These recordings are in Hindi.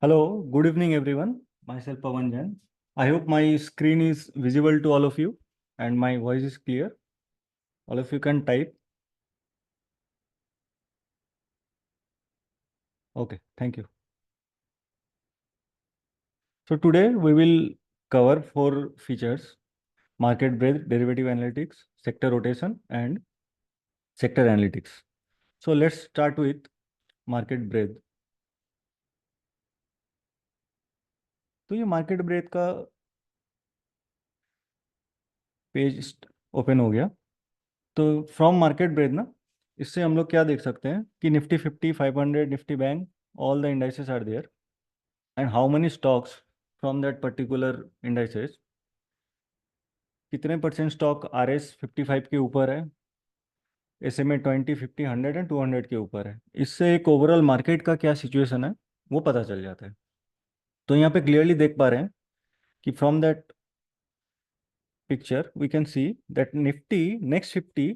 Hello, good evening everyone. Myself Pawan Jain. I hope my screen is visible to all of you and my voice is clear. All of you can type. Okay, thank you. So today we will cover four features: market breadth, derivative analytics, sector rotation, and sector analytics. So let's start with market breadth. तो ये मार्केट ब्रेथ का पेज ओपन हो गया। तो फ्रॉम मार्केट ब्रेथ ना, इससे हम लोग क्या देख सकते हैं कि Nifty 50, 500, Nifty bank, all the indices are there and how many stocks from that particular indices, कितने परसेंट स्टॉक आर एस 55 के ऊपर है, एस एम ए 20, 50, 100 एंड 200 के ऊपर है। इससे एक ओवरऑल मार्केट का क्या सिचुएशन है वो पता चल जाता है। तो यहाँ पे क्लियरली देख पा रहे हैं कि from that picture we can see that Nifty next 50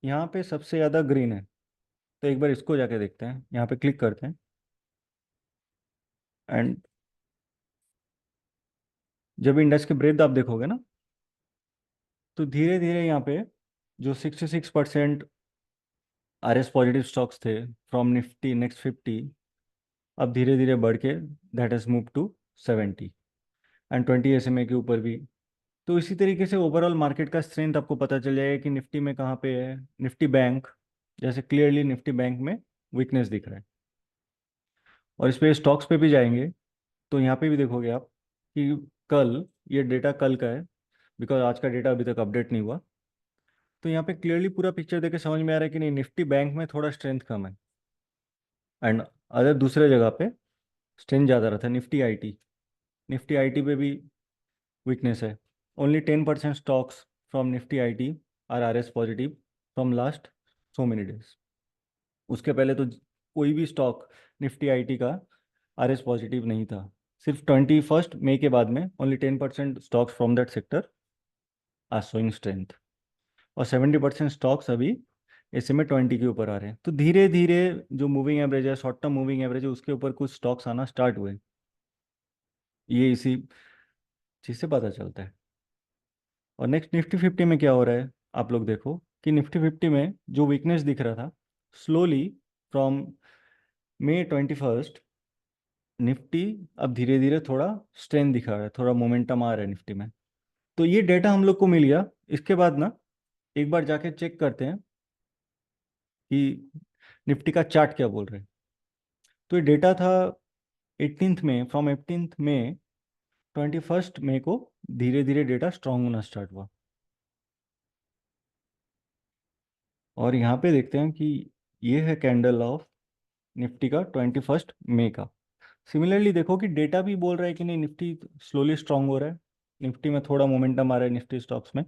यहाँ पे सबसे ज़्यादा ग्रीन है। तो एक बार इसको जाके देखते हैं, यहाँ पे क्लिक करते हैं एंड जब इंडेक्स के ब्रेथ आप देखोगे ना, तो धीरे धीरे यहाँ पे जो 66% आर एस पॉजिटिव स्टॉक्स थे फ्रॉम निफ्टी नेक्स्ट 50, अब धीरे धीरे बढ़ के that has move to 70 and 20 S M A के ऊपर भी। तो इसी तरीके से ओवरऑल मार्केट का स्ट्रेंथ आपको पता चल जाएगा कि निफ्टी में कहाँ पे है। निफ्टी बैंक, जैसे क्लियरली निफ्टी बैंक में वीकनेस दिख रहा है। और इस पे स्टॉक्स पे भी जाएंगे तो यहाँ पे भी देखोगे आप कि कल, ये डेटा कल का है बिकॉज आज का डेटा अभी तक अपडेट नहीं हुआ। तो यहाँ पे क्लियरली पूरा पिक्चर देके समझ में आ रहा है कि नहीं, निफ्टी बैंक में थोड़ा स्ट्रेंथ कम है एंड अदर दूसरे जगह पे स्ट्रेंथ ज़्यादा रहता है। निफ्टी आईटी पे भी वीकनेस है। Only 10% stocks from Nifty IT R S positive from last so many days. उसके पहले तो कोई भी स्टॉक निफ्टी आईटी का आर एस पॉजिटिव नहीं था। सिर्फ 21 मई के बाद में only 10% stocks from that sector are showing strength और 70% स्टॉक्स अभी ऐसे में 20 के ऊपर आ रहे हैं। तो धीरे धीरे जो मूविंग एवरेज है, शॉर्ट टर्म मूविंग एवरेज है, उसके ऊपर कुछ स्टॉक्स आना स्टार्ट हुए। ये इसी चीज़ से पता चलता है। और नेक्स्ट निफ्टी 50 में क्या हो रहा है, आप लोग देखो कि निफ्टी 50 में जो वीकनेस दिख रहा था, स्लोली फ्रॉम May 21 निफ्टी अब धीरे धीरे थोड़ा स्ट्रेंथ दिखा रहा है, थोड़ा मोमेंटम आ रहा है निफ्टी में। तो ये डेटा हम लोग को मिल गया। इसके बाद ना एक बार जाके चेक करते हैं कि निफ्टी का चार्ट क्या बोल रहे हैं। तो ये डेटा था 18 में, फ्रॉम 18 में 21 मई को धीरे धीरे डेटा स्ट्रांग होना स्टार्ट हुआ। और यहाँ पे देखते हैं कि ये है कैंडल ऑफ निफ्टी का 21 मई का। सिमिलरली देखो कि डेटा भी बोल रहा है कि नहीं, निफ्टी स्लोली स्ट्रांग हो रहा है, निफ्टी में थोड़ा मोमेंटम आ रहा है निफ्टी स्टॉक्स में।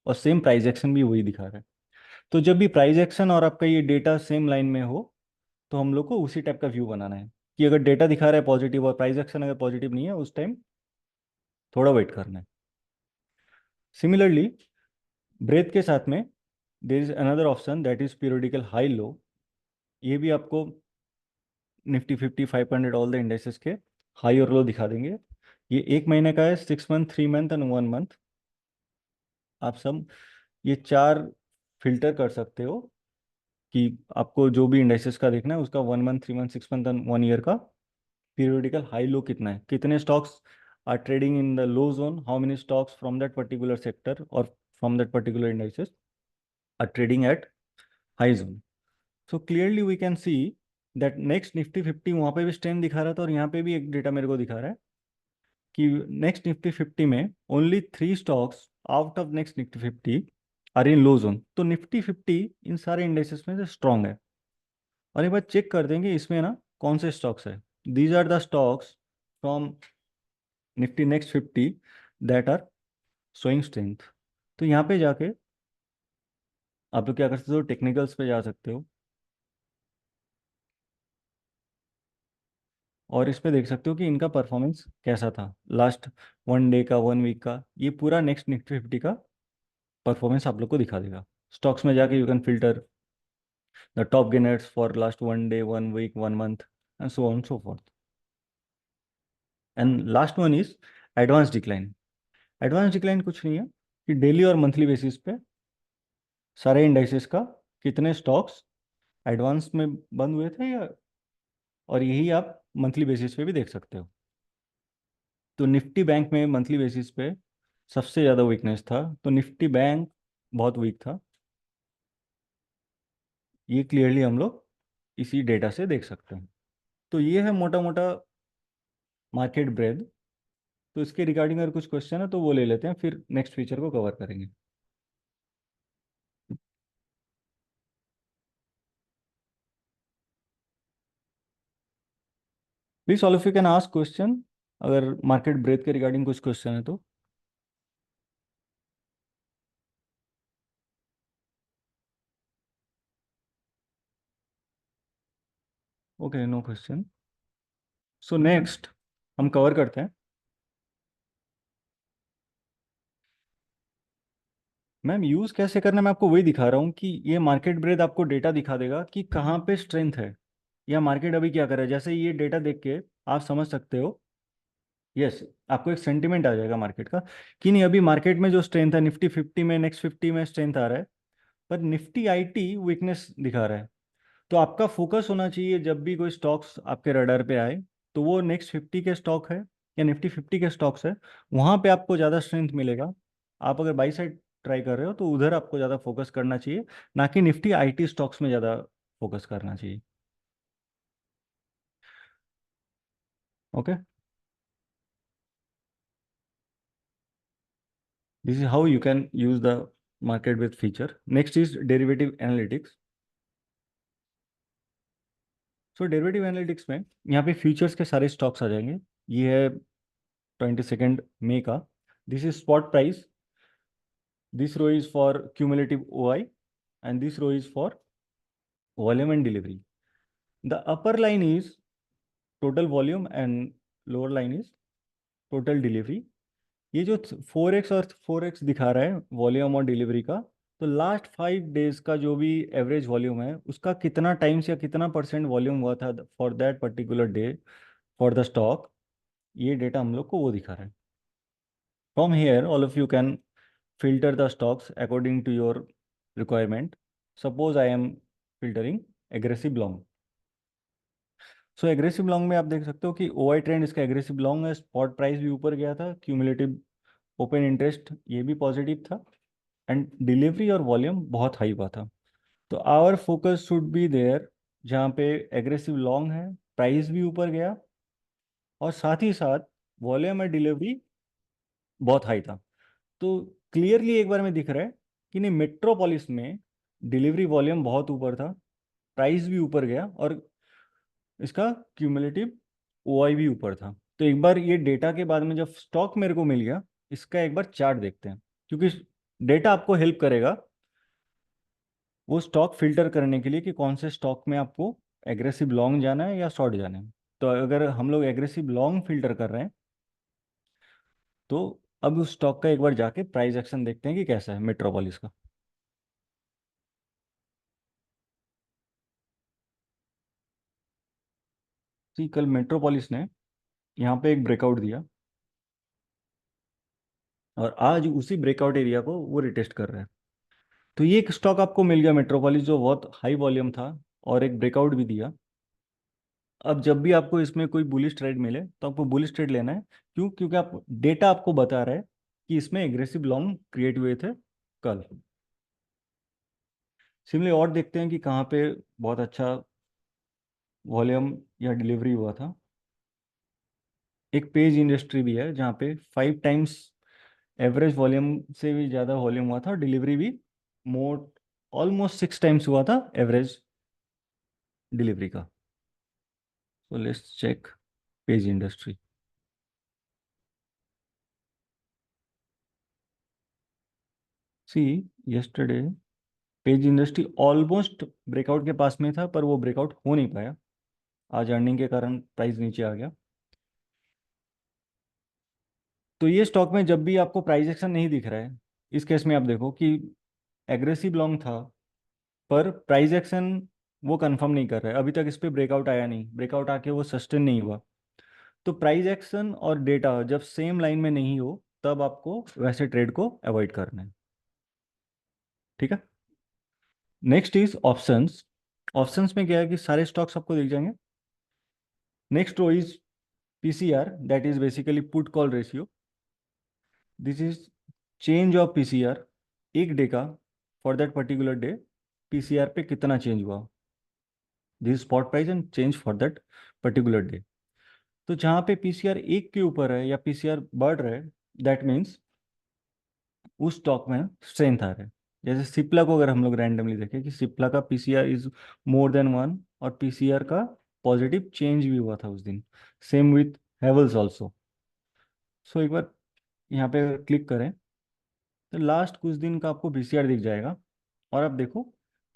और सेम प्राइस एक्शन भी वही दिखा रहा है। तो जब भी प्राइस एक्शन और आपका ये डेटा सेम लाइन में हो तो हम लोग को उसी टाइप का व्यू बनाना है कि अगर डेटा दिखा रहा है पॉजिटिव और प्राइस एक्शन अगर पॉजिटिव नहीं है, उस टाइम थोड़ा वेट करना है। सिमिलरली ब्रेथ के साथ में there is another option that is periodical high लो। ये भी आपको निफ्टी 50, 500 ऑल द इंडेक्सेस के हाई और लो दिखा देंगे। ये 1 महीने का है, 6 मंथ, 3 मंथ एंड 1 मंथ। आप सब ये चार फिल्टर कर सकते हो कि आपको जो भी इंडेक्सेस का देखना है उसका 1 month, 3 month, 6 month and 1 year का पीरियोडिकल हाई लो कितना है, कितने stocks are trading in the low zone, how many stocks from that particular sector और from that particular indexes are trading at high zone. So clearly we can see that next Nifty 50 वहाँ पे भी स्ट्रेंथ दिखा रहा था और यहाँ पे भी एक डेटा मेरे को दिखा रहा है कि नेक्स्ट निफ्टी 50 में only 3 stocks out of next Nifty 50 are in low zone. तो निफ्टी 50 इन सारे इंडेक्सेस में से स्ट्रॉन्ग है। और एक बार चेक कर देंगे इसमें ना कौन से स्टॉक्स है। These are the stocks from Nifty next 50 that are showing strength. तो यहाँ पे जाके आप लोग क्या कर सकते हो, टेक्निकल्स पे जा सकते हो और इस पे देख सकते हो कि इनका परफॉर्मेंस कैसा था लास्ट 1 डे का, 1 वीक का। ये पूरा नेक्स्ट निफ्टी 50 का परफॉर्मेंस आप लोग को दिखा देगा। स्टॉक्स में जाके you can filter the top gainers for last 1 day, 1 week, 1 month and so on so forth. And last one is advance decline. Advance decline कुछ नहीं है कि डेली और मंथली बेसिस पे सारे इंडाइसेस का कितने स्टॉक्स एडवांस में बंद हुए थे, या और यही आप मंथली बेसिस पे भी देख सकते हो। तो निफ्टी बैंक में मंथली बेसिस पे सबसे ज़्यादा वीकनेस था, तो निफ्टी बैंक बहुत वीक था। ये क्लियरली हम लोग इसी डेटा से देख सकते हैं। तो ये है मोटा मोटा मार्केट ब्रेड। तो इसके रिगार्डिंग अगर कुछ क्वेश्चन है तो वो ले लेते हैं, फिर नेक्स्ट फीचर को कवर करेंगे। Please all of you can ask question, अगर मार्केट ब्रेड के रिगार्डिंग कुछ क्वेश्चन है तो। Okay, no question. So next हम कवर करते हैं। मैम यूज़ कैसे करना है मैं आपको वही दिखा रहा हूँ कि ये मार्केट ब्रेड आपको डेटा दिखा देगा कि कहाँ पे स्ट्रेंथ है, या मार्केट अभी क्या कर रहा है। जैसे ये डेटा देख के आप समझ सकते हो, यस, आपको एक सेंटिमेंट आ जाएगा मार्केट का कि नहीं अभी मार्केट में जो स्ट्रेंथ है, निफ्टी 50 में, नेक्स्ट 50 में स्ट्रेंथ आ रहा है, पर निफ्टी आईटी वीकनेस दिखा रहा है। तो आपका फोकस होना चाहिए जब भी कोई स्टॉक्स आपके रडार पे आए, तो वो नेक्स्ट 50 के स्टॉक है या निफ्टी 50 के स्टॉक्स है, वहाँ पे आपको ज़्यादा स्ट्रेंथ मिलेगा। आप अगर बाई साइड ट्राई कर रहे हो तो उधर आपको ज़्यादा फोकस करना चाहिए, ना कि निफ्टी आईटी स्टॉक्स में ज़्यादा फोकस करना चाहिए। Okay, this is how you can use the market with feature. Next is derivative analytics. So derivative analytics में यहाँ पे फ्यूचर्स के सारे स्टॉक्स आ जाएंगे। ये है 22 मई का। This is spot price, this row is for cumulative OI, and this row is for volume and delivery. The upper line is total volume and lower line is total delivery. ये जो 4x और 4x दिखा रहा है वॉल्यूम और डिलीवरी का, तो लास्ट 5 डेज का जो भी एवरेज वॉल्यूम है उसका कितना टाइम्स या कितना परसेंट वॉल्यूम हुआ था for that particular day for the stock, ये डेटा हम लोग को वो दिखा रहा है। From here all of you can filter the stocks according to your requirement. Suppose I am filtering aggressive long. So aggressive long में आप देख सकते हो कि ओआई ट्रेंड इसका एग्रेसिव लॉन्ग है, स्पॉट प्राइस भी ऊपर गया था, क्यूमुलेटिव ओपन इंटरेस्ट ये भी पॉजिटिव था, एंड डिलीवरी और वॉल्यूम बहुत हाई हुआ था। तो our focus should be there जहाँ पे एग्रेसिव लॉन्ग है, प्राइस भी ऊपर गया, और साथ ही साथ वॉल्यूम और डिलीवरी बहुत हाई था। तो क्लियरली एक बार में दिख रहा है कि नहीं, मेट्रोपोलिस में डिलीवरी वॉल्यूम बहुत ऊपर था, प्राइस भी ऊपर गया, और इसका क्यूमुलेटिव ओआई भी ऊपर था। तो एक बार ये डेटा के बाद में जब स्टॉक मेरे को मिल गया, इसका एक बार चार्ट देखते हैं, क्योंकि डेटा आपको हेल्प करेगा वो स्टॉक फिल्टर करने के लिए कि कौन से स्टॉक में आपको एग्रेसिव लॉन्ग जाना है या शॉर्ट जाना है। तो अगर हम लोग एग्रेसिव लॉन्ग फिल्टर कर रहे हैं, तो अब उस स्टॉक का एक बार जाके प्राइस एक्शन देखते हैं कि कैसा है मेट्रोपोलिस का। जी, कल मेट्रोपोलिस ने यहाँ पे एक ब्रेकआउट दिया, और आज उसी ब्रेकआउट एरिया को वो रिटेस्ट कर रहा है। तो ये एक स्टॉक आपको मिल गया मेट्रोपोलिस, जो बहुत हाई वॉल्यूम था और एक ब्रेकआउट भी दिया। अब जब भी आपको इसमें कोई बुलिश ट्रेड मिले तो आपको बुलिश ट्रेड लेना है। क्यों? क्योंकि आप डेटा आपको बता रहा है कि इसमें एग्रेसिव लॉन्ग क्रिएट हुए थे कल। सिमिलरली और देखते हैं कि कहाँ पे बहुत अच्छा वॉल्यूम या डिलीवरी हुआ था। एक पेज इंडस्ट्री भी है जहाँ पे 5 टाइम्स एवरेज वॉल्यूम से भी ज़्यादा वॉल्यूम हुआ था, डिलीवरी भी मोर ऑलमोस्ट 6 टाइम्स हुआ था एवरेज डिलीवरी का। So let's check page industry. See, yesterday page industry almost breakout के पास में था, पर वो ब्रेकआउट हो नहीं पाया, आज अर्निंग के कारण प्राइस नीचे आ गया। तो ये स्टॉक में जब भी आपको प्राइस एक्शन नहीं दिख रहा है, इस केस में आप देखो कि एग्रेसिव लॉन्ग था, पर प्राइस एक्शन वो कंफर्म नहीं कर रहा है, अभी तक इस पे ब्रेकआउट आया नहीं, ब्रेकआउट आके वो सस्टेन नहीं हुआ। तो प्राइस एक्शन और डेटा जब सेम लाइन में नहीं हो तब आपको वैसे ट्रेड को अवॉइड करना है। ठीक है। Next is options. ऑप्शंस में क्या है कि सारे स्टॉक्स आपको दिख जाएंगे। Next row is PCR, that is basically put call ratio. This is change of PCR एक डे का, for that particular day PCR पे कितना चेंज हुआ। This spot price and change for that particular day. तो जहाँ पे पीसीआर एक के ऊपर है या पीसीआर बढ़ रहा है, दैट मीन्स उस स्टॉक में स्ट्रेंथ आ रहा है। जैसे सिप्ला को अगर हम लोग रैंडमली देखें कि सिप्ला का पीसीआर इज मोर देन 1 और पीसीआर का पॉजिटिव चेंज भी हुआ था उस दिन। Same with Havells also. So एक बार यहाँ पे अगर क्लिक करें तो लास्ट कुछ दिन का आपको पीसीआर दिख जाएगा। और आप देखो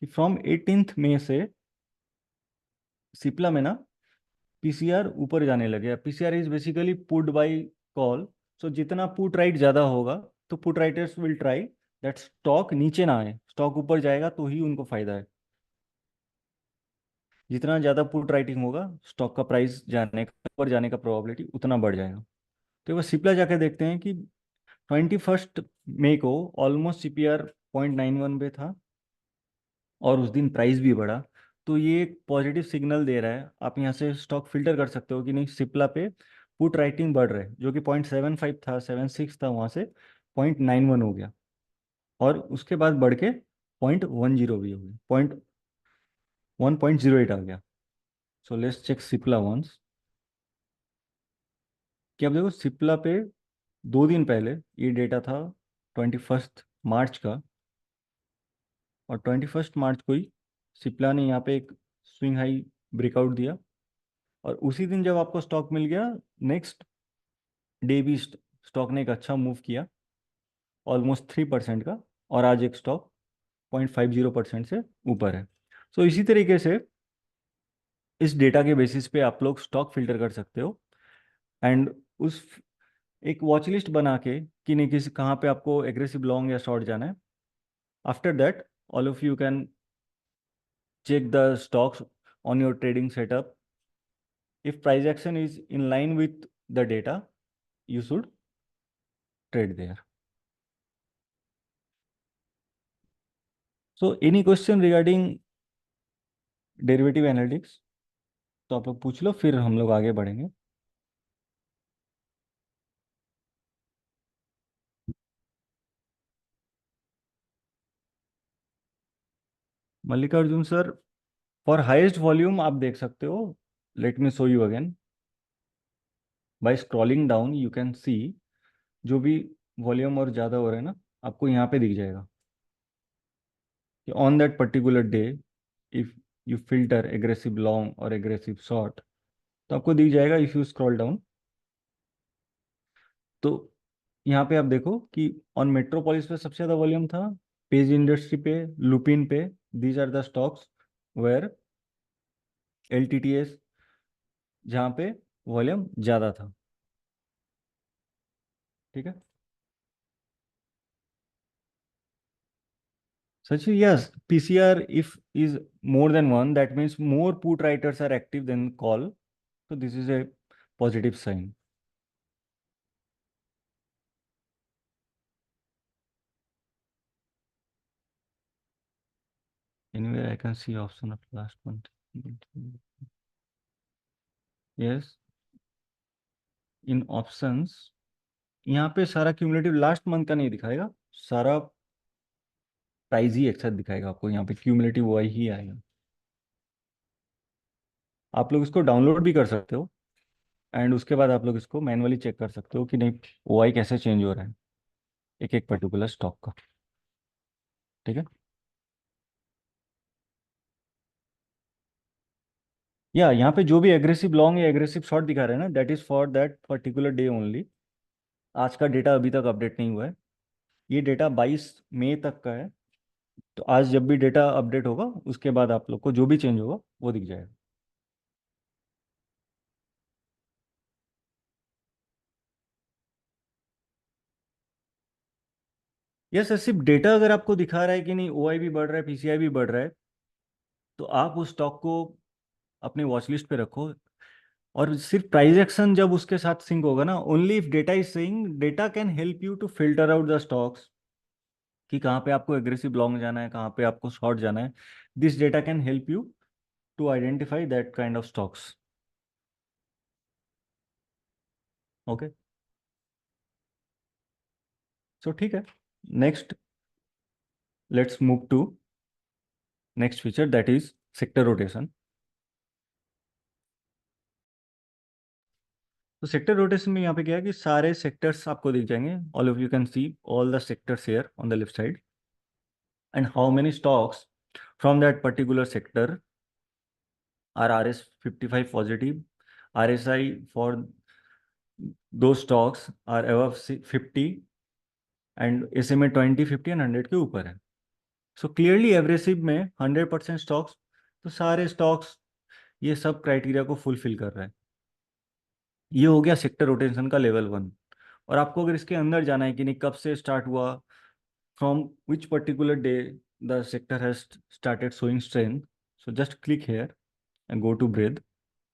कि फ्रॉम 18 मई से सिप्ला में ना पीसीआर ऊपर जाने लगे। PCR is basically put by call. So जितना पुट राइट ज़्यादा होगा तो put writers will try that stock नीचे ना आए, स्टॉक ऊपर जाएगा तो ही उनको फायदा है। जितना ज़्यादा पुट राइटिंग होगा स्टॉक का प्राइस जाने का, ऊपर जाने का प्रोबेबिलिटी उतना बढ़ जाएगा। तो बस सिप्ला जाके देखते हैं कि 21 मई को ऑलमोस्ट सीपीआर 0.91 पे था और उस दिन प्राइस भी बढ़ा। तो ये एक पॉजिटिव सिग्नल दे रहा है। आप यहाँ से स्टॉक फिल्टर कर सकते हो कि नहीं सिप्ला पे पुट राइटिंग बढ़ रहा है, जो कि 0.75 था, 76 था, वहाँ से 0.91 हो गया और उसके बाद बढ़ के 0.10 भी हो गया, 1.08 आ गया। So let's check Cipla once. कि अब देखो सिप्ला पे 2 दिन पहले ये डेटा था 21 मार्च का, और 21 मार्च को ही सिप्ला ने यहाँ पे एक स्विंग हाई ब्रेकआउट दिया। और उसी दिन जब आपको स्टॉक मिल गया, नेक्स्ट डे भी स्टॉक ने एक अच्छा मूव किया ऑलमोस्ट 3% का, और आज एक स्टॉक 0.50% से ऊपर है। सो इसी तरीके से इस डेटा के बेसिस पे आप लोग स्टॉक फिल्टर कर सकते हो। एंड उस एक वॉच लिस्ट बना के कि नहीं किसी कहाँ पे आपको एग्रेसिव लॉन्ग या शॉर्ट जाना है। After that all of you can check the stocks on your trading setup. If price action is in line with the data, you should trade there. So any question regarding derivative analytics तो आप लोग पूछ लो, फिर हम लोग आगे बढ़ेंगे। Mallikarjun sir, for highest volume आप देख सकते हो। Let me show you again. By scrolling down you can see जो भी वॉल्यूम और ज़्यादा हो रहा है ना, आपको यहाँ पे दिख जाएगा कि on that particular day if you filter aggressive long और एग्रेसिव शॉर्ट तो आपको दिख जाएगा इफ यू स्क्रॉल डाउन। तो यहाँ पे आप देखो कि ऑन मेट्रोपोलिस पे सबसे ज़्यादा वॉल्यूम था, पेज इंडस्ट्री पे, लुपिन पे। These are the stocks where LTTS, जहाँ पे वॉल्यूम ज़्यादा था। ठीक है। Such yes, PCR if is more than 1 that means more put writers are active then call. तो this is a positive sign. Anyway I can see option of last month. Yes, in options यहाँ पे सारा क्यूमुलेटिव लास्ट मंथ का नहीं दिखाएगा, सारा प्राइस ही एक साथ दिखाएगा आपको। यहाँ पे क्यूमुलेटिव वाई ही आएगा। आप लोग इसको डाउनलोड भी कर सकते हो एंड उसके बाद आप लोग इसको मैनुअली चेक कर सकते हो कि नहीं वाई कैसे चेंज हो रहा है एक एक पर्टिकुलर स्टॉक का। ठीक है। या यहाँ पे जो भी एग्रेसिव लॉन्ग या एग्रेसिव शॉर्ट दिखा रहे हैं ना, that is for that particular day only. आज का डेटा अभी तक अपडेट नहीं हुआ है। ये डेटा 22 मई तक का है। तो आज जब भी डेटा अपडेट होगा उसके बाद आप लोग को जो भी चेंज होगा वो दिख जाएगा। यस सर, सिर्फ डेटा अगर आपको दिखा रहा है कि नहीं ओआई भी बढ़ रहा है, पीसीआई भी बढ़ रहा है, तो आप उस स्टॉक को अपने वॉच लिस्ट पे रखो। और सिर्फ प्राइस एक्शन जब उसके साथ सिंक होगा ना, only if data is saying, data can help you to filter out the stocks, कि कहाँ पे आपको एग्रेसिव लॉन्ग जाना है, कहाँ पे आपको शॉर्ट जाना है। This data can help you to identify that kind of stocks. Okay, so ठीक है। Next, let's move to next feature, that is sector rotation. तो सेक्टर रोटेशन में यहाँ पे क्या है कि सारे सेक्टर्स आपको दिख जाएंगे, all of you can see all the sectors here on the left side, and how many stocks from that particular sector are RS 55 positive, RSI for दो stocks are above 50, and SMA 20, 50 and 100 के ऊपर है। सो क्लियरली एवरेसिव में 100% स्टॉक्स, तो सारे स्टॉक्स ये सब क्राइटेरिया को फुलफिल कर रहा है। ये हो गया सेक्टर रोटेशन का लेवल 1। और आपको अगर इसके अंदर जाना है कि नहीं कब से स्टार्ट हुआ, from which particular day the sector has started showing strength, so just click here and go to breadth.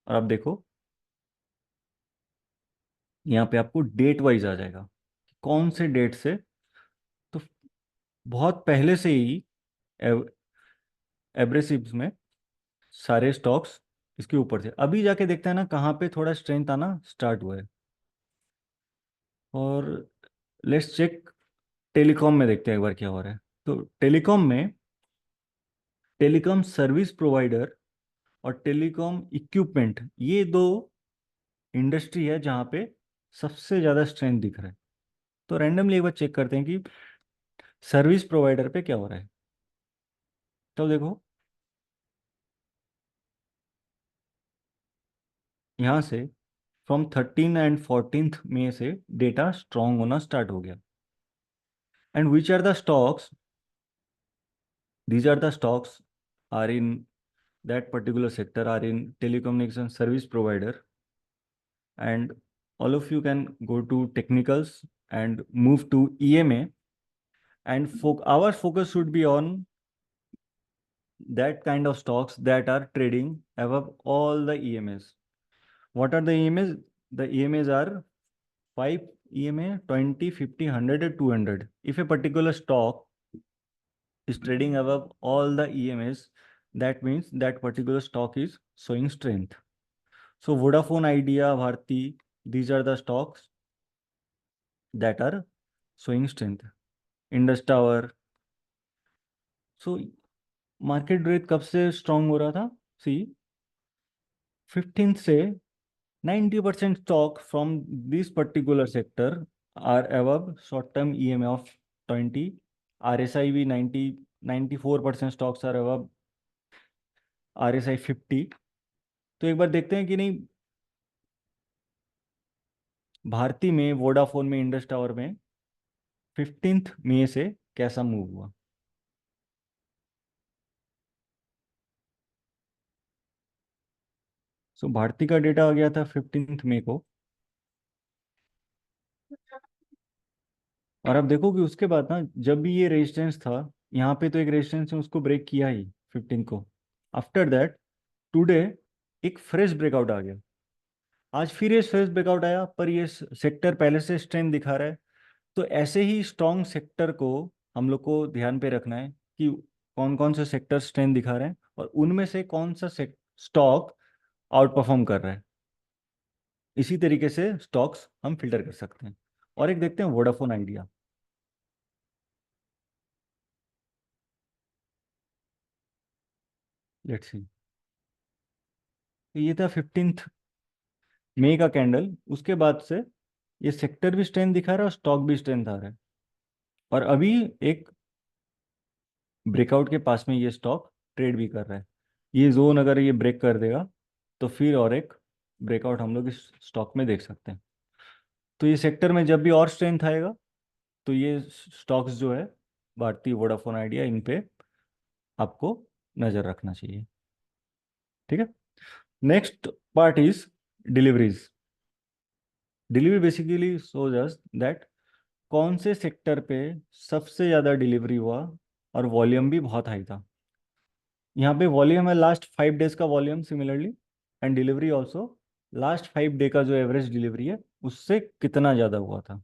और आप देखो यहाँ पे आपको डेट वाइज आ जाएगा, कौन से डेट से। तो बहुत पहले से ही एब्रेसिव्स में सारे स्टॉक्स इसके ऊपर थे। अभी जाके देखते हैं ना कहाँ पे थोड़ा स्ट्रेंथ आना स्टार्ट हुआ है। और लेट्स चेक टेलीकॉम में, देखते हैं एक बार क्या हो रहा है। तो टेलीकॉम में, टेलीकॉम सर्विस प्रोवाइडर और टेलीकॉम इक्विपमेंट, ये दो इंडस्ट्री है जहाँ पे सबसे ज़्यादा स्ट्रेंथ दिख रहा है। तो रैंडमली एक बार चेक करते हैं कि सर्विस प्रोवाइडर पे क्या हो रहा है। तो देखो यहाँ से फ्रॉम 13 एंड 14 मई से डेटा स्ट्रॉन्ग होना स्टार्ट हो गया। And which are the stocks, these are the stocks are in that particular sector, are in telecommunication service provider. And all of you can go to technicals and move to EMA, and our focus should be on that kind of stocks that are trading above all the EMAs. What are the EMAs? The EMAs are 5 EMA, 20, 50, 100 and 200. If a particular stock is trading above all the EMAs, that means that particular stock is showing strength. So Vodafone Idea, Bharti, these are the stocks that are showing strength. Indus Tower. So market breadth कब से स्ट्रांग हो रहा था? सी 15th से 90% stock from this particular sector are above short term EMA of 20, RSI भी 94% स्टॉक्स आर अबव RSI 50। तो एक बार देखते हैं कि नहीं भारती में, वोडाफोन में, इंडस टावर में 15 मई से कैसा मूव हुआ। सो भारती का डेटा आ गया था 15 मई को। और अब देखो कि उसके बाद ना जब भी ये रेजिस्टेंस था यहाँ पे, तो एक रेजिस्टेंस है उसको ब्रेक किया ही 15 को। आफ्टर दैट टुडे एक फ्रेश ब्रेकआउट आ गया। आज फिर ये फ्रेश ब्रेकआउट आया, पर ये सेक्टर पहले से स्ट्रेंथ दिखा रहा है। तो ऐसे ही स्ट्रॉन्ग सेक्टर को हम लोग को ध्यान पे रखना है कि कौन कौन से सेक्टर स्ट्रेंथ दिखा रहे हैं और उनमें से कौन सा स्टॉक आउट परफॉर्म कर रहा है। इसी तरीके से स्टॉक्स हम फिल्टर कर सकते हैं। और एक देखते हैं वोडाफोन आइडिया। लेट्स सी, ये था 15 मई का कैंडल। उसके बाद से ये सेक्टर भी स्ट्रेंथ दिखा रहा है और स्टॉक भी स्ट्रेंथ आ रहा है। और अभी एक ब्रेकआउट के पास में ये स्टॉक ट्रेड भी कर रहा है। ये जोन अगर ये ब्रेक कर देगा तो फिर और एक ब्रेकआउट हम लोग इस स्टॉक में देख सकते हैं। तो ये सेक्टर में जब भी और स्ट्रेंथ आएगा तो ये स्टॉक्स जो है, भारती, वोडाफोन आइडिया, इन पे आपको नज़र रखना चाहिए। ठीक है। Next part is deliveries. Delivery basically shows us that कौन से सेक्टर पे सबसे ज़्यादा डिलीवरी हुआ और वॉल्यूम भी बहुत हाई था। यहाँ पे वॉल्यूम है लास्ट 5 डेज का volume similarly, and delivery also last 5 day का जो एवरेज डिलीवरी है उससे कितना ज़्यादा हुआ था।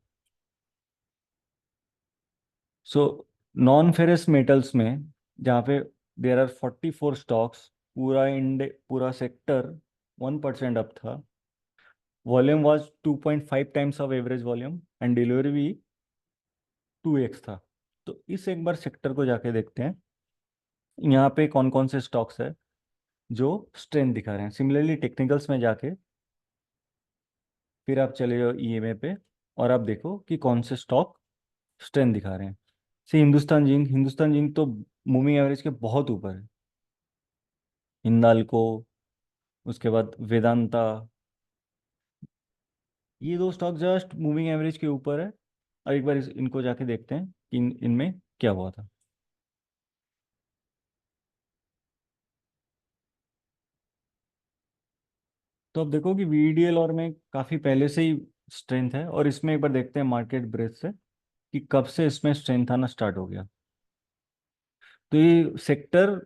सो नॉन फेरस मेटल्स में, जहाँ पे देर आर 44 स्टॉक्स, पूरा सेक्टर 1% अप था। Volume was 2.5 times of average volume and delivery भी 2x था। तो इस एक बार सेक्टर को जाके देखते हैं यहाँ पे कौन कौन से स्टॉक्स है जो स्ट्रेंथ दिखा रहे हैं। सिमिलरली टेक्निकल्स में जाके फिर आप चले जाओ ईएमए पे और आप देखो कि कौन से स्टॉक स्ट्रेंथ दिखा रहे हैं। सी हिंदुस्तान जिंक तो मूविंग एवरेज के बहुत ऊपर है। हिंदाल्को, उसके बाद वेदांता, ये दो स्टॉक जस्ट मूविंग एवरेज के ऊपर है। और एक बार इनको जाके देखते हैं कि इनमें क्या हुआ था। तो अब देखो कि वीडीएल और में काफ़ी पहले से ही स्ट्रेंथ है, और इसमें एक बार देखते हैं मार्केट ब्रेथ से कि कब से इसमें स्ट्रेंथ आना स्टार्ट हो गया। तो ये सेक्टर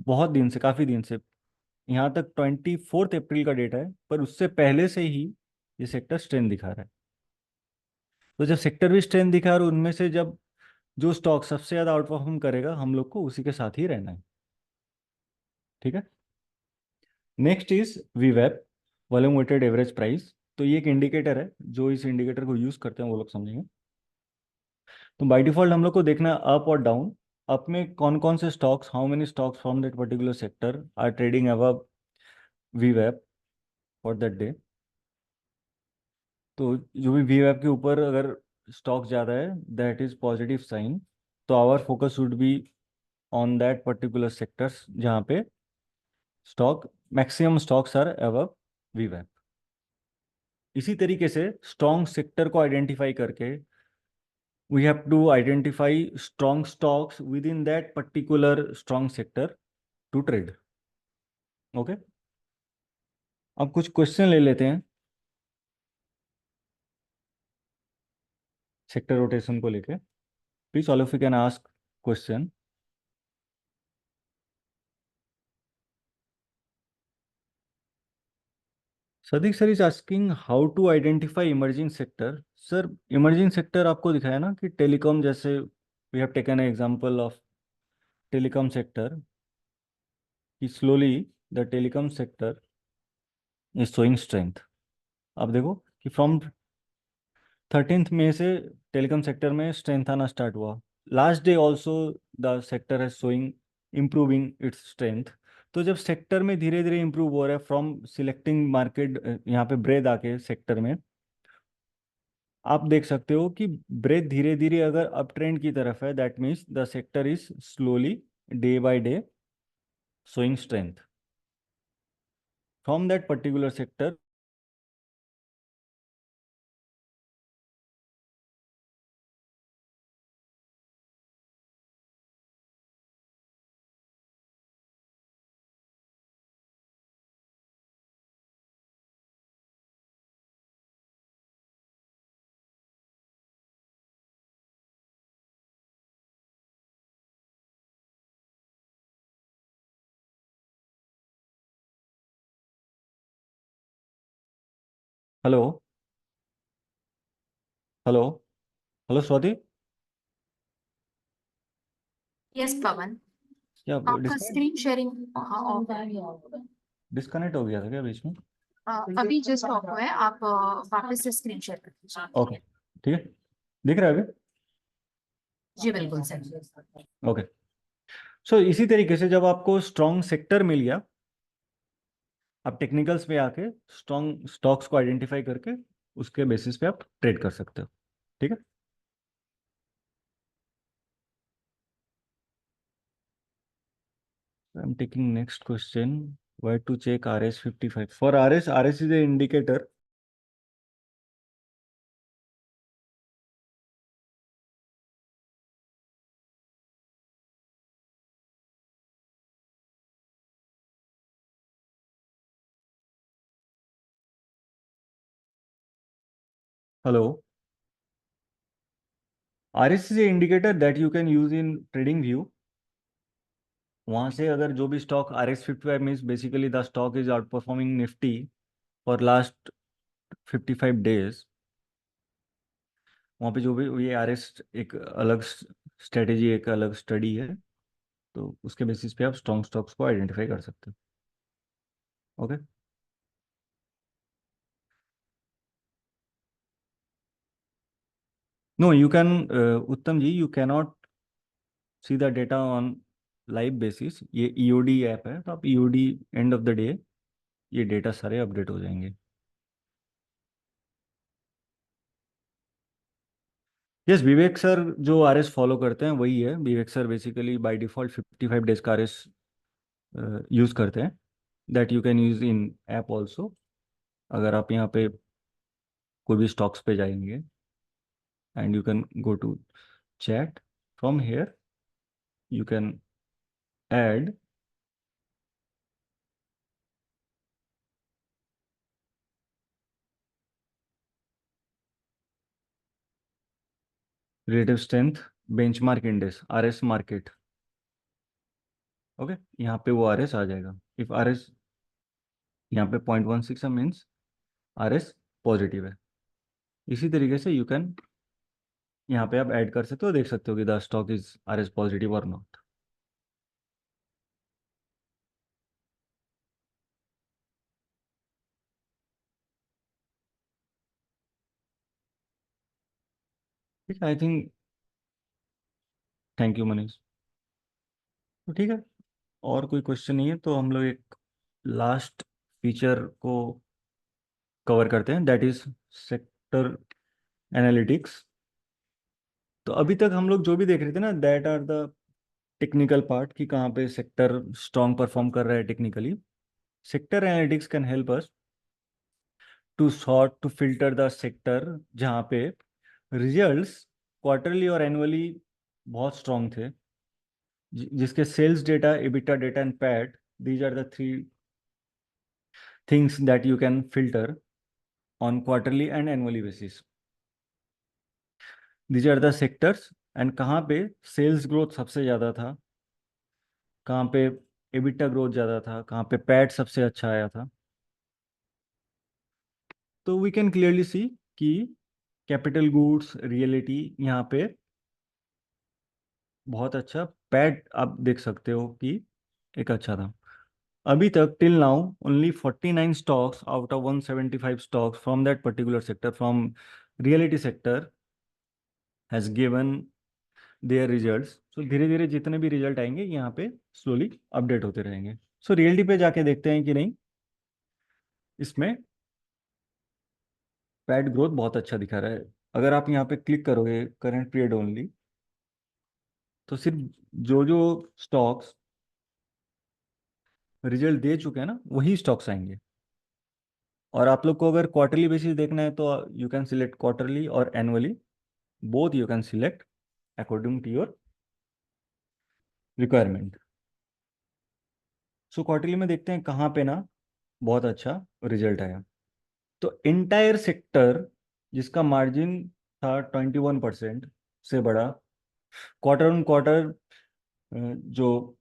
बहुत दिन से, काफ़ी दिन से, यहाँ तक 24 अप्रैल का डेटा है, पर उससे पहले से ही ये सेक्टर स्ट्रेंथ दिखा रहा है। तो जब सेक्टर भी स्ट्रेंथ दिखा और उनमें से जब जो स्टॉक सबसे ज़्यादा आउट परफॉर्म करेगा, हम लोग को उसी के साथ ही रहना है। ठीक है। नेक्स्ट इज वीवेप, वॉल्यूम वेटेड एवरेज प्राइस। तो ये एक इंडिकेटर है, जो इस इंडिकेटर को यूज करते हैं वो लोग समझेंगे। तो बाय डिफॉल्ट हम लोग को देखना है अप और डाउन। अप में कौन कौन से stocks, how many stocks from that particular sector are trading above वीवेप फॉर दैट डे। तो जो भी वीवेप के ऊपर अगर स्टॉक ज़्यादा है, दैट इज पॉजिटिव साइन। तो our focus should be on that particular sectors जहाँ पे stock, maximum stocks are above वीवेप। इसी तरीके से स्ट्रॉन्ग सेक्टर को आइडेंटिफाई करके we have to identify strong stocks within that particular strong sector to trade. Okay, अब कुछ क्वेश्चन ले लेते हैं सेक्टर रोटेशन को लेके। Please all of you can ask question. Sadiq sir is asking how to identify emerging sector. Sir emerging sector आपको दिखाया ना कि टेलीकॉम, जैसे we have taken example of telecom sector, कि slowly the telecom sector is showing strength. अब देखो कि फ्रॉम 13 मई से टेलीकॉम सेक्टर में स्ट्रेंथ आना स्टार्ट हुआ। Last day also the sector है शोइंग इम्प्रूविंग इट्स स्ट्रेंथ। तो जब सेक्टर में धीरे धीरे इंप्रूव हो रहा है फ्रॉम सिलेक्टिंग मार्केट, यहाँ पे ब्रेथ आके सेक्टर में आप देख सकते हो कि ब्रेथ धीरे धीरे अगर अप ट्रेंड की तरफ है, that means the sector is slowly day by day showing strength from that particular sector. Hello, hello, hello Swati, yes Pawan, क्या आपका स्क्रीन शेयरिंग ऑफ है। डिस्कनेक्ट हो गया था क्या बीच में? अभी जस्ट ऑफ हुआ है, आप वापस से स्क्रीन शेयर कर दीजिए। ओके, ठीक है, दिख रहा है अभी? जी बिल्कुल सर। ओके। सो इसी तरीके से जब आपको स्ट्रॉन्ग सेक्टर मिल गया, आप टेक्निकल्स पे आके स्ट्रॉन्ग स्टॉक्स को आइडेंटिफाई करके उसके बेसिस पे आप ट्रेड कर सकते हो। ठीक है। I am taking next question. Where to check RS55? For RS is a indicator. Hello. RS is a indicator that you can use in trading view. वहां से अगर जो भी stock RS55 means basically the stock is out performing Nifty, for last 55 days, वहाँ पे जो भी ये RS एक अलग स्ट्रेटेजी, एक अलग स्टडी है, तो उसके बेसिस पे आप स्ट्रॉन्ग स्टॉक्स को आइडेंटिफाई कर सकते हो। Okay. No you can, Uttam ji, you cannot see the data on live basis. ये EOD ऐप है, तो आप EOD end of the day ये डेटा सारे अपडेट हो जाएंगे। यस, विवेक सर जो RS फॉलो करते हैं वही है। Vivek sir basically by default 55 days का RS यूज़ करते हैं। That you can use in app also. अगर आप यहाँ पे कोई भी स्टॉक्स पे जाएंगे and you can go to chart, from here you can add relative strength benchmark index RS market. Okay, यहाँ पे वो RS आ जाएगा। इफ RS यहाँ पे 0.16 मीन्स RS पॉजिटिव है। इसी तरीके से यू कैन यहाँ पे आप ऐड कर सकते हो, देख सकते हो कि the stock is RS positive और नॉट। ठीक है, I think. Thank you Manish. तो ठीक है, और कोई क्वेश्चन नहीं है तो हम लोग एक लास्ट फीचर को कवर करते हैं, दैट इज सेक्टर एनालिटिक्स। तो अभी तक हम लोग जो भी देख रहे थे ना, that are the technical part, कि कहाँ पे सेक्टर स्ट्रॉन्ग परफॉर्म कर रहा है technically. Sector analytics can help us to sort, to filter the sector जहाँ पे रिजल्ट्स क्वार्टरली और एनुअली बहुत स्ट्रॉन्ग थे, जिसके sales data, EBITDA data and PAT, these are the three things that you can filter on quarterly and annually basis. These are the sectors, and कहाँ पे सेल्स ग्रोथ सबसे ज़्यादा था, कहाँ पे एबिटा ग्रोथ ज़्यादा था, कहाँ पे पैट सबसे अच्छा आया था। तो वी कैन क्लियरली सी कि कैपिटल गुड्स, रियलिटी, यहाँ पे बहुत अच्छा पैट आप देख सकते हो कि एक अच्छा था। अभी तक till now only 49 stocks out of 175 stocks from that particular sector, from reality sector, has given their results. So धीरे धीरे जितने भी रिजल्ट आएंगे यहाँ पे स्लोली अपडेट होते रहेंगे। सो रियलिटी पे जाके देखते हैं कि नहीं, इसमें पैट ग्रोथ बहुत अच्छा दिखा रहा है। अगर आप यहाँ पे क्लिक करोगे करंट पीरियड ओनली, तो सिर्फ जो जो स्टॉक्स रिजल्ट दे चुके हैं ना वही स्टॉक्स आएंगे। और आप लोग को अगर क्वार्टरली बेसिस देखना है तो यू कैन सिलेक्ट क्वार्टरली और annually, both you can select according to your requirement. So quarterly में देखते हैं कहाँ पे ना बहुत अच्छा रिजल्ट आया। तो एंटायर सेक्टर जिसका मार्जिन था 21% से बड़ा, क्वार्टर ऑन क्वार्टर जो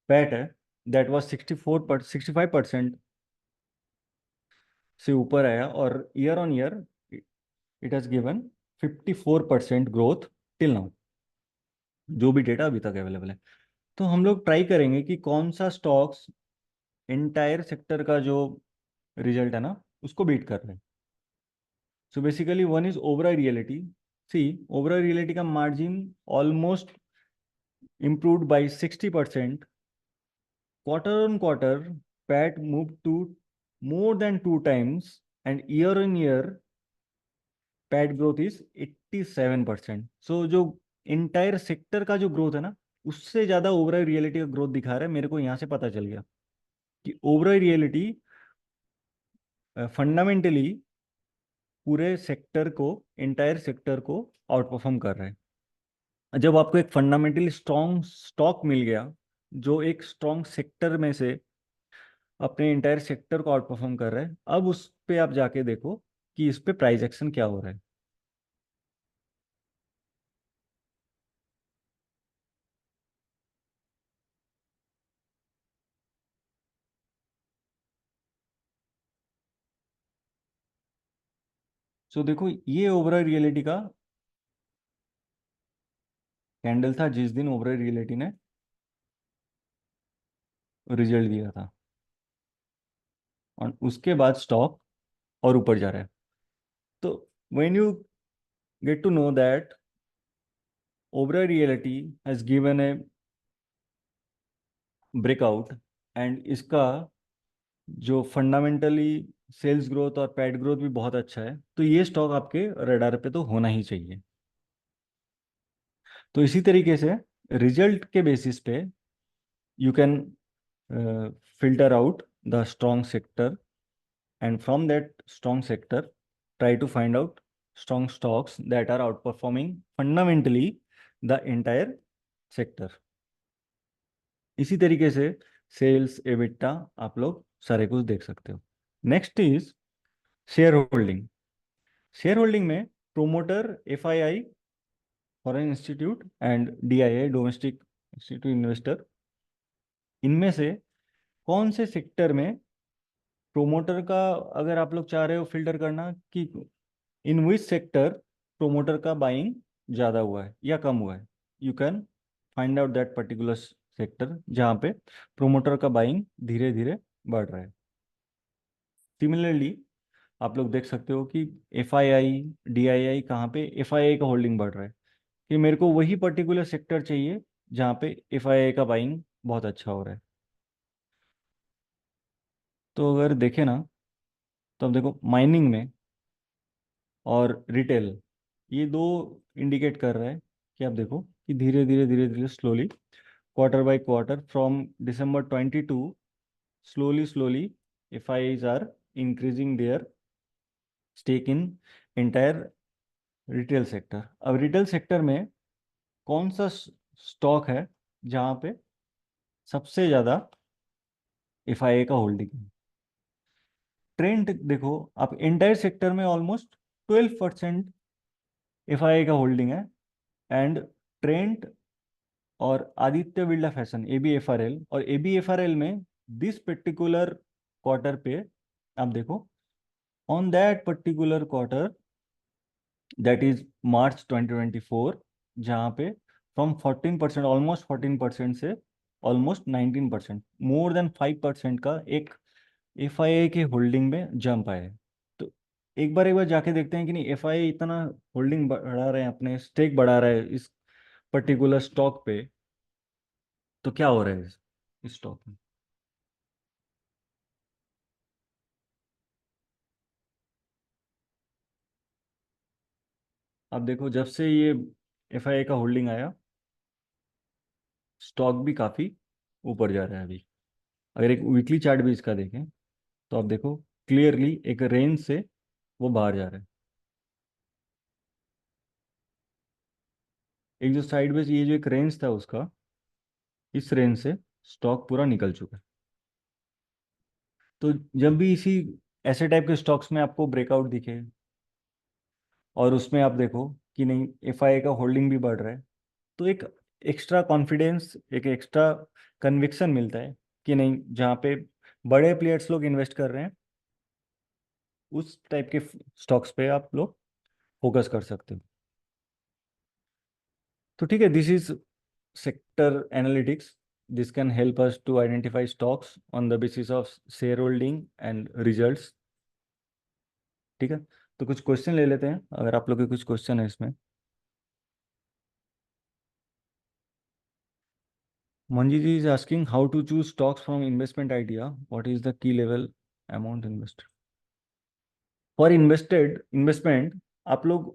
पैट है दैट वाज 65% से ऊपर आया, और year on year it has given 54% growth till now, जो भी डेटा अभी तक अवेलेबल है। तो हम लोग ट्राई करेंगे कि कौन सा स्टॉक्स एंटायर सेक्टर का जो रिजल्ट है ना उसको बीट कर रहे हैं। So basically one is overall realty. See, overall realty का margin almost improved by 60%. Quarter on quarter, PAT moved to more than 2 times, and year on year, PAT growth is 87%. So जो इंटायर सेक्टर का जो ग्रोथ है ना, उससे ज़्यादा ओवरऑल रियलिटी का ग्रोथ दिखा रहा है। मेरे को यहाँ से पता चल गया कि ओवरऑल रियलिटी फंडामेंटली पूरे सेक्टर को, इंटायर सेक्टर को आउट परफॉर्म कर रहा है। जब आपको एक फंडामेंटली स्ट्रॉन्ग स्टॉक मिल गया जो एक स्ट्रॉन्ग सेक्टर में से अपने इंटायर सेक्टर को आउट परफॉर्म कर रहा है, अब उस पे आप जाके देखो कि इस पे प्राइस एक्शन क्या हो रहा है। सो देखो ये ओबरॉय रियलिटी का कैंडल था जिस दिन ओबरॉय रियलिटी ने रिजल्ट दिया था, और उसके बाद स्टॉक और ऊपर जा रहा है। तो when you get to know that Oberoi realty has given a breakout, and इसका जो फंडामेंटली सेल्स ग्रोथ और पैड ग्रोथ भी बहुत अच्छा है, तो ये स्टॉक आपके रडार पे तो होना ही चाहिए। तो इसी तरीके से रिजल्ट के बेसिस पे you can filter out the strong sector, and from that strong sector try to find out strong stocks that are outperforming fundamentally the entire sector। इसी तरीके से सेल्स एबिटा आप लोग सारे कुछ देख सकते हो। Next is share holding. Share holding में promoter, FII foreign institute and DII domestic institute investor, इनमें से कौन से सेक्टर में प्रोमोटर का, अगर आप लोग चाह रहे हो फिल्टर करना कि इन विच सेक्टर प्रोमोटर का बाइंग ज़्यादा हुआ है या कम हुआ है, you can find out that particular sector जहाँ पे प्रोमोटर का बाइंग धीरे धीरे बढ़ रहा है। सिमिलरली आप लोग देख सकते हो कि एफ आई आई, डी आई आई, कहाँ पे एफ आई आई का होल्डिंग बढ़ रहा है, कि मेरे को वही पर्टिकुलर सेक्टर चाहिए जहाँ पे एफ आई आई का बाइंग बहुत अच्छा हो रहा है। तो अगर देखें ना, तो अब देखो माइनिंग में और रिटेल, ये दो इंडिकेट कर रहा है कि आप देखो कि धीरे धीरे धीरे धीरे slowly quarter by quarter from December 22 slowly slowly FIIs are increasing their stake in entire retail sector. अब रिटेल सेक्टर में कौन सा स्टॉक है जहाँ पे सबसे ज़्यादा FII का होल्डिंग है? ट्रेंड देखो, आप एंटायर सेक्टर में ऑलमोस्ट 12% FII का होल्डिंग है, एंड ट्रेंड और आदित्य बिरला फैशन ABFRL, और ABFRL में दिस पर्टिकुलर क्वार्टर पे आप देखो, on that particular quarter, that is March 2024, जहाँ पे फ्रॉम 14%, ऑलमोस्ट 14% से ऑलमोस्ट 19%, मोर देन 5% का एक FII के होल्डिंग में जंप आया है। तो एक बार जाके देखते हैं कि नहीं FII इतना होल्डिंग बढ़ा रहे हैं, अपने स्टेक बढ़ा रहा है इस पर्टिकुलर स्टॉक पे, तो क्या हो रहा है इस स्टॉक में। अब देखो जब से ये FII का होल्डिंग आया, स्टॉक भी काफ़ी ऊपर जा रहा है अभी। अगर एक वीकली चार्ट भी इसका देखें, तो आप देखो क्लियरली एक रेंज से वो बाहर जा रहा है। एक जो साइडवेज ये जो एक रेंज था उसका, इस रेंज से स्टॉक पूरा निकल चुका है। तो जब भी इसी ऐसे टाइप के स्टॉक्स में आपको ब्रेकआउट दिखे और उसमें आप देखो कि नहीं FII का होल्डिंग भी बढ़ रहा है, तो एक एक्स्ट्रा कॉन्फिडेंस, एक एक्स्ट्रा कन्विक्शन मिलता है कि नहीं, जहाँ पे बड़े प्लेयर्स लोग इन्वेस्ट कर रहे हैं उस टाइप के स्टॉक्स पे आप लोग फोकस कर सकते हो। तो ठीक है, this is sector analytics. This can help us to identify stocks on the basis of share holding and results. ठीक है, तो कुछ क्वेश्चन ले लेते हैं, अगर आप लोग के कुछ क्वेश्चन है इसमें। Manji ji is asking how to choose stocks from investment idea. What is the key level amount invested? For invested investment, आप लोग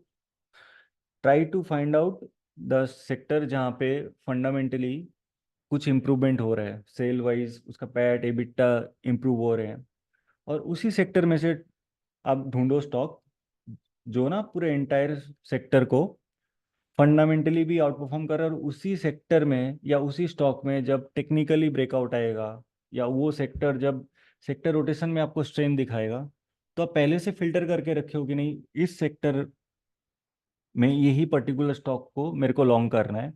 try to find out the sector जहाँ पे फंडामेंटली कुछ इम्प्रूवमेंट हो रहा है, सेल वाइज उसका पैट एबिटा इम्प्रूव हो रहे हैं, और उसी सेक्टर में से आप ढूंढो स्टॉक जो ना पूरे एंटायर सेक्टर को फंडामेंटली भी आउट परफॉर्म कर रहा है, और उसी सेक्टर में या उसी स्टॉक में जब टेक्निकली ब्रेकआउट आएगा, या वो सेक्टर जब सेक्टर रोटेशन में आपको स्ट्रेंथ दिखाएगा, तो आप पहले से फिल्टर करके रखे हो कि नहीं इस सेक्टर में यही पर्टिकुलर स्टॉक को मेरे को लॉन्ग करना है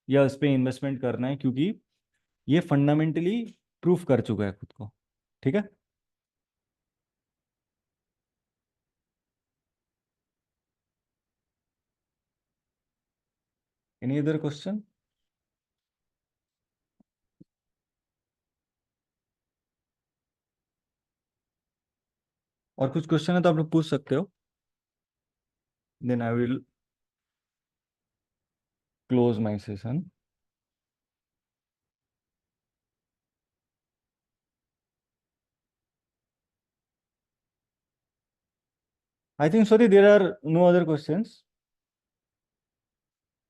या इस पे इन्वेस्टमेंट करना है, क्योंकि ये फंडामेंटली प्रूफ कर चुका है खुद को। ठीक है। Any other question? और कुछ क्वेश्चन है तो आप लोग पूछ सकते हो, then I will close my session. I think sorry there are no other questions.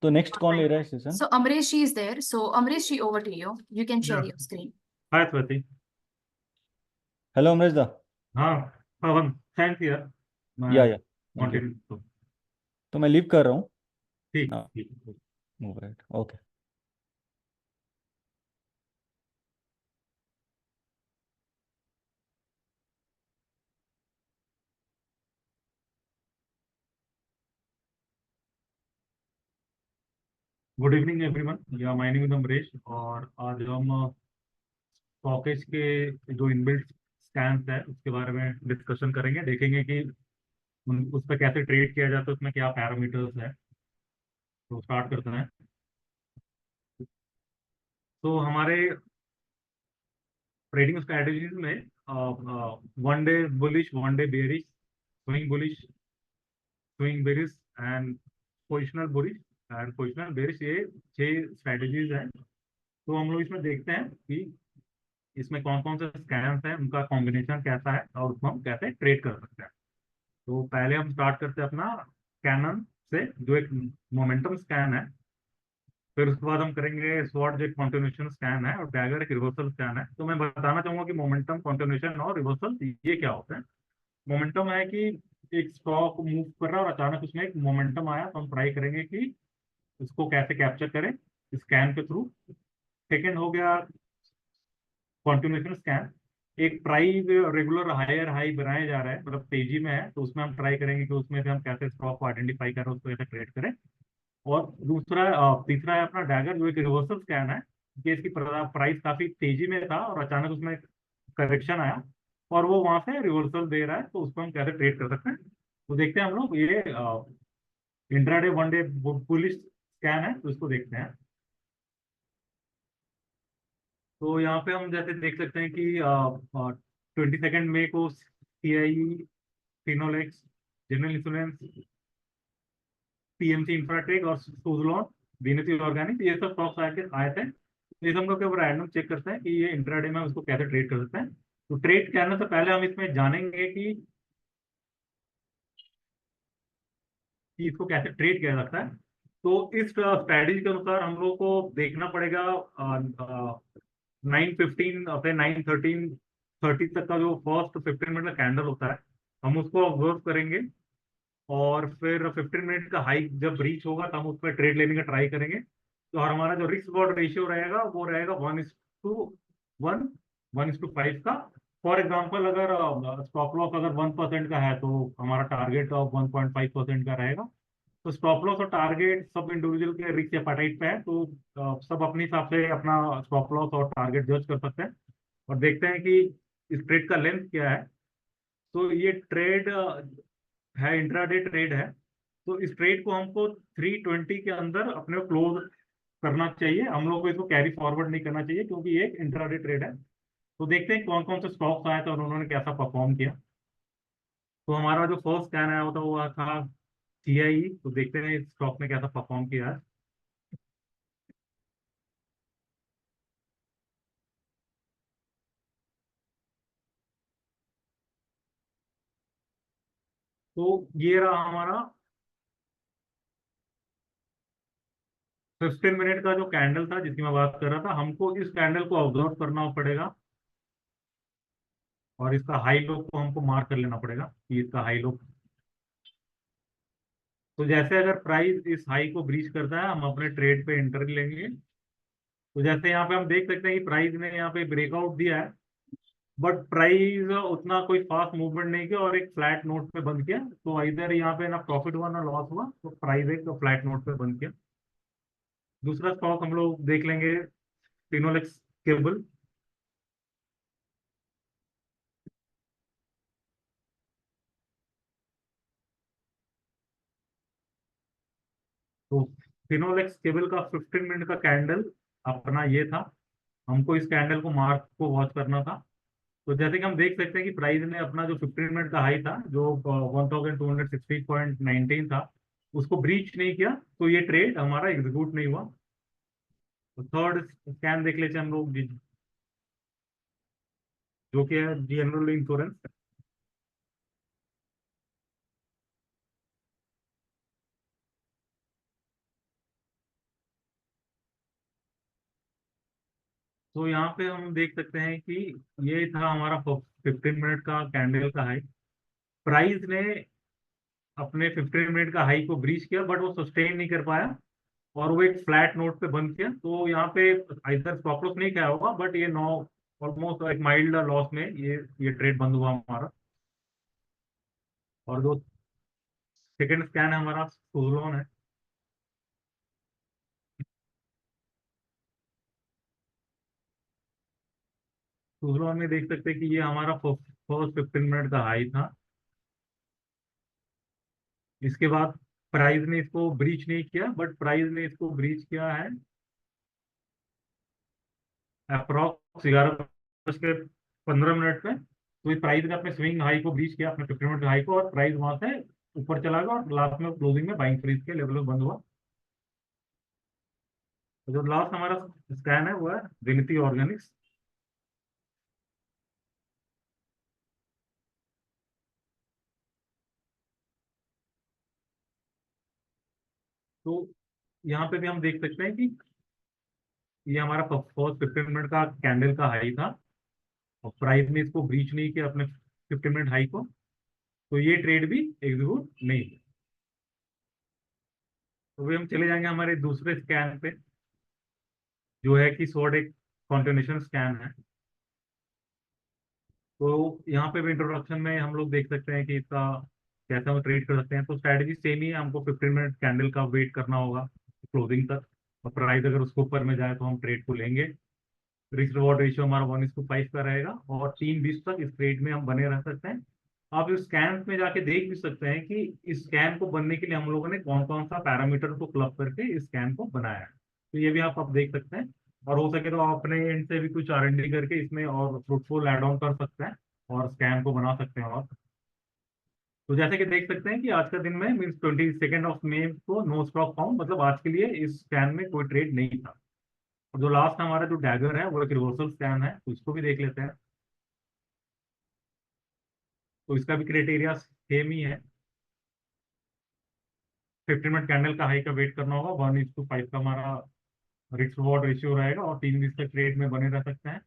तो नेक्स्ट कौन ले रहा है session? So Amresh is there. So Amresh, over to you. You can share Yeah. your screen. Hi, Swati. Hello Amresh दा. हाँ, पवन, थैंक्स यार. मैं या थैंक यू. कंटिन्यू तो तो मैं लीव कर रहा हूँ. ठीक हाँ, ठीक. Move right. Okay. Good evening everyone. या माय नेम इज अमरेश और आज हम स्टॉकेज के जो इनबिल्ट स्कैम्स है उसके बारे में डिस्कशन करेंगे. देखेंगे कि उस पर कैसे ट्रेड किया जाता है, उसमें क्या पैरामीटर्स है. तो स्टार्ट करते हैं. तो हमारे ट्रेडिंग स्ट्रेटजीज में one day bullish, one day bearish, swing bullish, swing bearish and positional bullish and positional bearish, ये 6 स्ट्रेटजीज हैं. तो हम लोग इसमें देखते हैं कि इसमें कौन कौन से स्कैम्स हैं, उनका कॉम्बिनेशन कैसा है और उसको हम कैसे ट्रेड कर सकते हैं. तो पहले हम स्टार्ट करते हैं अपना कैनन से, जो एक मोमेंटम स्कैन है. फिर उसके बाद हम करेंगे स्वॉट, जो एक कॉन्टिन्यूशन स्कैन है, और डैगर एक रिवर्सल स्कैन है. तो मैं बताना चाहूंगा कि मोमेंटम, कॉन्टिन्यूशन और रिवर्सल ये क्या होता है. मोमेंटम है कि एक स्टॉक मूव कर रहा है और अचानक उसमें एक मोमेंटम आया, तो हम ट्राई करेंगे कि उसको कैसे कैप्चर करें स्कैन के थ्रू. सेकेंड हो गया कॉन्टिन्यूशन स्कैन. एक प्राइस रेगुलर हायर हाई बनाया जा रहा है, मतलब तेजी में है, तो उसमें हम ट्राई करेंगे कि उसमें से हम कैसे स्टॉक को आइडेंटिफाई करें, उसको कैसे ट्रेड करें. और दूसरा तीसरा है अपना डैगर, जो एक रिवर्सल स्कैन है कि इसकी प्राइस काफी तेजी में था और अचानक उसमें करेक्शन आया और वो वहां से रिवर्सल दे रहा है, तो उसको हम कैसे ट्रेड कर सकते हैं. तो देखते हैं हम लोग. ये intraday one day bullish scan है, तो इसको देखते हैं. तो यहाँ पे हम जैसे देख सकते हैं कि 22 मई को CI, Finolex, general insurance, PMC Infratech और सुजलॉन, वीनसी ऑर्गेनिक, ये सब स्टॉक्स आए थे. तो ये हम लोग रैंडम चेक करते हैं कि ये इंट्राडे में उसको कैसे ट्रेड कर सकते हैं. तो ट्रेड करने से पहले हम इसमें जानेंगे कि इसको कैसे ट्रेड किया जाता है. तो इस स्ट्रैटेजी के अनुसार हम लोग को देखना पड़ेगा 9:15 अपने 9:30 तक का जो फर्स्ट 15 मिनट का कैंडल होता है, हम उसको ऑब्जर्व करेंगे. और फिर 15 मिनट का हाई जब रीच होगा तो हम उस पर ट्रेड लेने का ट्राई करेंगे. तो और हमारा जो रिस्क रिवॉर्ड रेशियो रहेगा वो रहेगा 1:1, 1:5 का. फॉर एग्जाम्पल, अगर स्टॉप लॉस अगर 1% का है तो हमारा टारगेट 1.5% का रहेगा. तो स्टॉप लॉस और टारगेट सब इंडिविजुअल के रिस्क एपेटाइट पे है, तो सब अपने हिसाब से अपना स्टॉप लॉस और टारगेट जज कर सकते हैं. और देखते हैं कि इस ट्रेड का लेंथ क्या है. तो ये ट्रेड है, इंट्राडे ट्रेड है. तो इस ट्रेड को हमको 3:20 के अंदर अपने को क्लोज करना चाहिए. हम लोग को इसको कैरी फॉरवर्ड नहीं करना चाहिए, क्योंकि ये एक इंट्राडे ट्रेड है. तो देखते हैं कौन कौन से स्टॉक्स आए थे और उन्होंने कैसा परफॉर्म किया. तो हमारा जो फर्स्ट स्कैन आया होता वो था CI. तो देखते हैं इस स्टॉक ने कैसा परफॉर्म किया है. तो ये रहा हमारा 15 मिनट का जो कैंडल था जिसकी मैं बात कर रहा था. हमको इस कैंडल को ऑब्जर्व करना पड़ेगा और इसका हाई लो को हमको मार्क कर लेना पड़ेगा कि इसका हाई लो. तो जैसे अगर प्राइस इस हाई को ब्रीच करता है, हम अपने ट्रेड पे एंटर लेंगे. तो जैसे यहाँ पे हम देख सकते हैं कि प्राइस ने यहाँ पे ब्रेकआउट दिया है, बट प्राइस उतना कोई फास्ट मूवमेंट नहीं किया और एक फ्लैट नोट पे बंद किया. तो इधर यहाँ पे ना प्रॉफिट हुआ ना लॉस हुआ, तो प्राइस एक फ्लैट नोट पे बंद किया. दूसरा स्टॉक हम लोग देख लेंगे, फिनोलेक्स केबल. तो फिनोलेक्स केबल का 15 मिनट का कैंडल अपना ये था। हमको इस कैंडल को मार्क को वॉच करना था। तो जैसे कि हम देख सकते हैं कि प्राइस ने अपना जो 15 मिनट का हाई था, जो 1260.19 था, उसको ब्रीच नहीं किया, तो ये ट्रेड हमारा एग्जीक्यूट नहीं हुआ। तो थर्ड स्कैन देख लेते हैं हम लोग, जो कि है जनरल इंश्योरेंस। तो यहाँ पे हम देख सकते हैं कि ये था हमारा 15 मिनट का कैंडल का हाई। प्राइस ने अपने 15 मिनट का हाई को ब्रीच किया, बट वो सस्टेन नहीं कर पाया और वो एक फ्लैट नोट पे बंद किया। तो यहाँ पे इधर स्टॉप लॉस नहीं खाया होगा, बट ये नौ ऑलमोस्ट एक माइल्ड लॉस में ये ट्रेड बंद हुआ हमारा। और जो सेकंड स्कैन है हमारा सुजलॉन है। सुजलॉन में देख सकते हैं कि ये हमारा फर्स्ट 15 मिनट का हाई था। इसके बाद प्राइस ने इसको ब्रीच नहीं किया, बट प्राइस ने इसको ब्रीच किया है अप्रॉक्स 11:15 पे। तो इस प्राइस ने अपने स्विंग हाई को ब्रीच किया, अपने 15 मिनट हाई को, और प्राइस वहां से ऊपर चला गया और लास्ट में क्लोजिंग में बाइंग फ्रीज के लेवल में बंद हुआ। तो जो लास्ट हमारा स्कैन है वो है विनती ऑर्गेनिक्स। तो यहाँ पे भी हम देख सकते हैं कि ये हमारा फर्स्ट 15 मिनट का कैंडल का हाई था और प्राइस ने इसको ब्रीच नहीं किया अपने 15 मिनट हाई को, तो ये ट्रेड भी एग्जीक्यूट नहीं हुआ। तो भी हम चले जाएंगे हमारे दूसरे स्कैन पे, जो है कि शॉर्ट एक कॉन्टिन्यूशन स्कैन है। तो यहाँ पे भी इंट्रोडक्शन में हम लोग देख सकते हैं कि इसका कैसे हम ट्रेड कर सकते हैं। तो स्ट्रैटेजी सेम ही है, हमको 15 मिनट कैंडल का वेट करना होगा क्लोजिंग तक, और प्राइस अगर उसके ऊपर में जाए तो हम ट्रेड को लेंगे। रिस्क रिवॉर्ड रेशियो हमारा 1:5 का रहेगा और 3:20 तक इस ट्रेड में हम बने रह सकते हैं। आप इस स्कैन में जाके देख भी सकते हैं कि इस स्कैन को बनने के लिए हम लोगों ने कौन कौन सा पैरामीटर को क्लब करके इस स्कैन को बनाया है। तो ये भी आप देख सकते हैं, और हो सके तो आप अपने एंड से भी कुछ R&D करके इसमें और फ्रूटफुल एड ऑन कर सकते हैं और स्कैन को बना सकते हैं। और तो जैसे कि देख सकते हैं कि आज का दिन में मीन्स 22 को नो स्टॉक फाउंड, मतलब आज के लिए इस स्कैन में कोई ट्रेड नहीं था। और जो लास्ट हमारा जो डैगर है वो एक रिवर्सल स्कैन है, तो इसको भी देख लेते हैं। तो इसका भी क्राइटेरिया सेम ही है, 15 मिनट कैंडल का हाई का वेट करना होगा, 1:5 का हमारा रिस्क रिवॉर्ड रेशियो रहेगा और 3:20 तक ट्रेड में बने रह सकते हैं।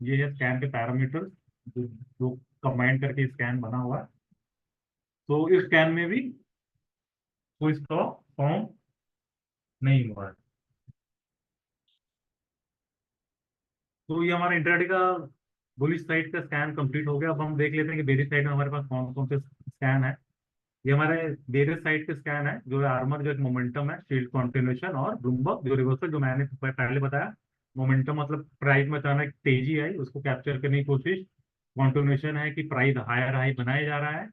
ये है स्कैन के पैरामीटर्स जो कंबाइन करके स्कैन बना हुआ है। तो इस स्कैन में भी कोई स्टॉक फॉर्म नहीं हुआ है। तो ये हमारा इंट्राडे का बुलिश साइड का स्कैन कंप्लीट हो गया। अब हम देख लेते हैं कि बेरिश साइड में हमारे पास कौन कौन से स्कैन है। ये हमारे बेरिश साइड के स्कैन है, जो है आर्मर जो एक मोमेंटम है, शील्ड कंटिन्यूएशन, और ब्लूमबर्ग जो रिवर्सल, जो मैंने पहले बताया। मोमेंटम मतलब प्राइस में अचानक तेजी आई, उसको कैप्चर करने की कोशिश। कंटिन्यूएशन है कि प्राइस हायर हाई बनाया जा रहा है,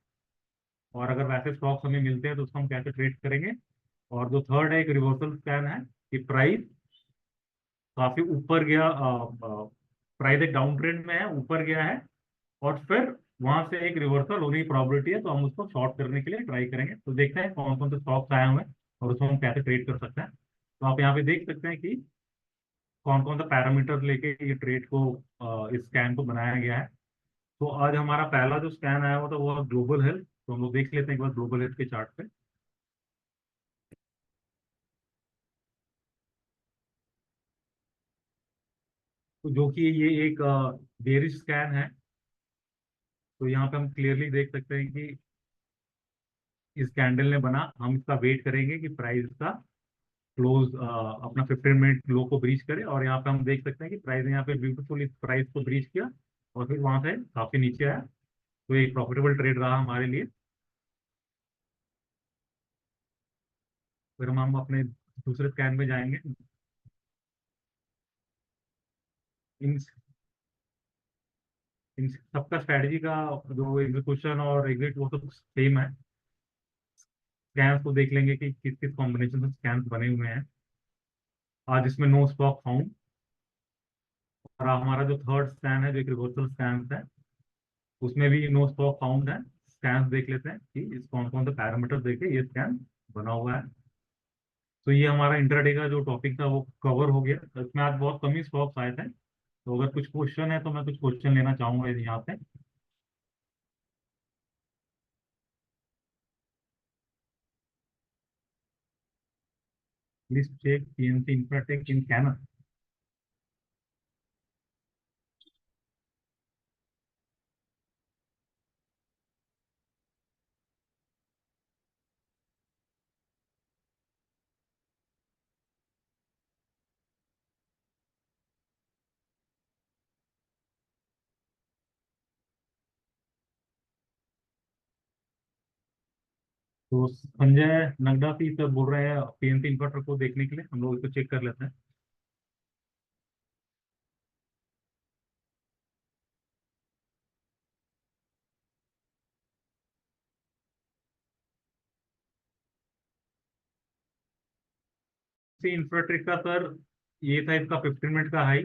और अगर वैसे स्टॉक्स हमें मिलते हैं तो उसको हम कैसे ट्रेड करेंगे। और जो थर्ड है एक रिवर्सल स्कैन है कि प्राइस काफी ऊपर गया, प्राइस एक डाउन ट्रेंड में है, ऊपर गया है, और फिर वहां से एक रिवर्सल होने की प्रोबेबिलिटी है, तो हम उसको शॉर्ट करने के लिए ट्राई करेंगे। तो देखते हैं कौन कौन से स्टॉक्स आए हुए हैं और उसको हम कैसे ट्रेड कर सकते हैं। तो आप यहाँ पे देख सकते हैं कि कौन कौन सा पैरामीटर लेके ये ट्रेड को, इस स्कैन को बनाया गया है। तो आज हमारा पहला जो स्कैन आया हुआ था वो ग्लोबल हेल्थ। तो हम लोग देख लेते हैं एक बार ग्लोबल हेल्थ के चार्ट पे। तो जो कि ये एक बेरिश स्कैन है। तो यहाँ पे हम क्लियरली देख सकते हैं कि इस कैंडल ने बना, हम इसका वेट करेंगे कि प्राइस का क्लोज अपना 15 मिनट लो को ब्रीच करे। और यहाँ पे हम देख सकते हैं कि प्राइस ने यहाँ पे ब्यूटीफुल इस प्राइस को ब्रीच किया और फिर वहां से काफी नीचे आया। तो एक प्रॉफिटेबल ट्रेड रहा हमारे लिए। फिर हम अपने दूसरे स्कैन में जाएंगे। इन इन सबका स्ट्रैटेजी का जो एग्जीक्यूशन और एग्जिट वो सब सेम है। स्कैन्स को देख लेंगे कि किस किस कॉम्बिनेशन से स्कैन्स बने हुए हैं। आज इसमें नो स्टॉक फाउंड। और हमारा जो थर्ड स्कैन है जो एक रिवर्सल स्कैन है, उसमें भी नो स्टॉक फाउंड है। स्कैन देख लेते हैं कि इस कौन कौन से पैरामीटर देखे ये स्कैन बना हुआ है। तो ये हमारा इंट्राडे का जो टॉपिक था वो कवर हो गया। तो इसमें आज बहुत कम ही स्टॉक्स आए थे, तो अगर कुछ क्वेश्चन है तो मैं कुछ क्वेश्चन लेना चाहूंगा यहाँ पे। Please check PNC Infratech in canon. तो संजय नगडासी सर बोल रहे हैं पीएनसी इन्वर्टर को देखने के लिए, हम लोग इसको चेक कर लेते हैं। इंफ्राटेक का सर ये था इसका 15 मिनट का हाई,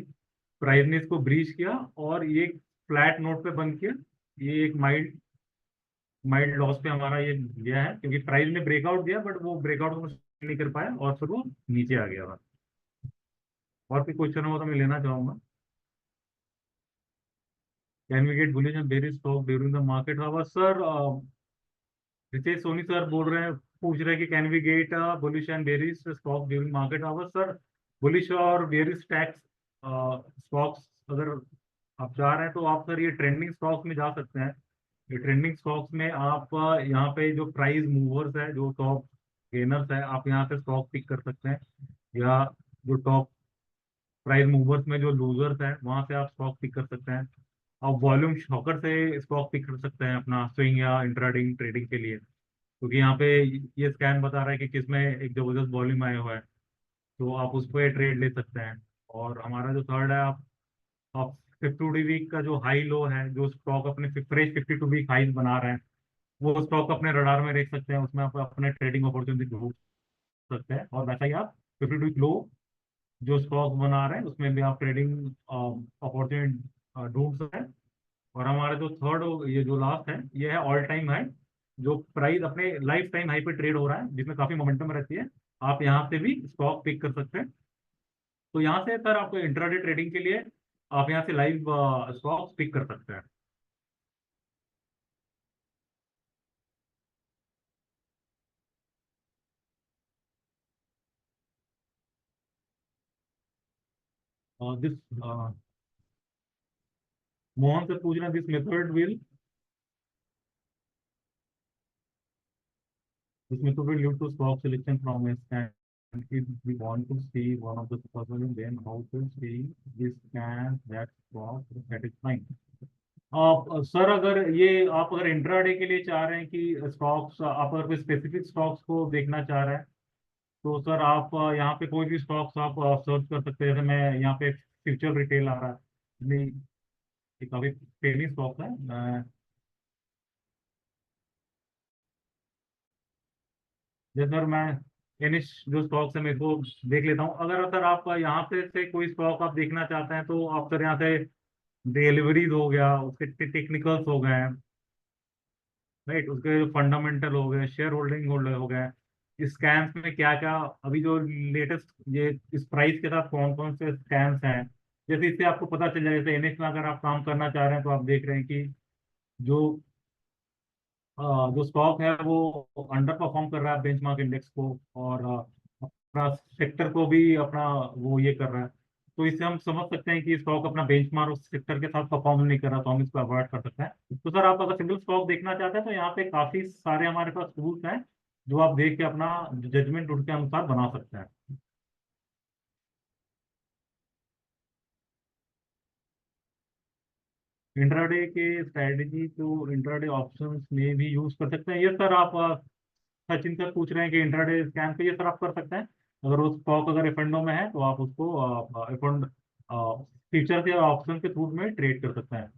प्राइस ने इसको ब्रीच किया और ये एक फ्लैट नोट पे बंद किया। ये एक माइल्ड माइल्ड लॉस पे हमारा ये गया है, क्योंकि प्राइस ने ब्रेकआउट दिया बट वो ब्रेकआउट को नहीं कर पाया और फिर वो नीचे आ गया। और कोई क्वेश्चन हो तो मैं लेना चाहूंगा। Can we get bullish and bearish stock during the market hour? Sir Ritesh Soni sir बोल रहे हैं, पूछ रहे हैं कि can we get bullish and bearish stock during market hour? Sir bullish और बेरिश टैक्स स्टॉक्स अगर आप चाह रहे हैं तो आप सर ये ट्रेंडिंग स्टॉक्स में जा सकते हैं। ये ट्रेंडिंग स्टॉक्स में आप यहाँ पे जो प्राइस मूवर्स है, जो टॉप गेनर्स है, आप यहाँ से स्टॉक पिक कर सकते हैं। या जो टॉप प्राइस मूवर्स में जो लूजर्स हैं वहां से आप स्टॉक पिक कर सकते हैं। आप वॉल्यूम शॉकर से स्टॉक पिक कर सकते हैं अपना स्विंग या इंट्राडे ट्रेडिंग के लिए, क्योंकि यहाँ पे ये स्कैन बता रहा है कि किसमें एक जबरदस्त वॉल्यूम आया हुआ है, तो आप उस पर ट्रेड ले सकते हैं। और हमारा जो थर्ड है, आप 52 वीक का जो हाई लो है, जो स्टॉक अपने फ्रेश 52 वीक हाई बना रहे हैं, वो स्टॉक अपने रडार में रख सकते हैं। उसमें आप अपने ट्रेडिंग अपॉर्चुनिटी ढूंढ सकते हैं। और वैसा ही आप 52 वीक लो जो स्टॉक बना रहे हैं उसमें भी आप ट्रेडिंग अपॉर्चुनिटी ढूंढ सकते हैं। और हमारा जो थर्ड, ये जो लास्ट है, ये है ऑल टाइम हाई, जो प्राइस अपने लाइफ टाइम हाई पे ट्रेड हो रहा है, जिसमें काफी मोमेंटम रहती है। आप यहाँ से भी स्टॉक पिक कर सकते हैं। तो यहाँ से सर आपको इंट्राडे ट्रेडिंग के लिए आप यहाँ से लाइव स्टॉक्स पिक कर सकते हैं। दिस मोहन से पूछ रहे हैं, this method will lead to stock selection from a scan. If we want to see one of the puzzle, then how to see this scan that stock is satisfying. आप सर अगर ये आप अगर इंट्राडे के लिए चाह रहे हैं कि स्टॉक्स, आप अगर कोई स्पेसिफिक स्टॉक्स को देखना चाह रहे हैं, तो सर आप यहाँ पे कोई भी स्टॉक्स आप सर्च कर सकते हैं। जैसे मैं यहाँ पे फ्यूचर रिटेल आ रहा है, नहीं, ये काफी फेमस स्टॉक है। जैसे सर मैं इनिश जो स्टॉक्स है मेरे को देख लेता हूँ। अगर सर आप यहाँ पे से कोई स्टॉक आप देखना चाहते हैं तो आप सर यहाँ से डिलीवरीज हो गया, उसके टेक्निकल्स हो गए, राइट, उसके फंडामेंटल हो गए, शेयर होल्डिंग होल्डर हो गए, स्कैम्स में क्या क्या अभी जो लेटेस्ट ये इस प्राइस के साथ कौन कौन से स्कैम्स हैं, जैसे इससे आपको पता चल जाए। जैसे एनएस में अगर आप काम करना चाह रहे हैं तो आप देख रहे हैं कि जो जो स्टॉक है वो अंडर परफॉर्म कर रहा है बेंचमार्क इंडेक्स को, और अपना सेक्टर को भी अपना वो ये कर रहा है। तो इससे हम समझ सकते हैं कि स्टॉक अपना बेंचमार्क उस सेक्टर के साथ परफॉर्म नहीं कर रहा, तो हम इसको अवॉइड कर सकते हैं। तो सर आप अगर सिंगल स्टॉक देखना चाहते हैं तो यहाँ पे काफी सारे हमारे पास टूल्स हैं जो आप देख के अपना जजमेंट उनके अनुसार बना सकते हैं। इंट्राडे के स्ट्रेटेजी तो इंट्राडे ऑप्शंस में भी यूज कर सकते हैं। ये सर आप सचिन सर पूछ रहे हैं कि इंट्राडे स्कैन पे ये सर आप कर सकते हैं। अगर वो स्टॉक अगर एफएंडो में है तो आप उसको एफएंड फीचर या ऑप्शन के थ्रू में ट्रेड कर सकते हैं।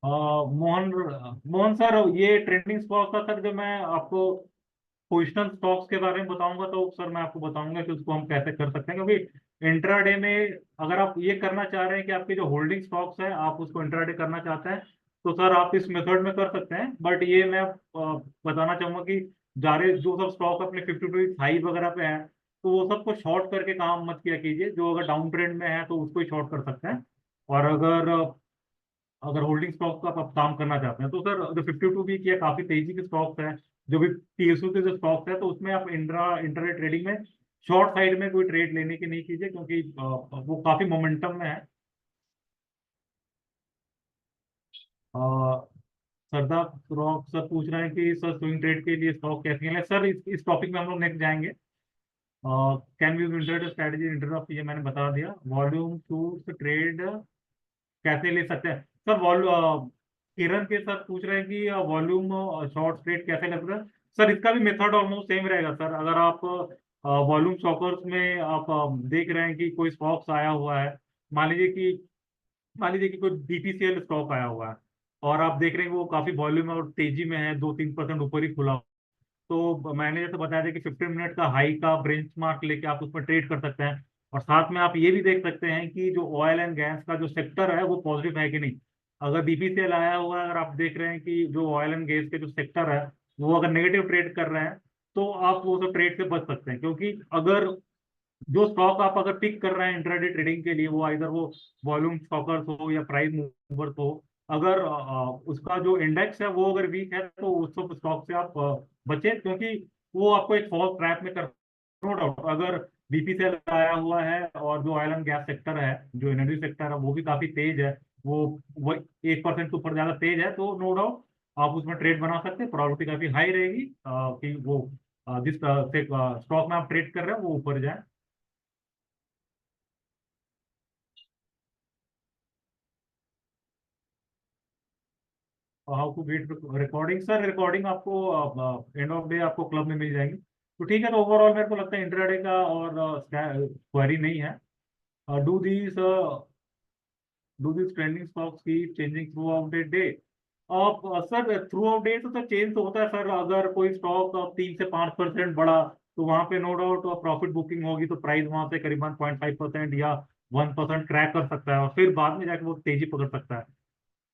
मोहन मोहन सर, ये ट्रेंडिंग स्टॉक का सर, जो मैं आपको पोजिशनल स्टॉक्स के बारे में बताऊंगा तो सर मैं आपको बताऊंगा कि उसको हम कैसे कर सकते हैं, क्योंकि इंट्राडे में अगर आप ये करना चाह रहे हैं कि आपके जो होल्डिंग स्टॉक्स है आप उसको इंट्राडे करना चाहते हैं, तो सर आप इस मेथड में कर सकते हैं। बट ये मैं बताना चाहूंगा कि जारे जो सब स्टॉक अपने 52 हाई वगैरह पे है, तो वो सबको शॉर्ट करके काम मत किया कीजिए। जो अगर डाउन ट्रेंड में है तो उसको ही शॉर्ट कर सकते हैं। और अगर अगर होल्डिंग स्टॉक का आप काम करना चाहते हैं तो सर जो 52 वीक या काफी तेजी के स्टॉक्स हैं, जो भी पीएसयू के जो स्टॉक्स है, तो उसमें आप इंट्राडे ट्रेडिंग में शॉर्ट साइड में कोई ट्रेड लेने की नहीं कीजिए, क्योंकि वो काफी मोमेंटम में है। अ, सरदार रॉक सर पूछ रहे हैं कि सर स्विंग ट्रेड के लिए स्टॉक कैसे हैं। सर इस टॉपिक में हम लोग नेक्स्ट जाएंगे। Can use intraday strategy inter, ये मैंने बता दिया। वॉल्यूम टू ट्रेड कैसे ले सकते हैं सर। किरण के सर पूछ रहे हैं कि वॉल्यूम शॉर्ट ट्रेड कैसे ले सकते हैं। सर इसका भी मेथड ऑलमोस्ट सेम रहेगा सर। अगर आप वॉल्यूम शॉकर्स में आप देख रहे हैं कि कोई स्टॉक्स आया हुआ है, मान लीजिए कि मान लीजिए कि कोई बीपीसीएल स्टॉक आया हुआ है, और आप देख रहे हैं कि वो काफी वॉल्यूम और तेजी में है, 2-3% ऊपर ही खुला, तो मैंने जैसे बताया था कि 15 मिनट का हाई का बेंचमार्क लेके आप उसमें ट्रेड कर सकते हैं। और साथ में आप ये भी देख सकते हैं कि जो ऑयल एंड गैस का जो सेक्टर है वो पॉजिटिव है कि नहीं। अगर बीपीसीएल आया हुआ है, अगर आप देख रहे हैं कि जो ऑयल एंड गैस के जो सेक्टर है वो अगर नेगेटिव ट्रेड कर रहे हैं, तो आप वो सब ट्रेड से बच सकते हैं। क्योंकि अगर जो स्टॉक आप अगर पिक कर रहे हैं इंट्राडे ट्रेडिंग के लिए, वो इधर वो वॉल्यूम स्टॉकर्स हो या प्राइस मूवर्स हो, अगर उसका जो इंडेक्स है वो अगर वीक है तो उस सब स्टॉक से आप बचे, क्योंकि वो आपको एक फॉल्स ट्रैप में कर। नो डाउट, अगर बीपीसीएल आया हुआ है और जो ऑयल एंड गैस सेक्टर है, जो एनर्जी सेक्टर है, वो भी काफी तेज है, वो 1% के ऊपर ज्यादा तेज है, तो नो डाउट आप उसमें ट्रेड बना सकते हैं। प्रोबेबिलिटी काफी हाई रहेगी कि वो जिस स्टॉक में आप ट्रेड कर रहे हैं वो ऊपर जाए। How to get recording sir, recording आपको एंड ऑफ डे आपको क्लब में मिल जाएगी। तो ठीक है, तो ओवरऑल मेरे को लगता है इंट्राडे का और क्वेरी नहीं है। Do these do this trending stocks keep changing through out the day. आप सर थ्रू आउट डे तो सर चेंज तो होता है सर। अगर कोई स्टॉक 3 से 5% बढ़ा, तो वहां पे नो डाउट प्रॉफिट बुकिंग होगी, तो प्राइस वहां से करीबन 0.5% या 1% क्रैक कर सकता है, और फिर बाद में जाके वो तेजी पकड़ सकता है।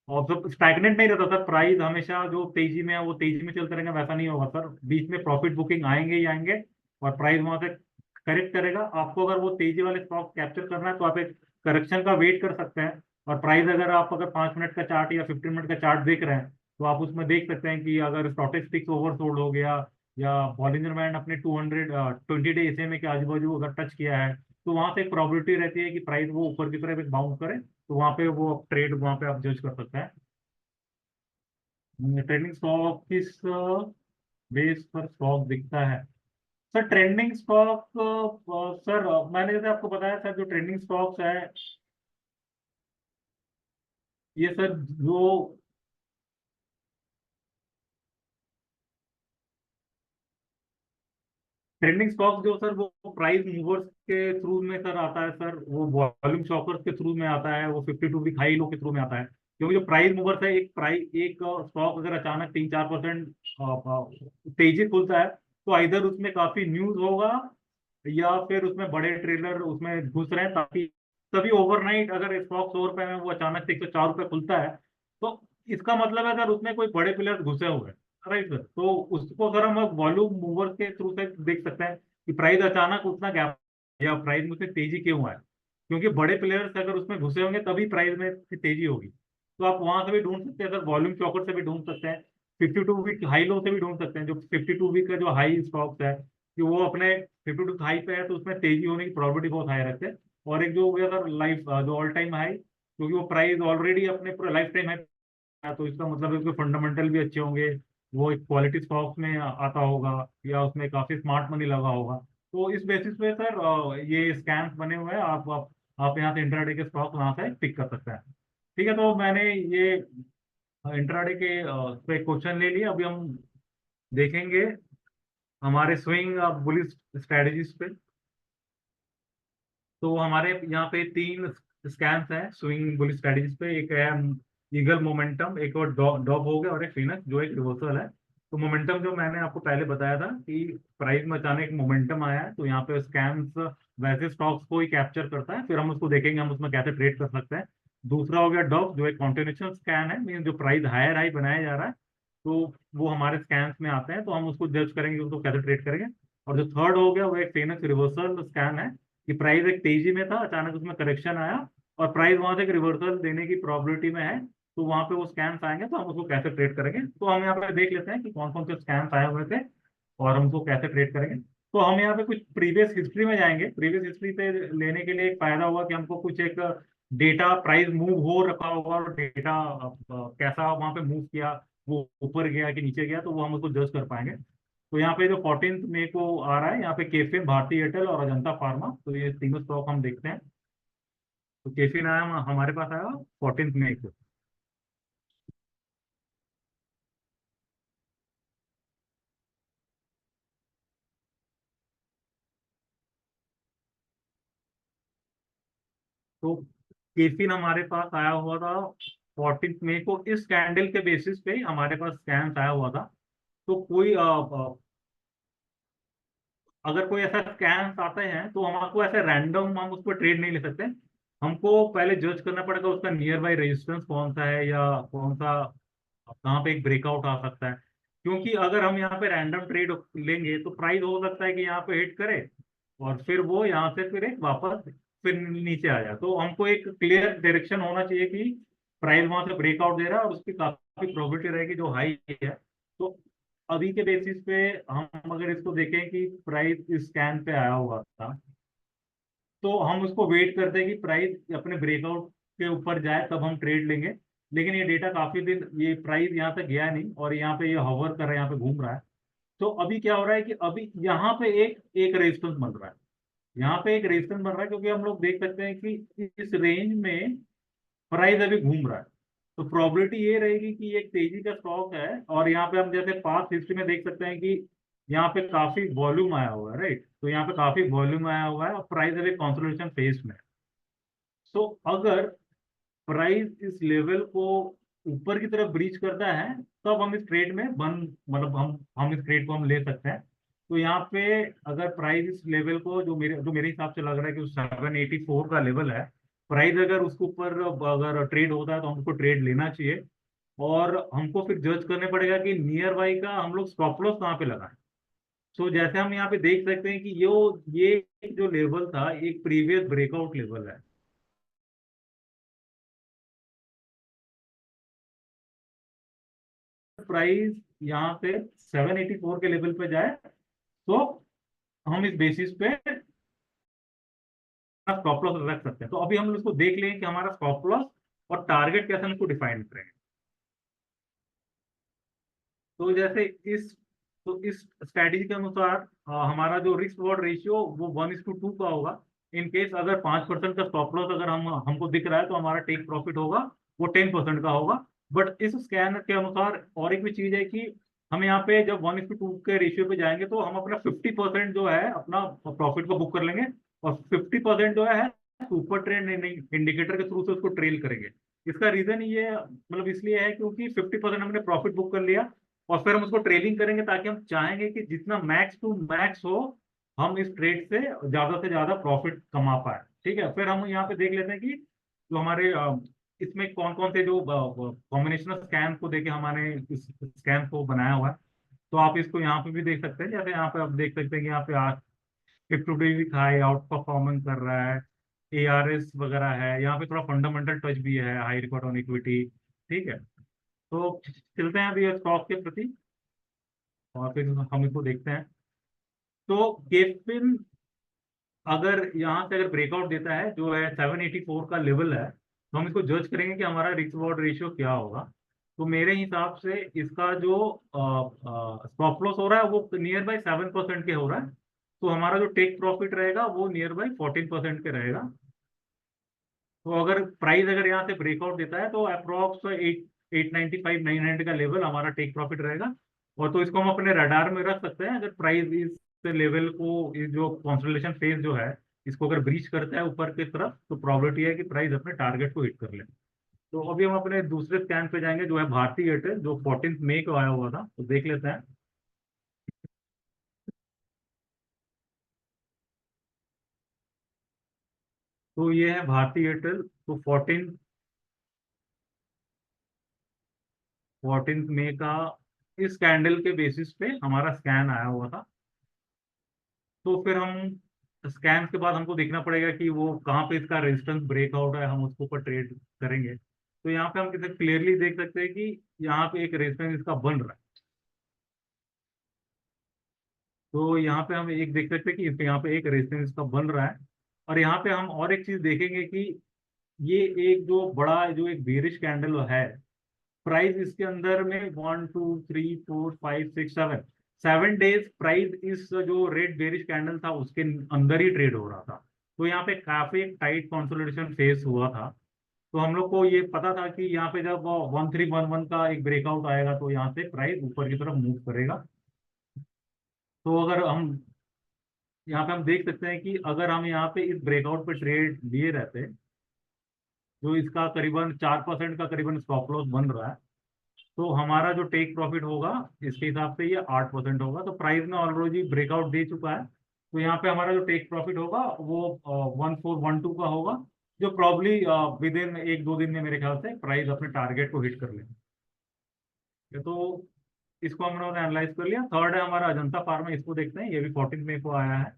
और सब स्टैग्नेंट नहीं रहता सर। प्राइस हमेशा जो तेजी में है वो तेजी में चलते रहेंगे, वैसा नहीं होगा सर। बीच में प्रॉफिट बुकिंग आएंगे ही आएंगे, और प्राइस वहां से करेक्ट करेगा। आपको अगर वो तेजी वाले स्टॉक कैप्चर करना है तो आप एक करेक्शन का वेट कर सकते हैं। और प्राइस अगर आप अगर 5 मिनट का चार्ट या 15 मिनट का चार्ट देख रहे हैं, तो आप उसमें देख सकते हैं कि अगर स्टॉकेस्टिक्स ओवरसोल्ड हो गया, या बॉलिंजर बैंड अपने 220 डे एसएमए के आजू बाजू अगर टच किया है, तो वहां से एक प्रोबेबिलिटी रहती है कि प्राइस वो ऊपर की तरफ एक बाउंस करे, तो वहां पे वो ट्रेड वहां पे आप जज कर सकते हैं। ट्रेंडिंग स्टॉक किस बेस पर स्टॉक दिखता है सर। ट्रेंडिंग स्टॉक सर मैंने जैसे आपको बताया सर, जो ट्रेंडिंग स्टॉक्स है ये सर, जो ट्रेंडिंग स्टॉक जो सर वो प्राइस मूवर्स के थ्रू में सर आता है सर, वो वॉल्यूम शॉकर्स के थ्रू में आता है, वो 52 वीक हाई लो के थ्रू में आता है। क्योंकि जो प्राइस मूवर्स है, एक स्टॉक अगर अचानक 3-4% तेजी खुलता है, तो इधर उसमें काफी न्यूज होगा, या फिर उसमें बड़े ट्रेलर उसमें घुस रहे हैं, ताकि तभी ओवरनाइट अगर स्टॉक 100 रुपए में वो अचानक से 104 रुपए खुलता है, तो इसका मतलब है सर उसमें कोई बड़े प्लेयर घुसे हुए हैं। राइट सर, तो उसको अगर हम वॉल्यूम मूवर के थ्रू से देख सकते हैं कि प्राइस अचानक उतना गैप या प्राइस में उतनी तेजी क्यों है, क्योंकि बड़े प्लेयर्स अगर उसमें घुसे होंगे तभी प्राइस में तेजी होगी। तो आप वहां से भी ढूंढ सकते हैं सर, वॉल्यूम चौकर से भी ढूंढ सकते हैं, 52 वीक हाई लो से भी ढूंढ सकते हैं। जो 52 वीक का जो हाई स्टॉक्स है, कि वो अपने 52 हाई पे है, तो उसमें तेजी होने की प्रोबेबिलिटी बहुत हाई रखते हैं। और एक जो हो गया सर लाइफ जो ऑल टाइम हाई, क्योंकि वो प्राइस ऑलरेडी अपने पूरे लाइफ टाइम हाई, तो इसका मतलब है उसके फंडामेंटल भी अच्छे होंगे, वो एक क्वालिटी स्टॉक्स में आता होगा, या उसमें काफी स्मार्ट मनी लगा होगा। तो इस बेसिस पे सर ये स्कैम्स बने हुए हैं। आप यहाँ से इंट्राडे के स्टॉक वहां से पिक कर सकते हैं। ठीक है, तो मैंने ये इंट्राडे के पे क्वेश्चन ले लिए। अभी हम देखेंगे हमारे स्विंग बुलिश स्ट्रेटजीज पे। तो हमारे यहाँ पे 3 स्कैम्स हैं स्विंग बुलिश स्ट्रेटजीज पे। एक है ईगल मोमेंटम, एक और डॉग हो गया, और एक फिनक्स जो एक रिवर्सल है। तो मोमेंटम जो मैंने आपको पहले बताया था कि प्राइस में अचानक मोमेंटम आया है, तो यहाँ पे स्कैम्स वैसे स्टॉक्स को ही कैप्चर करता है, फिर हम उसको देखेंगे हम उसमें कैसे ट्रेड कर सकते हैं। दूसरा हो गया डॉग, जो एक कॉन्टिन्यूशन स्कैन है, मीन जो प्राइस हायर हाई बनाया जा रहा है, तो वो हमारे स्कैन्स में आते हैं, तो हम उसको जज करेंगे, उसको कैसे ट्रेड करेंगे। और जो थर्ड हो गया वो एक फेनक्स रिवर्सल स्कैन है, कि प्राइस एक तेजी में था, अचानक उसमें करेक्शन आया और प्राइस वहां से एक रिवर्सल देने की प्रोबेबिलिटी में है, तो वहां पे वो स्कैम्स आएंगे, तो हम उसको कैसे ट्रेड करेंगे। तो हम यहाँ पे देख लेते हैं कि कौन कौन से स्कैम्स आए हुए थे और हम उसको कैसे ट्रेड करेंगे। तो हम यहाँ पे कुछ प्रीवियस हिस्ट्री में जाएंगे। प्रीवियस हिस्ट्री से लेने के लिए एक फायदा होगा कि हमको कुछ एक डेटा, प्राइस मूव हो रखा होगा और डेटा कैसा वहां पे मूव किया, वो ऊपर गया कि नीचे गया, तो वो हम उसको जज कर पाएंगे। तो यहाँ पे जो 14 मई को आ रहा है, यहाँ पे केफिन, भारती एयरटेल और अजंता फार्मा, तो ये तीनों स्टॉक हम देखते हैं। तो केफिन आया हमारे पास आया 14 मई को। तो केफिन हमारे पास आया हुआ था 14 मई को। इस कैंडल के बेसिस पे ही हमारे पास स्कैम्स आया हुआ था। तो कोई अगर कोई ऐसा स्कैम्स आते हैं तो हमको ऐसे रैंडम हम उस पर ट्रेड नहीं ले सकते। हमको पहले जज करना पड़ेगा उसका नियर बाई रेजिस्टेंस कौन सा है, या कौन सा कहाँ पे एक ब्रेकआउट आ सकता है। क्योंकि अगर हम यहाँ पे रैंडम ट्रेड लेंगे तो प्राइस हो सकता है कि यहाँ पे हिट करे और फिर वो यहाँ से फिर एक वापस फिर नीचे आ जाए। तो हमको एक क्लियर डायरेक्शन होना चाहिए कि प्राइस वहां से ब्रेकआउट दे रहा है और उसकी काफी प्रोबेबिलिटी रहेगी जो हाई है। तो अभी के बेसिस पे हम अगर इसको देखें कि प्राइस इस स्कैन पे आया हुआ था, तो हम उसको वेट करते हैं कि प्राइस अपने ब्रेकआउट के ऊपर जाए तब हम ट्रेड लेंगे। लेकिन ये डेटा काफी दिन, ये प्राइस यहाँ तक गया नहीं और यहाँ पे ये हवर कर रहा है, यहाँ पे घूम रहा है। तो अभी क्या हो रहा है कि अभी यहाँ पे एक एक रेजिस्टेंस बन रहा है, यहाँ पे एक रेजिस्टेंस बन रहा है, क्योंकि हम लोग देख सकते हैं कि इस रेंज में प्राइस अभी घूम रहा है। तो प्रोबेबिलिटी ये रहेगी कि ये एक तेजी का स्टॉक है, और यहाँ पे हम जैसे पास्ट हिस्ट्री में देख सकते हैं कि यहाँ पे काफी वॉल्यूम आया हुआ है, राइट। तो यहाँ पे काफी वॉल्यूम आया हुआ है और प्राइस अभी कंसोलिडेशन फेज में है। तो अगर प्राइस इस लेवल को ऊपर की तरफ ब्रीच करता है, तब हम इस ट्रेड में बंद, मतलब हम इस ट्रेड को हम ले सकते हैं। तो यहाँ पे अगर प्राइस इस लेवल को, जो मेरे हिसाब से लग रहा है कि 784 का लेवल है, प्राइस अगर उसके ऊपर अगर ट्रेड होता है तो हमको ट्रेड लेना चाहिए। और हमको फिर जज करने पड़ेगा कि नियर बाई का हम लोग स्टॉप लॉस कहाँ पे लगाएं। सो जैसे हम यहाँ पे देख सकते हैं कि ये जो लेवल था एक प्रीवियस ब्रेकआउट लेवल है। प्राइस यहाँ पे 784 के लेवल पे जाए तो हम इस बेसिस पे स्टॉप लॉस रख सकते हैं। तो अभी हम इसको देख लें कि हमारा स्टॉप लॉस और टारगेट कैसे हम इसको डिफाइन करेंगे। तो जैसे इस स्ट्रैटेजी के अनुसार हमारा जो रिस्क रिवॉर्ड रेशियो वो 1:2 का होगा। इन केस अगर 5% का स्टॉप लॉस अगर हमको दिख रहा है तो हमारा टेक प्रॉफिट होगा वो 10% का होगा। बट इस स्कैन के अनुसार और एक भी चीज है कि हम यहाँ पे जब 1:2 के रेशियो पे जाएंगे तो हम अपना 50% जो है अपना प्रॉफिट को बुक कर लेंगे, और 50% जो है सुपर ट्रेंड इंडिकेटर के थ्रू से उसको ट्रेल करेंगे। इसका रीजन ये मतलब इसलिए है क्योंकि 50% हमने प्रॉफिट बुक कर लिया और फिर हम उसको ट्रेलिंग करेंगे, ताकि हम चाहेंगे कि जितना मैक्स टू मैक्स हो हम इस ट्रेड से ज्यादा प्रॉफिट कमा पाए। ठीक है, फिर हम यहाँ पे देख लेते हैं कि जो हमारे इसमें कौन कौन से जो कॉम्बिनेशन स्कैम को देके हमारे इस स्कैम को बनाया हुआ है। तो आप इसको यहाँ पे भी देख सकते हैं। जैसे यहाँ पे आप देख सकते हैं कि यहाँ पे आज fifty week high outperformance कर रहा है, एआरएस वगैरह है, यहाँ पे थोड़ा फंडामेंटल टच भी है, हाई रिकॉर्ड ऑन इक्विटी। ठीक है, तो चलते हैं अभी स्टॉक के प्रति और फिर हम इसको देखते हैं। तो केफिन अगर यहाँ से अगर ब्रेकआउट देता है जो है 784 का लेवल है, तो हम इसको जज करेंगे कि हमारा रिस्क रिवॉर्ड रेशियो क्या होगा। तो मेरे हिसाब से इसका जो स्टॉप लॉस हो रहा है वो नियर बाई 7% के हो रहा है। तो हमारा जो टेक प्रॉफिट रहेगा वो नियर बाई 14% के रहेगा। तो अगर प्राइस अगर यहाँ से ब्रेकआउट देता है तो अप्रोक्स 895 900 का लेवल हमारा टेक प्रॉफिट रहेगा। और तो इसको हम अपने रडार में रख सकते हैं। अगर प्राइस इस लेवल को, इस जो कंसोलिडेशन फेज जो है इसको अगर ब्रीच करता है ऊपर की तरफ, तो प्रोबेबिलिटी है कि प्राइस अपने टारगेट को हिट कर ले। तो अभी हम अपने दूसरे स्कैन पे जाएंगे, जो है भारती एयरटेल, जो 14 मई को आया हुआ था, तो देख लेते हैं। तो ये है भारती एयरटेल। तो 14 मई का इस कैंडल के बेसिस पे हमारा स्कैन आया हुआ था। तो फिर हम स्कैन के बाद हमको देखना पड़ेगा कि वो कहाँ पे इसका रेजिस्टेंस ब्रेकआउट है, हम उसके ऊपर ट्रेड करेंगे। तो यहाँ पे हम किसे क्लियरली देख सकते हैं कि यहाँ पे एक रेजिस्टेंस इसका बन रहा है। तो यहाँ पे हम एक देख सकते हैं कि यहाँ पे एक रेजिस्टेंस इसका बन रहा है। और यहाँ पे हम और एक चीज देखेंगे कि ये एक जो बड़ा जो एक बेरिश कैंडल है, प्राइस इसके अंदर में 1 2 3 4 5 6 7 7 डेज प्राइस इस जो रेड बेरिश कैंडल था उसके अंदर ही ट्रेड हो रहा था। तो यहाँ पे काफी टाइट कंसोलिडेशन फेस हुआ था। तो हम लोग को ये पता था कि यहाँ पे जब 1311 का एक ब्रेकआउट आएगा तो यहाँ से प्राइस ऊपर की तरफ मूव करेगा। तो अगर हम यहाँ पे हम देख सकते हैं कि अगर हम यहाँ पे इस ब्रेकआउट पे ट्रेड लिए रहते, जो इसका करीबन 4% का करीबन स्टॉप लॉस बन रहा है, तो हमारा जो टेक प्रॉफिट होगा इसके हिसाब से ये 8% होगा। तो प्राइस ने ऑलरेडी ब्रेकआउट दे चुका है। तो यहाँ पे हमारा जो टेक प्रॉफिट होगा वो 1412 का होगा, जो प्रॉब्ली विद इन 1 2 दिन में मेरे ख्याल से प्राइस अपने टारगेट को हिट कर लेगा। तो इसको हम लोगों ने एनालाइज कर लिया। थर्ड है हमारा अजंता फार्मा, इसको देखते हैं, ये भी 14 मई को आया है।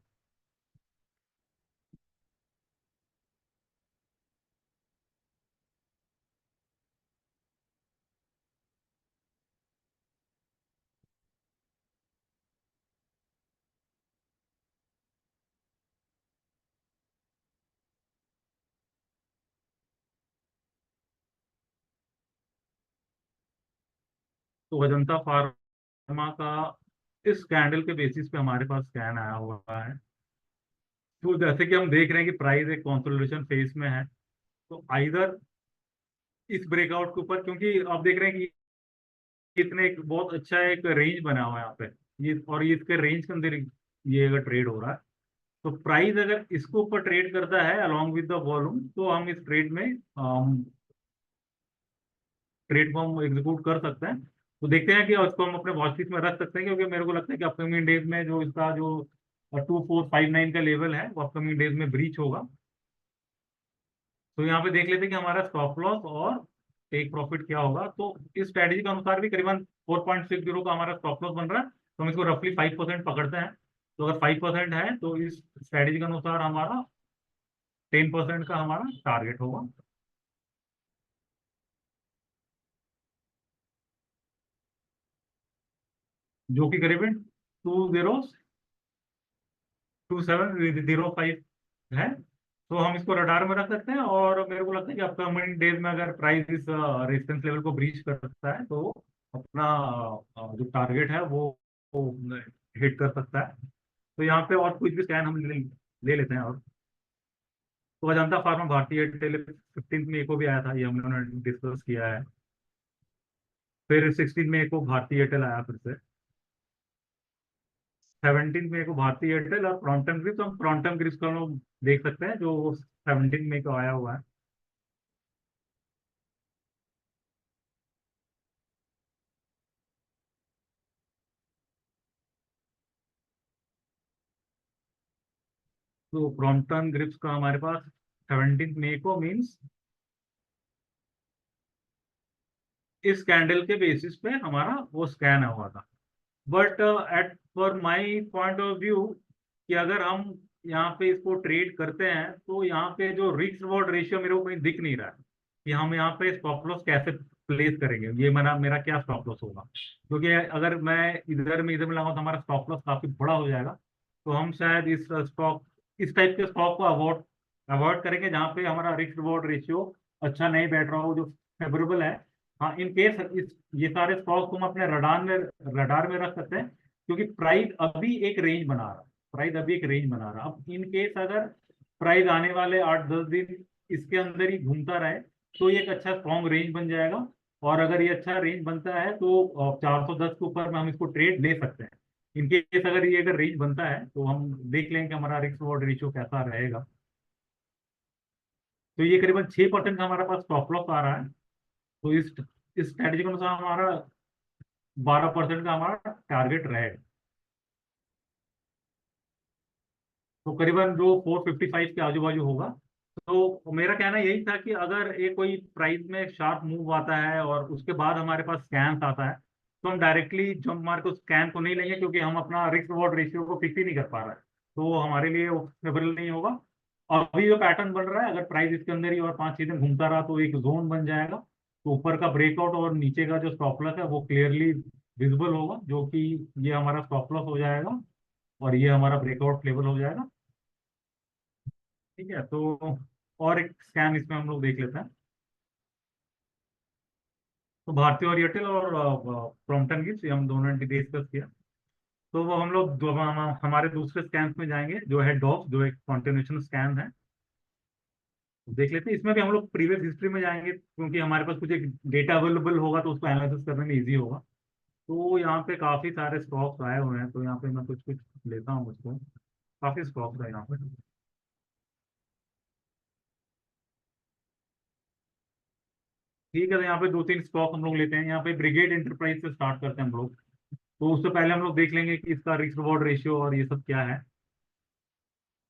तो अजंता फार्मा का इस कैंडल के बेसिस पे हमारे पास स्कैन आया हुआ है। तो जैसे कि हम देख रहे हैं कि प्राइस एक कंसोलिडेशन फेज में है, तो आइदर इस ब्रेकआउट के ऊपर, क्योंकि आप देख रहे हैं कि इतने एक बहुत अच्छा एक रेंज बना हुआ है यहाँ पे, ये और ये इसके रेंज के अंदर ये अगर ट्रेड हो रहा है, तो प्राइस अगर इसके ऊपर ट्रेड करता है अलॉन्ग विद द वॉल्यूम, तो हम इस ट्रेड को हम एग्जीक्यूट कर सकते हैं। तो देखते हैं कि उसको हम अपने वॉच लिस्ट में रख सकते हैं, क्योंकि मेरे को लगता है कि अपकमिंग डेज में जो इसका जो 2459 का लेवल है वो अपकमिंग डेज में ब्रीच होगा। तो यहाँ पे देख लेते हैं कि हमारा स्टॉप लॉस और टेक प्रॉफिट क्या होगा। तो इस स्ट्रैटेजी के अनुसार भी करीबन 4.60 का हमारा स्टॉप लॉस बन रहा है, तो हम इसको रफली 5% पकड़ते हैं। तो अगर 5% है तो इस स्ट्रैटेजी के अनुसार हमारा 10% का हमारा टारगेट होगा। जो कि करीबन 202705 है। तो हम इसको रडार में रख सकते हैं, और मेरे को लगता है कि अपकमिंग डेज में अगर प्राइस इस रेजिस्टेंस लेवल को ब्रीच कर सकता है तो अपना जो टारगेट है वो हिट कर सकता है। तो यहाँ पे और कुछ भी स्कैन हम ले लेते हैं। और तो अजंता फार्मा भारतीय एयरटेल 15 मई को भी आया था, ये हम लोगों ने डिस्कस किया है। फिर 16 मई को भारतीय एयरटेल आया फिर से। 17 मई को भारतीय एयरटेल और प्रॉन्टम ग्रिप्स, हम प्रॉन्टम ग्रिप्स का हम लोग देख सकते हैं जो 17 मई को आया हुआ है। तो प्रॉम्पटन ग्रिप्स का हमारे पास 17 मई को मीन्स इस कैंडल के बेसिस पे हमारा वो स्कैन हुआ था। But at for my point of view, कि अगर हम यहाँ पे इसको ट्रेड करते हैं तो यहाँ पे जो रिस्क रिवॉर्ड रेशियो मेरे को कहीं दिख नहीं रहा है कि हम यहाँ पे स्टॉप लॉस कैसे प्लेस करेंगे, ये मेरा मेरा क्या स्टॉप लॉस होगा। क्योंकि अगर मैं इधर में लगाऊं तो हमारा स्टॉप लॉस काफी बड़ा हो जाएगा। तो हम शायद इस टाइप के स्टॉक को अवॉइड अवॉइड करेंगे जहाँ पे हमारा रिस्क रिवॉर्ड रेशियो अच्छा नहीं बैठ रहा हो, जो फेवरेबल है। हाँ, इन केस ये सारे स्टॉक को हम अपने रडार में रख सकते हैं, क्योंकि प्राइस अभी एक रेंज बना रहा है। प्राइस अभी एक रेंज बना रहा है। अब इन केस अगर प्राइस आने वाले 8 10 दिन इसके अंदर ही घूमता रहे तो ये एक अच्छा स्ट्रॉन्ग रेंज बन जाएगा। और अगर ये अच्छा रेंज बनता है तो 410 के ऊपर में हम इसको ट्रेड ले सकते हैं। इन केस अगर ये अगर रेंज बनता है तो हम देख लेंगे कि हमारा रिस्क रिवॉर्ड रेशियो कैसा रहेगा। तो ये करीबन 6% का हमारे पास स्टॉप लॉस आ रहा है। तो इस स्ट्रेटेजी के अनुसार हमारा 12% का हमारा टारगेट रहेगा। तो करीबन जो 455 के आजू बाजू होगा। तो मेरा कहना यही था कि अगर ये कोई प्राइस में शार्प मूव आता है और उसके बाद हमारे पास स्कैन आता है, तो हम डायरेक्टली जंप मार के उस स्कैन को नहीं लेंगे, क्योंकि हम अपना रिस्क रिवॉर्ड रेशियो को फिक्स ही नहीं कर पा रहे हैं। तो वो हमारे लिए फेवरेबल नहीं होगा। अभी जो पैटर्न बन रहा है, अगर प्राइस इसके अंदर ही और 5-6 दिन घूमता रहा तो एक जोन बन जाएगा। तो ऊपर का ब्रेकआउट और नीचे का जो स्टॉप लॉस है वो क्लियरली विजिबल होगा, जो कि ये हमारा स्टॉप लॉस हो जाएगा और ये हमारा ब्रेकआउट लेवल हो जाएगा। ठीक है। तो और एक स्कैन इसमें हम लोग देख लेते हैं। तो भारतीय और एयरटेल और क्रॉम्पटन गिब्स, ये हम दोनों ने डिस्कस किया। तो वो हम लोग हमारे दूसरे स्कैन में जाएंगे, जो है डॉक्स, जो एक कॉन्टिन्यूशन स्कैन है। देख लेते हैं। इसमें भी हम लोग प्रीवियस हिस्ट्री में जाएंगे, क्योंकि हमारे पास कुछ एक डेटा अवेलेबल होगा तो उसको एनालिसिस करने में इजी होगा। तो यहाँ पे काफी सारे स्टॉक्स आए हुए हैं, तो यहाँ पे मैं कुछ कुछ लेता हूँ उसको। काफी स्टॉक्स है यहाँ पे। ठीक है, तो यहाँ पे 2-3 स्टॉक हम लोग लेते हैं। यहाँ पे ब्रिगेड एंटरप्राइज से स्टार्ट करते हैं हम लोग। तो उससे पहले हम लोग देख लेंगे कि इसका रिस्क रिवॉर्ड रेशियो और ये सब क्या है।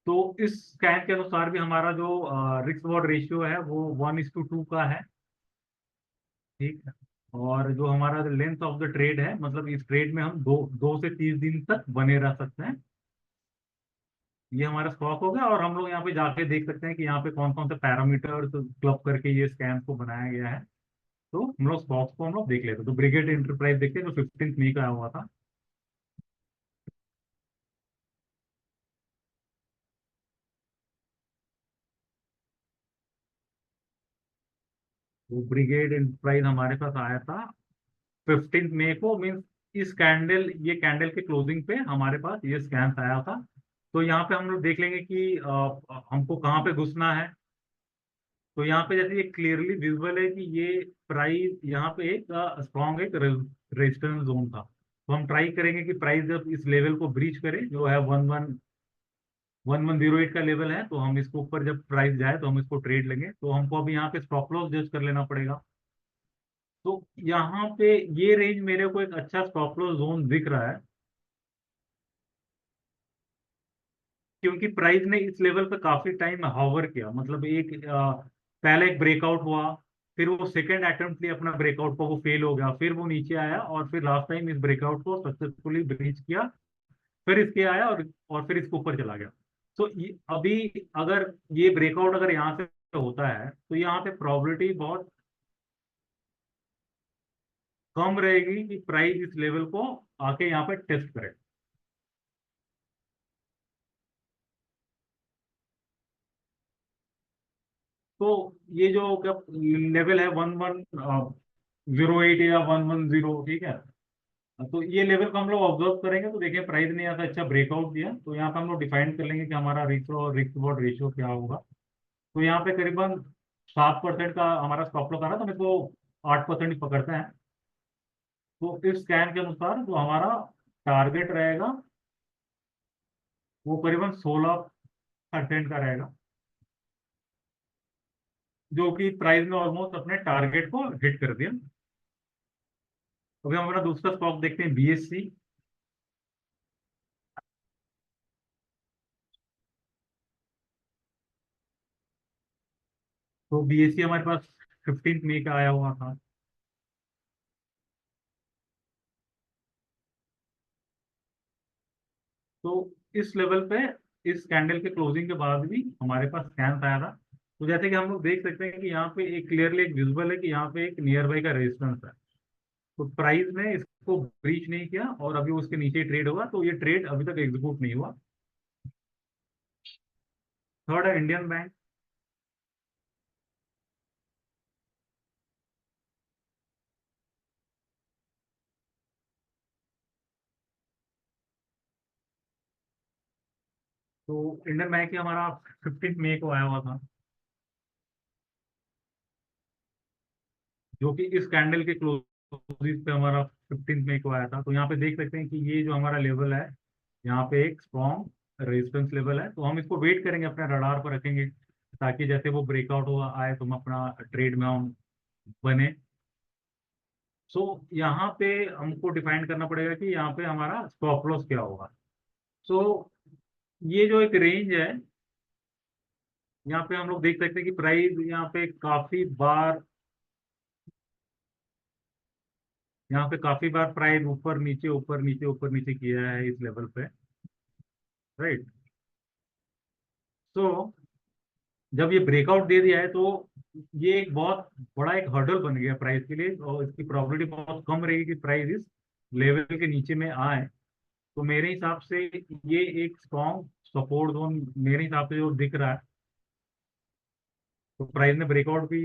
तो इस स्कैन के अनुसार भी हमारा जो रिस्क रिवॉर्ड रेशियो है वो 1:2 का है। ठीक है। और जो हमारा लेंथ ऑफ द ट्रेड है, मतलब इस ट्रेड में हम 2 से 30 दिन तक बने रह सकते हैं। ये हमारा स्टॉक हो गया। और हम लोग यहाँ पे जाके देख सकते हैं कि यहाँ पे कौन कौन से पैरामीटर क्लब करके ये स्कैन को बनाया गया है। तो हम लोग स्टॉक्स को हम लोग देख लेते हैं। तो ब्रिगेड एंटरप्राइज देखते हैं, जो 15 मई का आया हुआ था। वो ब्रिगेड एंटरप्राइज हमारे पास आया था 15 मई को। मीन्स इस कैंडल, ये कैंडल के क्लोजिंग पे हमारे पास ये स्कैन आया था। तो यहाँ पे हम लोग देख लेंगे कि हमको कहाँ पे घुसना है। तो यहाँ पे जैसे ये क्लियरली विजुअल है कि ये प्राइस यहाँ पे एक स्ट्रॉन्ग एक रेजिस्टेंस जोन था। तो हम ट्राई करेंगे कि प्राइस जब इस लेवल को ब्रीच करे, जो है 1108 का लेवल है, तो हम इसको ऊपर जब प्राइस जाए तो हम इसको ट्रेड लेंगे। तो हमको अभी यहाँ पे स्टॉप लॉस जज कर लेना पड़ेगा। तो यहाँ पे ये रेंज मेरे को एक अच्छा स्टॉप लॉस जोन दिख रहा है, क्योंकि प्राइस ने इस लेवल पे काफी टाइम हॉवर किया। मतलब पहले एक ब्रेकआउट हुआ, फिर वो सेकंड अटेम्प्ट लिया अपना ब्रेकआउट को, वो फेल हो गया, फिर वो नीचे आया और फिर लास्ट टाइम इस ब्रेकआउट को सक्सेसफुली ब्रीच किया। फिर इसके आया और फिर इसके ऊपर चला गया। तो अभी अगर ये ब्रेकआउट अगर यहाँ से होता है, तो यहाँ पे प्रोबेबिलिटी बहुत कम रहेगी कि प्राइस इस लेवल को आके यहाँ पे टेस्ट करे। तो ये जो क्या लेवल है 1108 या 110, ठीक है। तो ये लेवल को हम लोग ऑब्जर्व करेंगे, तो देखिए प्राइस ने यहाँ से अच्छा ब्रेकआउट दिया। तो यहाँ पे हम लोग डिफाइन कर लेंगे कि हमारा रिस्क और रिस्क रिवॉर्ड रेशियो क्या होगा। तो यहाँ पे करीबन 7% का हमारा स्टॉप लॉस आ रहा है, तो मेरे को 8% ही पकड़ते हैं। तो इस स्कैन के अनुसार जो हमारा टारगेट रहेगा वो करीबन 16% का रहेगा, जो कि प्राइस ने ऑलमोस्ट अपने टारगेट को हिट कर दिया। अभी हम अपना दूसरा स्टॉक देखते हैं, बीएससी। तो बीएससी हमारे पास 15 मई का आया हुआ था। तो इस लेवल पे इस कैंडल के क्लोजिंग के बाद भी हमारे पास स्कैन आया था। तो जैसे कि हम लोग देख सकते हैं कि यहाँ पे एक क्लियरली एक विजुअल है कि यहाँ पे एक नियर बाई का रेजिस्टेंस है। तो प्राइस ने इसको ब्रीच नहीं किया और अभी उसके नीचे ट्रेड हुआ, तो ये ट्रेड अभी तक एग्जीक्यूट नहीं हुआ। थर्ड है इंडियन बैंक। तो इंडियन बैंक ही हमारा 15 मई को आया हुआ था, जो कि इस कैंडल के क्लोजिंग पे हमारा 15 मई को आया था। तो यहाँ पे देख सकते हैं कि ये जो हमारा लेवल है, यहाँ पे एक स्ट्रॉन्ग रेजिस्टेंस लेवल है। तो हम इसको वेट करेंगे, अपने रडार पर रखेंगे ताकि जैसे वो ब्रेकआउट हुआ आए तो हम अपना ट्रेड में हम बने। सो यहाँ पे हमको डिफाइन करना पड़ेगा कि यहाँ पे हमारा स्टॉप लॉस क्या होगा। सो ये जो एक रेंज है, यहाँ पे हम लोग देख सकते हैं कि प्राइस यहाँ पे काफी बार प्राइस ऊपर नीचे ऊपर नीचे ऊपर नीचे किया है इस लेवल पे, राइट। तो जब ये ब्रेकआउट दे दिया है तो ये एक बहुत बड़ा एक हर्डल बन गया प्राइस के लिए, और इसकी प्रोबेबिलिटी बहुत कम रहेगी कि प्राइस इस लेवल के नीचे में आए। तो मेरे हिसाब से ये एक स्ट्रॉन्ग सपोर्ट जोन मेरे हिसाब से जो दिख रहा है, तो प्राइस ने ब्रेकआउट भी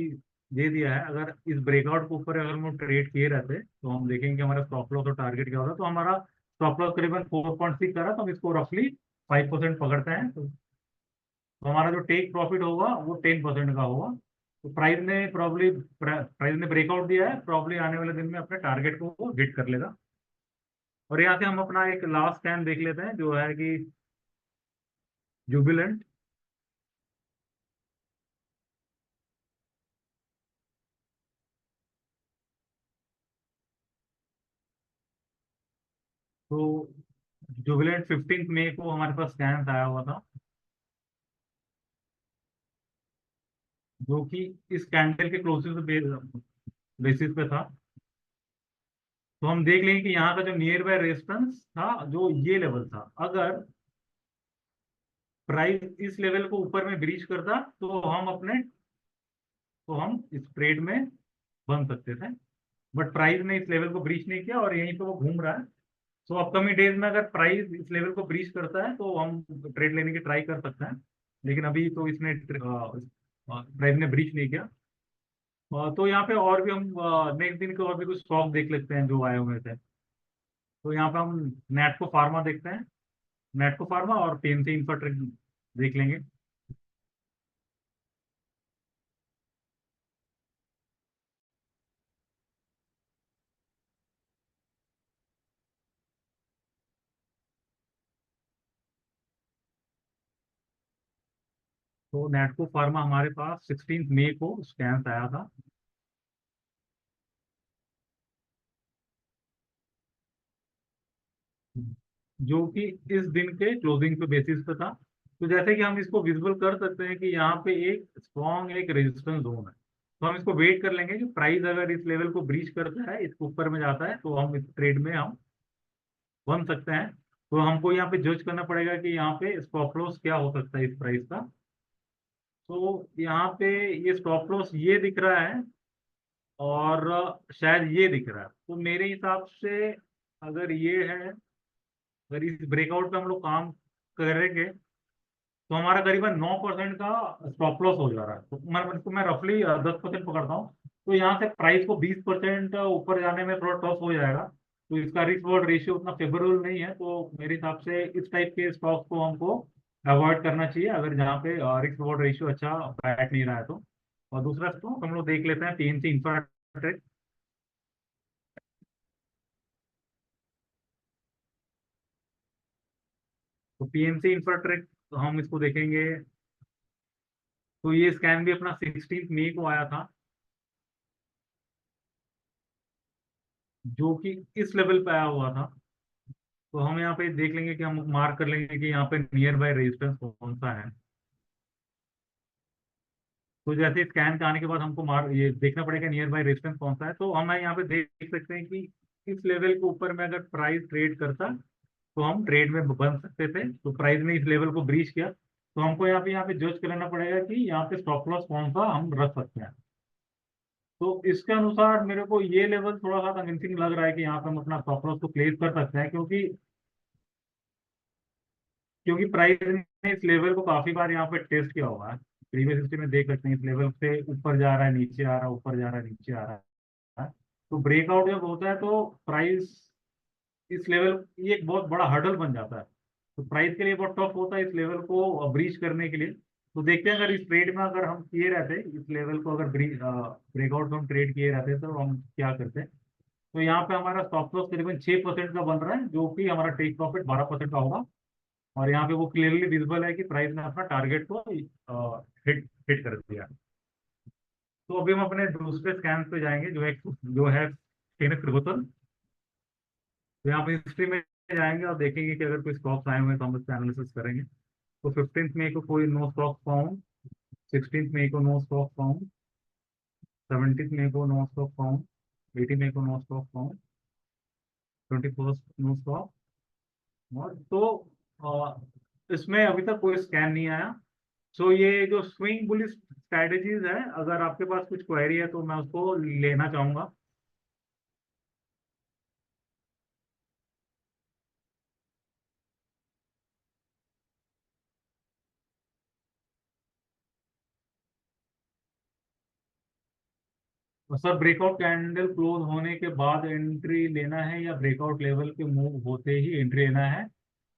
दे दिया है। अगर इस ब्रेकआउट के ऊपर अगर हम ट्रेड किए रहते तो हम देखेंगे कि हमारा स्टॉप लॉस और टारगेट क्या होता है। तो हमारा स्टॉप लॉस करीबन 4.6 का रहा, तो हम इसको रफली 5% पकड़ते हैं, तो हमारा जो टेक प्रॉफिट होगा वो 10% का होगा। तो प्राइस ने ब्रेकआउट दिया है, प्रॉब्ली आने वाले दिन में अपने टारगेट को वो हिट कर लेगा। और यहाँ से हम अपना एक लास्ट स्कैन देख लेते हैं जो है कि जुबिलेंट। तो जुबिलेंट 15 मई को हमारे पास स्कैन आया हुआ था, जो कि इस कैंडल के क्लोजिंग बेसिस पे था। तो हम देख लेंगे कि यहाँ का जो नियर बाय रेजिस्टेंस था, जो ये लेवल था, अगर प्राइस इस लेवल को ऊपर में ब्रीच करता तो हम इस ट्रेड में बन सकते थे। बट प्राइस ने इस लेवल को ब्रीच नहीं किया और यहीं पे वो घूम रहा है। सो अपकमिंग डेज में अगर प्राइस इस लेवल को ब्रीच करता है तो हम ट्रेड लेने की ट्राई कर सकते हैं, लेकिन अभी तो इसने प्राइस ने ब्रीच नहीं किया। तो यहाँ पे और भी हम नेक्स्ट दिन के और भी कुछ स्टॉक देख लेते हैं जो आए हुए थे। तो यहाँ पे हम नेटको फार्मा देखते हैं, नेटको फार्मा और पीएनसी इंफ्राटेक देख लेंगे। तो नेटको फार्मा हमारे पास 16 मई को स्कैन आया था, जो कि इस दिन के क्लोजिंग पे बेसिस पे था। तो जैसे कि हम इसको विजिबल कर सकते हैं कि यहाँ पे एक स्ट्रॉन्ग एक रेजिस्टेंस जोन है। तो हम इसको वेट कर लेंगे कि प्राइस अगर इस लेवल को ब्रीच करता है, इसके ऊपर में जाता है, तो हम इस ट्रेड में हम बन सकते हैं। तो हमको यहाँ पे जज करना पड़ेगा कि यहाँ पे स्टॉप लॉस क्या हो सकता है इस प्राइस का। तो यहाँ पे ये स्टॉप लॉस ये दिख रहा है, और शायद ये दिख रहा है। तो मेरे हिसाब से अगर ये है, अगर इस ब्रेकआउट पे हम लोग काम करेंगे तो हमारा करीबन 9% का स्टॉप लॉस हो जा रहा है। तो मैं रफली 10% पकड़ता हूँ। तो यहाँ से प्राइस को 20% ऊपर जाने में थोड़ा टफ हो जाएगा। तो इसका रिस्क रिवॉर्ड रेशियो उतना फेवरेबल नहीं है, तो मेरे हिसाब से इस टाइप के स्टॉक्स को हमको अवॉइड करना चाहिए, अगर जहाँ पे रिस्क रिवॉर्ड रेशियो अच्छा बैठ नहीं रहा है तो। और दूसरा स्टॉक हम लोग देख लेते हैं पीएनसी इंफ्राटेक। तो पीएनसी इंफ्राटेक हम इसको देखेंगे, तो ये स्कैन भी अपना 16 मई को आया था, जो कि इस लेवल पे आया हुआ था। तो हम यहाँ पे देख लेंगे कि हम मार्क कर लेंगे कि यहाँ पे नियर बाय रेजिस्टेंस कौन सा है। तो जैसे स्कैन के आने के बाद हमको ये देखना पड़ेगा नियर बाय रेजिस्टेंस कौन सा है। तो हम यहाँ पे देख सकते हैं कि इस लेवल के ऊपर में अगर प्राइस ट्रेड करता तो हम ट्रेड में बन सकते थे। तो प्राइस ने इस लेवल को ब्रीच किया, तो हमको यहाँ पे जज करना पड़ेगा कि यहाँ पे स्टॉप लॉस कौन सा हम रख सकते हैं। तो इसके अनुसार मेरे को ये लेवल थोड़ा सा कन्विंसिंग लग रहा है कि यहाँ पे हम अपना स्टॉप लॉस को प्लेस कर सकते हैं, क्योंकि प्राइस ने इस लेवल को काफी बार यहाँ पे टेस्ट किया हुआ है। प्रीवियस हिस्ट्री में देख सकते हैं इस लेवल से ऊपर जा रहा है, नीचे आ रहा है, ऊपर जा रहा है, नीचे आ रहा है। तो ब्रेकआउट जब होता है तो प्राइस इस लेवल, ये एक बहुत बड़ा हर्डल बन जाता है। तो प्राइस के लिए बहुत टफ होता है इस लेवल को ब्रीच करने के लिए। तो देखते हैं अगर इस ट्रेड में अगर हम किए रहते, इस लेवल को अगर ब्रेकआउट को हम ट्रेड किए रहते तो हम क्या करते। तो यहाँ पे हमारा स्टॉप लॉस करीबन 6% का बन रहा है, जो कि हमारा टेक प्रॉफिट 12% का होगा। और यहाँ पे वो क्लियरली विजिबल है कि प्राइस ने अपना टारगेट को हिट हिट कर दिया। तो अभी हम अपने दूसरे स्कैन पे जाएंगे, जो है फेनिक्स फिर्गुसन। तो यहाँ पे हिस्ट्री में जाएंगे और देखेंगे कि अगर कोई स्टॉक्स आए हुए हैं तो हम उसका एनालिसिस करेंगे। तो 15 मई को कोई नो स्टॉक फाउंड, 16 मई को नो स्टॉक फाउंड, 17 मई को नो स्टॉक फाउंड, 18 मई को no stock found, 21 no stock. और तो इसमें अभी तक कोई स्कैन नहीं आया। सो ये जो स्विंग बुलिश स्ट्रैटेजीज है, अगर आपके पास कुछ क्वेरी है तो मैं उसको लेना चाहूंगा। सर ब्रेकआउट कैंडल क्लोज होने के बाद एंट्री लेना है या ब्रेकआउट लेवल के मूव होते ही एंट्री लेना है?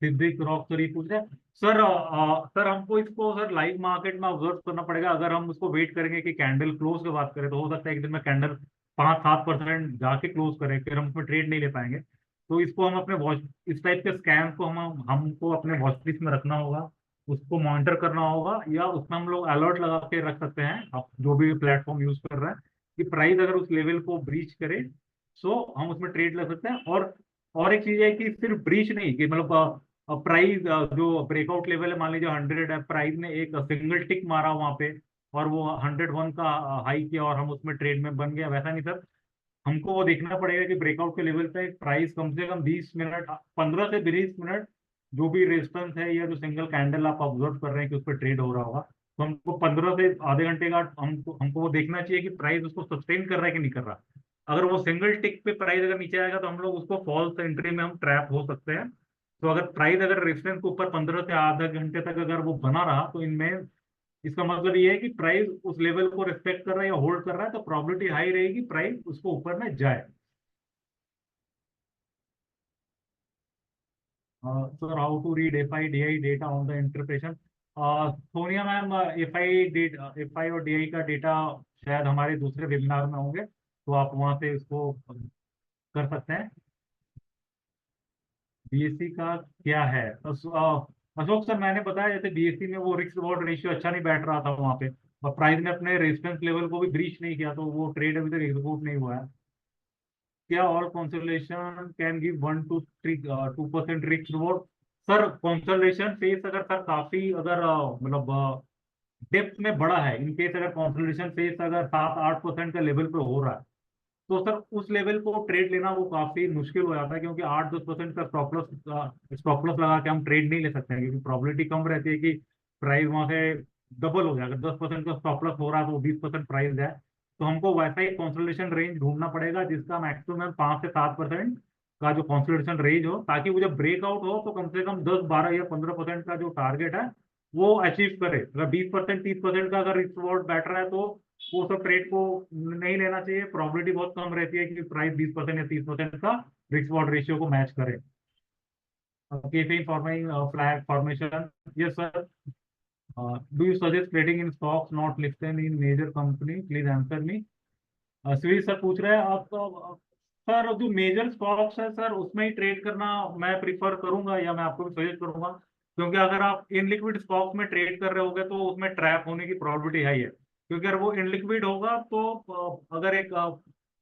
सिद्दीक रॉक सर ये पूछ रहे हैं। सर सर हमको इसको सर लाइव मार्केट में ऑब्जर्व करना पड़ेगा। अगर हम उसको वेट करेंगे कि कैंडल क्लोज की बात करें तो हो सकता है एक दिन में कैंडल 5-7% जाके क्लोज करे, फिर हम उसमें ट्रेड नहीं ले पाएंगे। तो इसको हम अपने वॉच, इस टाइप के स्कैम को हम हमको अपने वॉच लिस्ट में रखना होगा, उसको मॉनिटर करना होगा, या उसमें हम लोग अलर्ट लगा के रख सकते हैं, आप जो भी प्लेटफॉर्म यूज कर रहे हैं, कि प्राइस अगर उस लेवल को ब्रीच करे सो हम उसमें ट्रेड ले सकते हैं। और एक चीज है कि सिर्फ ब्रीच नहीं, कि मतलब प्राइस जो ब्रेकआउट लेवल है, मान लीजिए 100 है, प्राइस ने एक सिंगल टिक मारा वहां पे और वो 101 का हाई किया और हम उसमें ट्रेड में बन गया, वैसा नहीं सर। हमको वो देखना पड़ेगा कि ब्रेकआउट के लेवल पे प्राइस कम से कम 20 मिनट, 15 से 20 मिनट, जो भी रेजिस्टेंस है या जो सिंगल कैंडल आप ऑब्जर्व कर रहे हैं कि उस पर ट्रेड हो रहा होगा, तो हमको 15 से आधे घंटे का हमको हमको वो देखना चाहिए कि प्राइस उसको सस्टेन कर रहा है कि नहीं कर रहा। अगर वो सिंगल टिक पे प्राइस अगर नीचे आएगा तो हम लोग उसको फॉल्स एंट्री में हम ट्रैप हो सकते हैं। तो अगर प्राइस अगर रेजिस्टेंस के ऊपर 15 से आधा घंटे तक अगर वो बना रहा तो इनमें इसका मतलब ये है कि प्राइस उस लेवल को रिस्पेक्ट कर रहा है या होल्ड कर रहा है, तो प्रोबेबिलिटी हाई रहेगी प्राइस उसको ऊपर में जाए। Sir how to read F I D I data on the interpretation? Sonia ma'am, F I और डी आई का डेटा शायद हमारे दूसरे वेबिनार में होंगे, तो आप वहां से इसको कर सकते हैं। बीएससी का क्या है? अशोक सर, मैंने बताया जैसे बीएससी में वो रिस्क रिवॉर्ड रेशियो अच्छा नहीं बैठ रहा था वहां पे, और प्राइस ने अपने रेजिस्टेंस लेवल को भी ब्रीच नहीं किया, तो वो ट्रेड अभी तक एग्जीक्यूट नहीं हुआ है। क्या all consolation can give 1 to 2% risk reward? Sir consolation face अगर सर काफी अगर मतलब डेप्थ में बड़ा है, इन केस अगर कॉन्सोलेशन फेस अगर 7-8% का लेवल पे हो रहा है, तो सर उस लेवल को ट्रेड लेना वो काफी मुश्किल हो जाता है, क्योंकि 8-10% का स्टॉप लॉस लगा के हम ट्रेड नहीं ले सकते हैं, क्योंकि प्रोबेबिलिटी कम रहती है कि प्राइस वहां से डबल हो जाए। अगर 10% का स्टॉप लॉस हो रहा है तो 20% प्राइस है। तो हमको वैसा ही कंसोलिडेशन रेंज ढूंढना पड़ेगा जिसका मैक्सिमम 5 से 7% का जो कंसोलिडेशन रेंज हो, ताकि वो जब ब्रेकआउट हो तो कम से कम 10, 12 या 15% का जो टारगेट है वो अचीव करे। अगर 20%, 30% का अगर रिस्क रिवॉर्ड बैठ रहा है तो वो सब ट्रेड को नहीं लेना चाहिए। प्रोबेबिलिटी बहुत कम रहती है कि प्राइस 20% या 30% का रिस्क रिवॉर्ड रेशियो को मैच करे। Keeping forming flag formation, yes sir. Do you suggest trading in stocks not listed in major company? Please answer me. Sudhir sir पूछ रहे हैं आप तो, सर जो मेजर स्टॉक्स है सर उसमें ही ट्रेड करना मैं प्रिफर करूंगा, या मैं आपको भी सजेस्ट करूंगा, क्योंकि अगर आप इन लिक्विड स्टॉक्स में ट्रेड कर रहे होगे तो उसमें ट्रैप होने की प्रोबेबिलिटी हाई है। क्योंकि अगर वो इन लिक्विड होगा तो अगर एक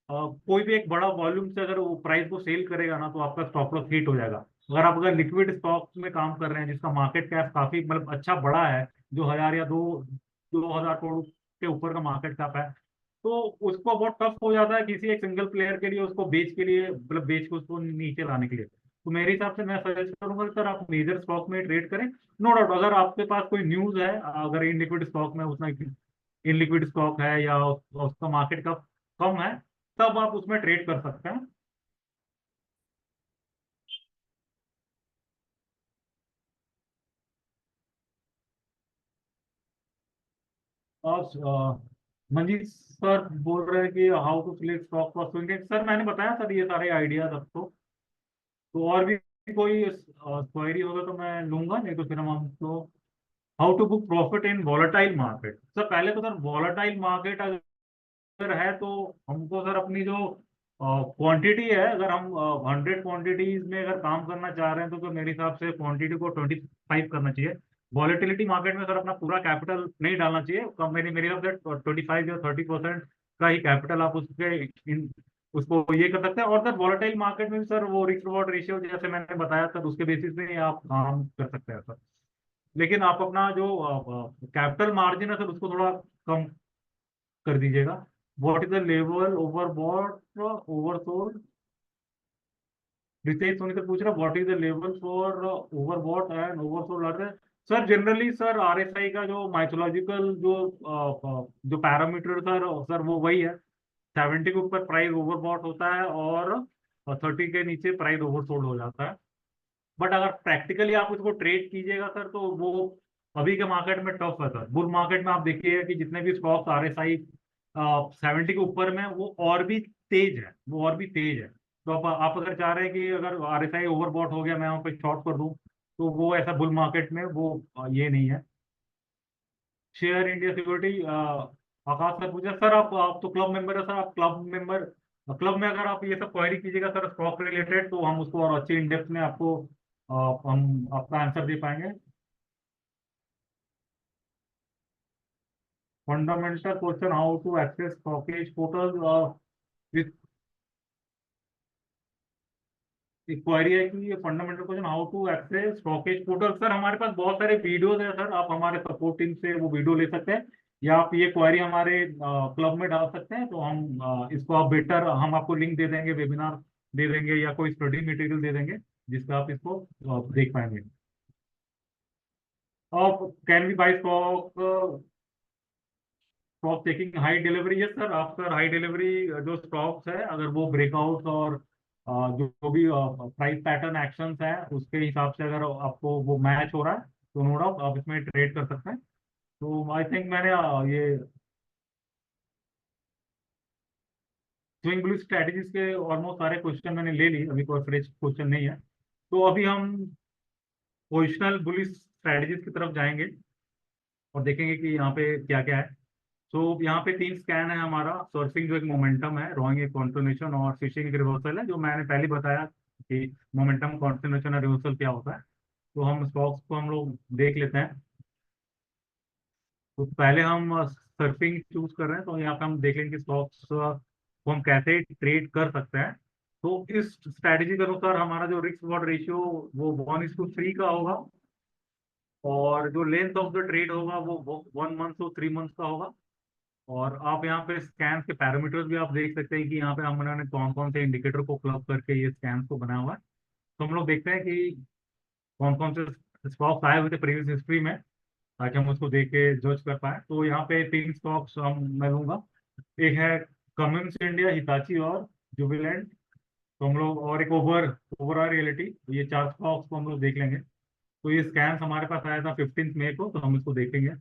कोई भी एक बड़ा वॉल्यूम से अगर वो प्राइस को सेल करेगा ना तो आपका स्टॉप लॉस हिट हो जाएगा। अगर लिक्विड स्टॉक्स में काम कर रहे हैं जिसका मार्केट कैप काफी मतलब अच्छा बड़ा है, जो 1000 या 2000 करोड़ के ऊपर का मार्केट कैप है, तो उसको बहुत टफ हो जाता है किसी एक सिंगल प्लेयर के लिए उसको बेच के लिए मतलब बेच के उसको नीचे लाने के लिए। तो मेरे हिसाब से मैं सजेस्ट करूंगा कि सर आप मेजर स्टॉक में ट्रेड करें। नो डाउट अगर आपके पास कोई न्यूज है, अगर इन लिक्विड स्टॉक में उतना इन लिक्विड स्टॉक है या उसका मार्केट का कम है, तब आप उसमें ट्रेड कर सकते हैं। और मंजीत सर बोल रहे हैं कि how to select stock for swing. Sir मैंने बताया सर ये सारे आइडियाज आपको। तो और भी कोई क्वेरी होगा तो मैं लूंगा, नहीं तो फिर हम हमको how to book profit in volatile market. Sir पहले तो सर वॉलेटाइल मार्केट अगर है तो हमको सर अपनी जो क्वांटिटी है, अगर हम 100 क्वांटिटीज में अगर काम करना चाह रहे हैं तो मेरे हिसाब से क्वांटिटी को 25 करना चाहिए। वॉलेटिलिटी मार्केट में सर अपना पूरा कैपिटल नहीं डालना चाहिए, कम मेरी मेरी तरफ से 25 या 30% का ही कैपिटल आप उसके उसको ये कर सकते हैं। और सर वॉलेटाइल मार्केट में भी सर वो रिस्क रिवॉर्ड रेशियो जैसे मैंने बताया सर, उसके बेसिस पे आप काम कर सकते हैं सर। लेकिन आप अपना जो कैपिटल मार्जिन है सर उसको थोड़ा कम कर दीजिएगा। What is the level overbought oversold, Ritesh Soni से पूछ रहा what is the level for overbought and oversold are there. Sir generally sir RSI का जो माइथोलॉजिकल जो पैरामीटर सर सर वो वही है, 70 के ऊपर प्राइस ओवरबॉट होता है और 30 के नीचे प्राइस ओवरसोल्ड हो जाता है। बट अगर प्रैक्टिकली आप उसको ट्रेड कीजिएगा सर तो वो अभी के मार्केट में टफ है सर। बुल मार्केट में आप देखिएगा कि जितने भी स्टॉक्स आरएसआई 70 के ऊपर में वो और भी तेज है, वो और भी तेज है। तो आप अगर चाह रहे हैं कि अगर आरएसआई ओवरबॉट हो गया मैं वहाँ पे शॉर्ट कर दूं, तो वो ऐसा बुल मार्केट में वो ये नहीं है। शेयर इंडिया सिक्योरिटी आकाश सर पूछा सर, आप तो क्लब मेंबर है सर, आप क्लब में अगर आप ये सब क्वेरी कीजिएगा सर स्टॉक रिलेटेड, तो हम उसको और अच्छे इन डेप्थ में आपको हम आपका आंसर दे पाएंगे। Fundamental question how to access StockEdge portal with query है कि ये fundamental question how to access StockEdge portal. Sir हमारे पास बहुत सारे वीडियोज है सर, आप हमारे सपोर्ट टीम से वो वीडियो ले सकते हैं, या आप ये क्वेरी हमारे क्लब में डाल सकते हैं। तो हम इसको आप बेटर हम आपको लिंक दे देंगे, वेबिनार दे देंगे या कोई स्टडी मटेरियल दे देंगे जिसका आप इसको देख पाएंगे। और can be by stock stock taking high delivery. Yes sir, आप सर हाई डिलीवरी जो स्टॉक्स है अगर वो ब्रेकआउट और जो भी प्राइस पैटर्न एक्शंस है उसके हिसाब से अगर आपको वो मैच हो रहा है तो नो डाउट आप इसमें ट्रेड कर सकते हैं। तो आई थिंक मैंने ये स्विंग ब्लू स्ट्रेटेजीज के ऑलमोस्ट सारे क्वेश्चन मैंने ले लिए, अभी कोई फ्रेश क्वेश्चन नहीं है। तो अभी हम पोजिशनल बुलिश स्ट्रेटेजीज की तरफ जाएंगे और देखेंगे कि यहाँ पे क्या क्या है। तो यहाँ पे 3 स्कैन है हमारा। सर्फिंग जो एक मोमेंटम है, रोइंग एक कॉन्टिन्यूशन और फिशिंग एक रिवर्सल है, जो मैंने पहले बताया कि मोमेंटम कॉन्टिन्यूशन और रिवर्सल क्या होता है। तो हम स्टॉक्स को हम लोग देख लेते हैं। तो पहले हम सर्फिंग चूज कर रहे हैं, तो यहाँ पे हम देख लेंगे स्टॉक्स को हम कैसे ट्रेड कर सकते हैं। तो इस स्ट्रैटेजी के अनुसार हमारा जो रिस्क रिवॉर्ड रेशियो वो 1:3 का होगा, और जो लेंथ ऑफ द ट्रेड होगा वो 1 मंथ तो 3 मंथ का होगा। और आप यहाँ पे स्कैन के पैरामीटर्स भी आप देख सकते हैं कि यहाँ पे हमने कौन कौन से इंडिकेटर को क्लब करके ये स्कैन को बनाया हुआ है। तो हम लोग देखते हैं कि कौन कौन से स्टॉक्स आए हुए थे प्रीवियस हिस्ट्री में, ताकि हम उसको देख के जज कर पाए। तो यहाँ पे 3 स्टॉक्स हम मैं लूंगा। एक है कमिंस इंडिया, हिताची और जुबिलेंट। तो हम लोग और एक ओवरऑल रियलिटी, ये 4 स्टॉक्स को हम लोग देख लेंगे। तो ये स्कैन हमारे पास आया था 15 मई को, तो हम इसको देखेंगे।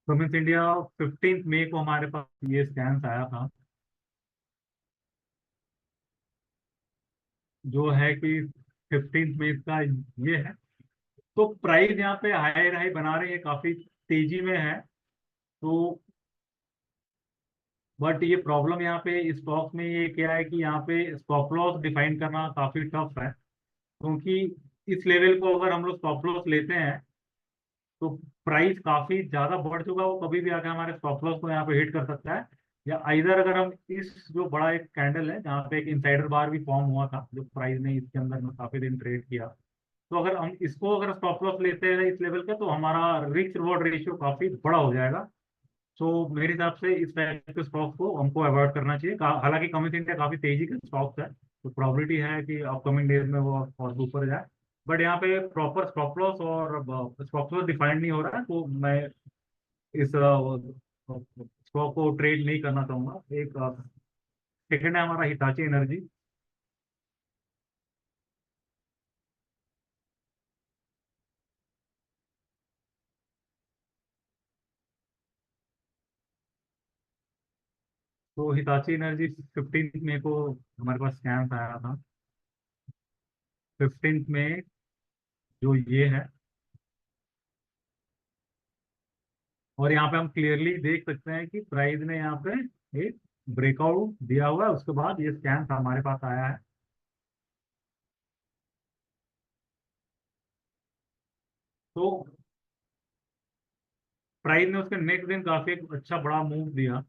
कमिंस इंडिया 15 मई को हमारे पास ये स्कैन आया था, जो है कि 15 मई का ये है। तो प्राइस यहाँ पे हाई हाई बना रही है, काफी तेजी में है। तो बट ये प्रॉब्लम यहाँ पे इस स्टॉक में ये क्या है कि यहाँ पे स्टॉप लॉस डिफाइन करना काफी टफ है, क्योंकि इस लेवल को अगर हम लोग स्टॉप लॉस लेते हैं तो प्राइस काफी ज्यादा बढ़ चुका है, वो कभी भी आके हमारे स्टॉप लॉस को यहाँ पे हिट कर सकता है। या आइदर अगर हम इस जो बड़ा एक कैंडल है जहाँ पे एक इनसाइडर बार भी फॉर्म हुआ था, जो प्राइस ने इसके अंदर में काफी दिन ट्रेड किया, तो अगर हम इसको अगर स्टॉप लॉस लेते हैं इस लेवल का तो हमारा रिस्क रिवॉर्ड रेशियो काफी बड़ा हो जाएगा। सो मेरे हिसाब से इस टाइप के स्टॉक को हमको अवॉइड करना चाहिए। हालांकि कमिंस इंडिया काफी तेजी के स्टॉक्स है, तो प्रोबेबिलिटी है कि अपकमिंग डेज में वो और ऊपर जाए। बट यहाँ पे प्रॉपर स्टॉप लॉस और स्टॉप लॉस डिफाइंड नहीं हो रहा है, तो मैं इस स्टॉक को ट्रेड नहीं करना चाहूंगा। एक सेकंड है हमारा हिताची एनर्जी। तो हिताची एनर्जी 15 मई को हमारे पास स्कैन आया था। 15 मई जो ये है, और यहाँ पे हम क्लियरली देख सकते हैं कि प्राइस ने यहाँ पे एक ब्रेकआउट दिया हुआ है, उसके बाद ये स्कैन हमारे पास आया है। तो प्राइस ने उसके नेक्स्ट दिन काफी एक अच्छा बड़ा मूव दिया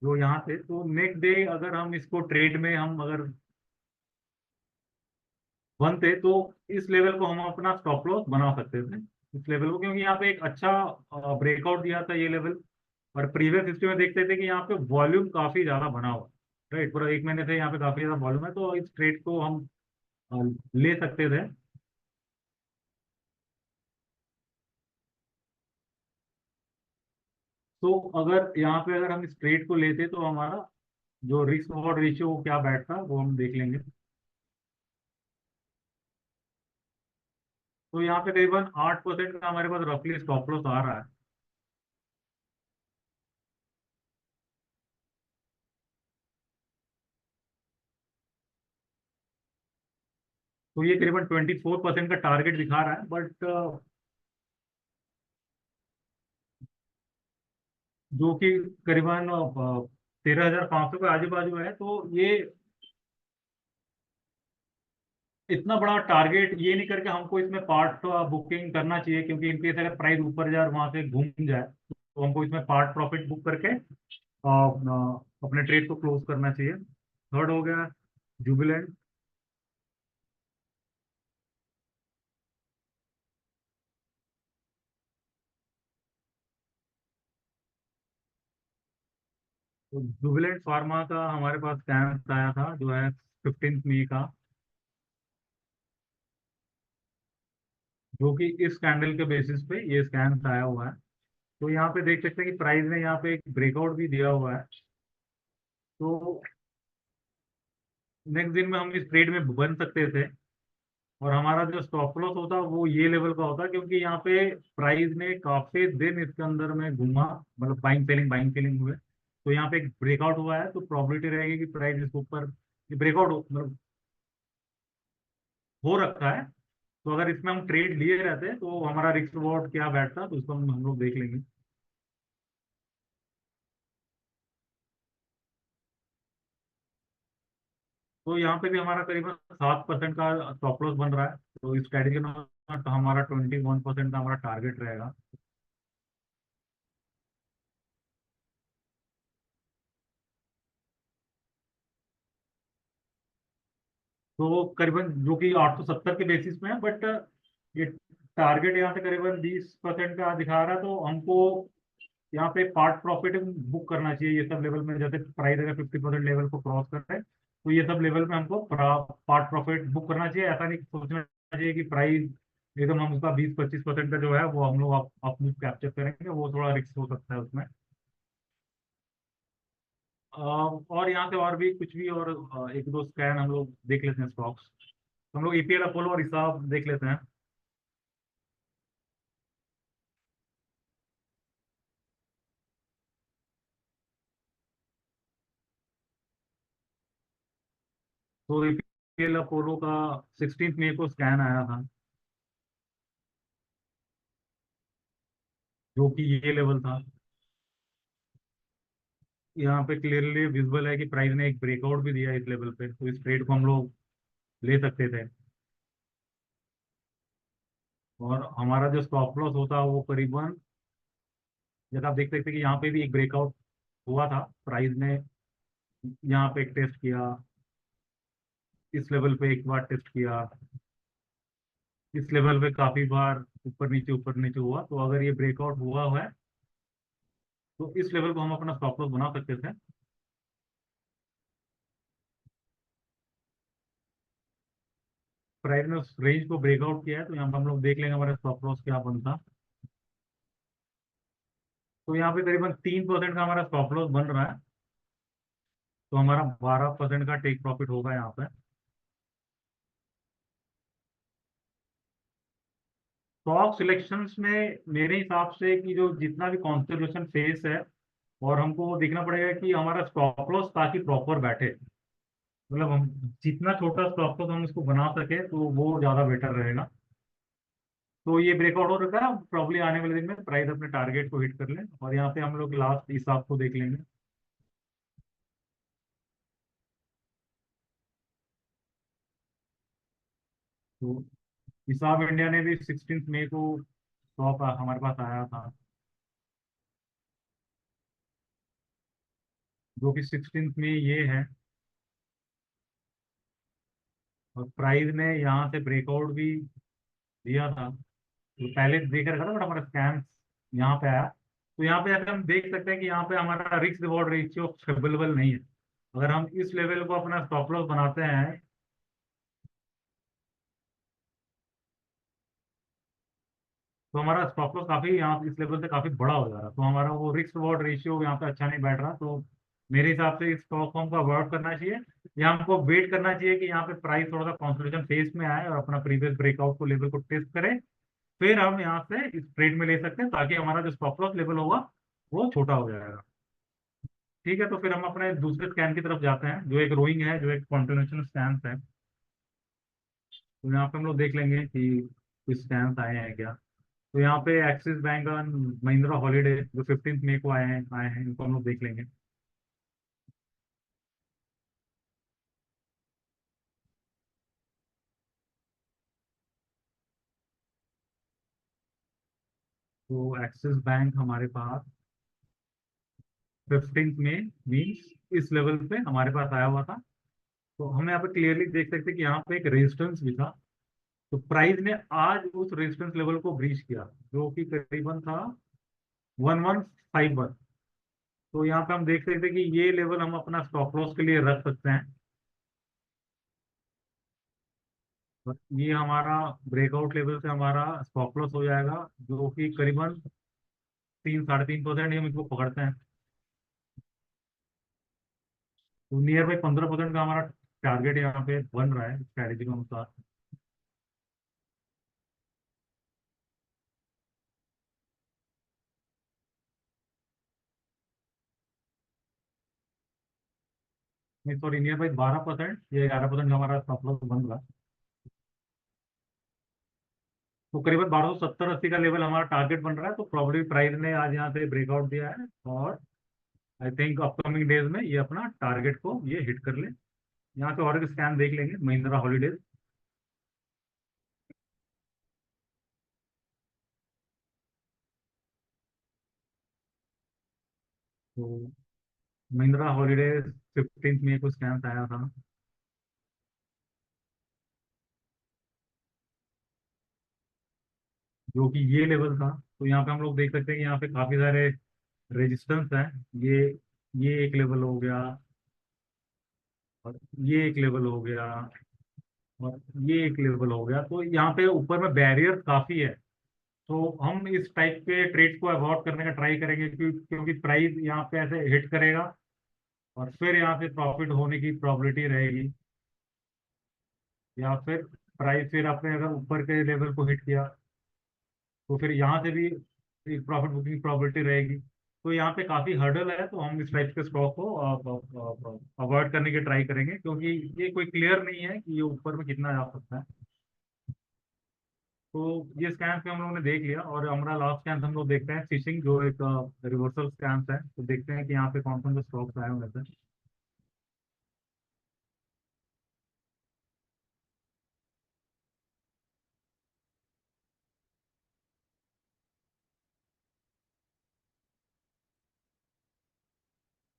जो यहाँ से। तो नेक्स्ट डे अगर हम इसको ट्रेड में हम अगर बनते तो इस लेवल को हम अपना स्टॉप लॉस बना सकते थे, इस लेवल को, क्योंकि यहाँ पे एक अच्छा ब्रेकआउट दिया था ये लेवल। और प्रीवियस हिस्ट्री में देखते थे कि यहाँ पे वॉल्यूम काफी ज्यादा बना हुआ, राइट, पूरा एक महीने से यहाँ पे काफी ज्यादा वॉल्यूम है, तो इस ट्रेड को हम ले सकते थे। तो अगर यहाँ पे अगर हम इस ट्रेड को लेते तो हमारा जो रिस्क रिवॉर्ड रेशियो वो क्या बैठता वो हम देख लेंगे। तो यहाँ पे करीबन 8% का हमारे पास रफली स्टॉप लॉस आ रहा है। तो ये करीबन 24% का टारगेट दिखा रहा है, बट जो कि करीबन 13,500 के आजू बाजू है। तो ये इतना बड़ा टारगेट ये नहीं करके हमको इसमें पार्ट बुकिंग करना चाहिए, क्योंकि इनकेस अगर प्राइस ऊपर जाए और वहां से घूम जाए तो हमको इसमें पार्ट प्रॉफिट बुक करके अपने ट्रेड को क्लोज करना चाहिए। थर्ड हो गया जुबिलेंट। तो जुबिलेंट फार्मा का हमारे पास स्कैन आया था जो है 15 मई का, जो कि इस कैंडल के बेसिस पे ये स्कैन आया हुआ है। तो यहाँ पे देख सकते हैं कि प्राइस ने यहाँ पे एक ब्रेकआउट भी दिया हुआ है। तो नेक्स्ट दिन में हम इस ट्रेड में बन सकते थे, और हमारा जो स्टॉप लॉस होता वो ये लेवल का होता, क्योंकि यहाँ पे प्राइस ने काफी दिन इसके अंदर में घूमा, मतलब बाइंग सेलिंग हुए। तो यहाँ पे एक ब्रेकआउट हुआ है, तो प्रोबेबिलिटी रहेगी कि प्राइस इसके ऊपर ब्रेकआउट मतलब हो रखा है। तो अगर इसमें हम ट्रेड लिए रहते तो हमारा रिस्क रिवॉर्ड क्या बैठता, तो उसको हम लोग देख लेंगे। तो यहाँ पे भी हमारा करीबन 7% का स्टॉप लॉस बन रहा है। तो इस स्ट्रेटेजी में तो हमारा 21% का हमारा टारगेट रहेगा। तो करीबन जो कि 870 के बेसिस में है, बट ये टारगेट यहाँ से करीबन 20% का दिखा रहा है। तो हमको यहाँ पे पार्ट प्रॉफिट बुक करना चाहिए ये सब लेवल में, जैसे प्राइस अगर 50% लेवल को क्रॉस करता है तो ये सब लेवल में हमको पार्ट प्रॉफिट बुक करना चाहिए। ऐसा नहीं सोचना चाहिए कि प्राइस एकदम हम उसका 20-25% का जो है वो हम लोग आप कैप्चर करेंगे, वो थोड़ा रिस्क हो सकता है उसमें। और यहाँ से और भी कुछ भी और एक दो स्कैन हम लोग देख लेते हैं स्टॉक्स। हम लोग ईपीएल अपोलो और हिसाब देख लेते हैं। तो ईपीएल अपोलो का 16 मई को स्कैन आया था, जो कि ये लेवल था। यहाँ पे क्लियरली विजिबल है कि प्राइस ने एक ब्रेकआउट भी दिया इस लेवल पे, तो इस ट्रेड को हम लोग ले सकते थे। और हमारा जो स्टॉप लॉस होता वो करीबन, जैसे आप देख सकते हैं कि यहाँ पे भी एक ब्रेकआउट हुआ था, प्राइस ने यहाँ पे एक टेस्ट किया, इस लेवल पे एक बार टेस्ट किया, इस लेवल पे काफी बार ऊपर नीचे हुआ। तो अगर ये ब्रेकआउट हुआ है तो इस लेवल को हम अपना स्टॉप लॉस बना सकते थे। प्राइस ने उस रेंज को ब्रेकआउट किया है, तो यहाँ पे हम लोग देख लेंगे हमारा स्टॉप लॉस क्या बनता। तो यहाँ पे करीबन 3% का हमारा स्टॉप लॉस बन रहा है, तो हमारा 12% का टेक प्रॉफिट होगा यहाँ पे। स्टॉक सिलेक्शंस में मेरे हिसाब से कि जो जितना भी कॉन्सेंट्रेशन फेस है, और हमको वो देखना पड़ेगा कि हमारा स्टॉप लॉस ताकि प्रॉपर बैठे, मतलब हम जितना छोटा स्टॉप लॉस हम इसको बना सके तो वो ज़्यादा बेटर रहेगा। तो ये ब्रेकआउट हो रखा है, प्रॉब्ली आने वाले दिन में प्राइस अपने टारगेट को हिट कर ले, और यहाँ पे हम लोग लास्ट हिसाब को देख लेंगे। तो हिसाब इंडिया ने भी 16 मई को स्टॉक हमारे पास आया था, जो कि 16 मई ये है, और प्राइस ने यहाँ से ब्रेकआउट भी दिया था। तो पहले देख रखा था, बट हमारा स्कैन यहाँ पे आया। तो यहाँ पे अगर हम देख सकते हैं कि यहाँ पे हमारा रिस्क रिवॉर्ड रेशियो फेवरेबल नहीं है। अगर हम इस लेवल को अपना स्टॉप लॉस बनाते हैं, तो हमारा स्टॉप लॉस काफी यहाँ इस लेवल से काफी बड़ा हो जा रहा है, तो हमारा वो रिस्क रिवॉर्ड रेशियो यहाँ पे अच्छा नहीं बैठ रहा। तो मेरे हिसाब से इस स्टॉक को हमको अवॉइड करना चाहिए, या हमको वेट करना चाहिए कि यहाँ पे प्राइस थोड़ा सा कंसोलिडेशन फेज में आए और अपना प्रीवियस ब्रेकआउट को लेवल को टेस्ट करे, फिर हम यहाँ से इस ट्रेड में ले सकते हैं, ताकि हमारा जो स्टॉप लॉस लेवल होगा वो छोटा हो जाएगा। ठीक है, तो फिर हम अपने दूसरे स्कैन की तरफ जाते हैं, जो एक रोइंग है, जो एक कॉन्टिन्यूशन स्कैन है। तो यहाँ पे हम लोग देख लेंगे कि कुछ स्कैन आए हैं क्या। तो यहाँ पे एक्सिस बैंक और महिंद्रा हॉलीडे जो 15 मई को आए हैं, इनको हम लोग देख लेंगे। तो एक्सिस बैंक हमारे पास 15 मई मीन्स इस लेवल पे हमारे पास आया हुआ था। तो हम यहाँ पे क्लियरली देख सकते हैं कि यहाँ पे एक रेजिस्टेंस भी था। तो प्राइस ने आज उस रेजिस्टेंस लेवल को ब्रीच किया, जो कि करीबन था 1151। तो यहाँ पे हम देख सकते हैं कि ये लेवल हम अपना स्टॉप लॉस के लिए रख सकते हैं। और ये हमारा ब्रेकआउट लेवल से हमारा स्टॉप लॉस हो जाएगा, जो कि करीबन 3 साढ़े 3% हम इसको पकड़ते हैं। तो नियर बाई 15% का हमारा टारगेट यहाँ पे बन रहा है स्ट्रैटेजी के अनुसार। नहीं सॉरी, नियर बाई 12% या 11% का हमारा स्टॉप लॉस बन रहा है। तो करीबन 1270-80 का लेवल हमारा टारगेट बन रहा है। तो प्रॉब्लली प्राइस ने आज यहाँ से ब्रेकआउट दिया है, और आई थिंक अपकमिंग डेज में ये अपना टारगेट को ये हिट कर ले। यहाँ से और एक स्कैम देख लेंगे, महिंद्रा हॉलीडेज। तो महिंद्रा हॉलीडेज 15 मई को स्कैम आया था, जो कि ये लेवल था। तो यहाँ पे हम लोग देख सकते हैं कि यहाँ पे काफी सारे रेजिस्टेंस हैं। ये ये एक लेवल हो गया, और ये एक लेवल हो गया, और ये एक लेवल हो गया। तो यहाँ पे ऊपर में बैरियर काफी है। तो हम इस टाइप के ट्रेड्स को अवॉइड करने का ट्राई करेंगे, क्योंकि प्राइस यहाँ पे ऐसे हिट करेगा, और फिर यहाँ से प्रॉफिट होने की प्रोबेबिलिटी रहेगी। या फिर प्राइस फिर आपने अगर ऊपर के लेवल को हिट किया, तो फिर यहाँ से भी एक प्रॉफिट बुकिंग प्रोबेबिलिटी रहेगी। तो यहाँ पे काफी हर्डल है, तो हम इस टाइप के स्टॉक को अवॉइड करने की ट्राई करेंगे, क्योंकि ये कोई क्लियर नहीं है कि ये ऊपर में कितना जा सकता है। तो ये स्कैम्स हम लोगों ने देख लिया, और हमारा लास्ट स्कैम हम लोग देखते हैं फिशिंग, जो एक रिवर्सल स्कैम्स है। तो देखते हैं कि यहाँ पे कौन कौन से स्टॉक्स आए हुए हैं।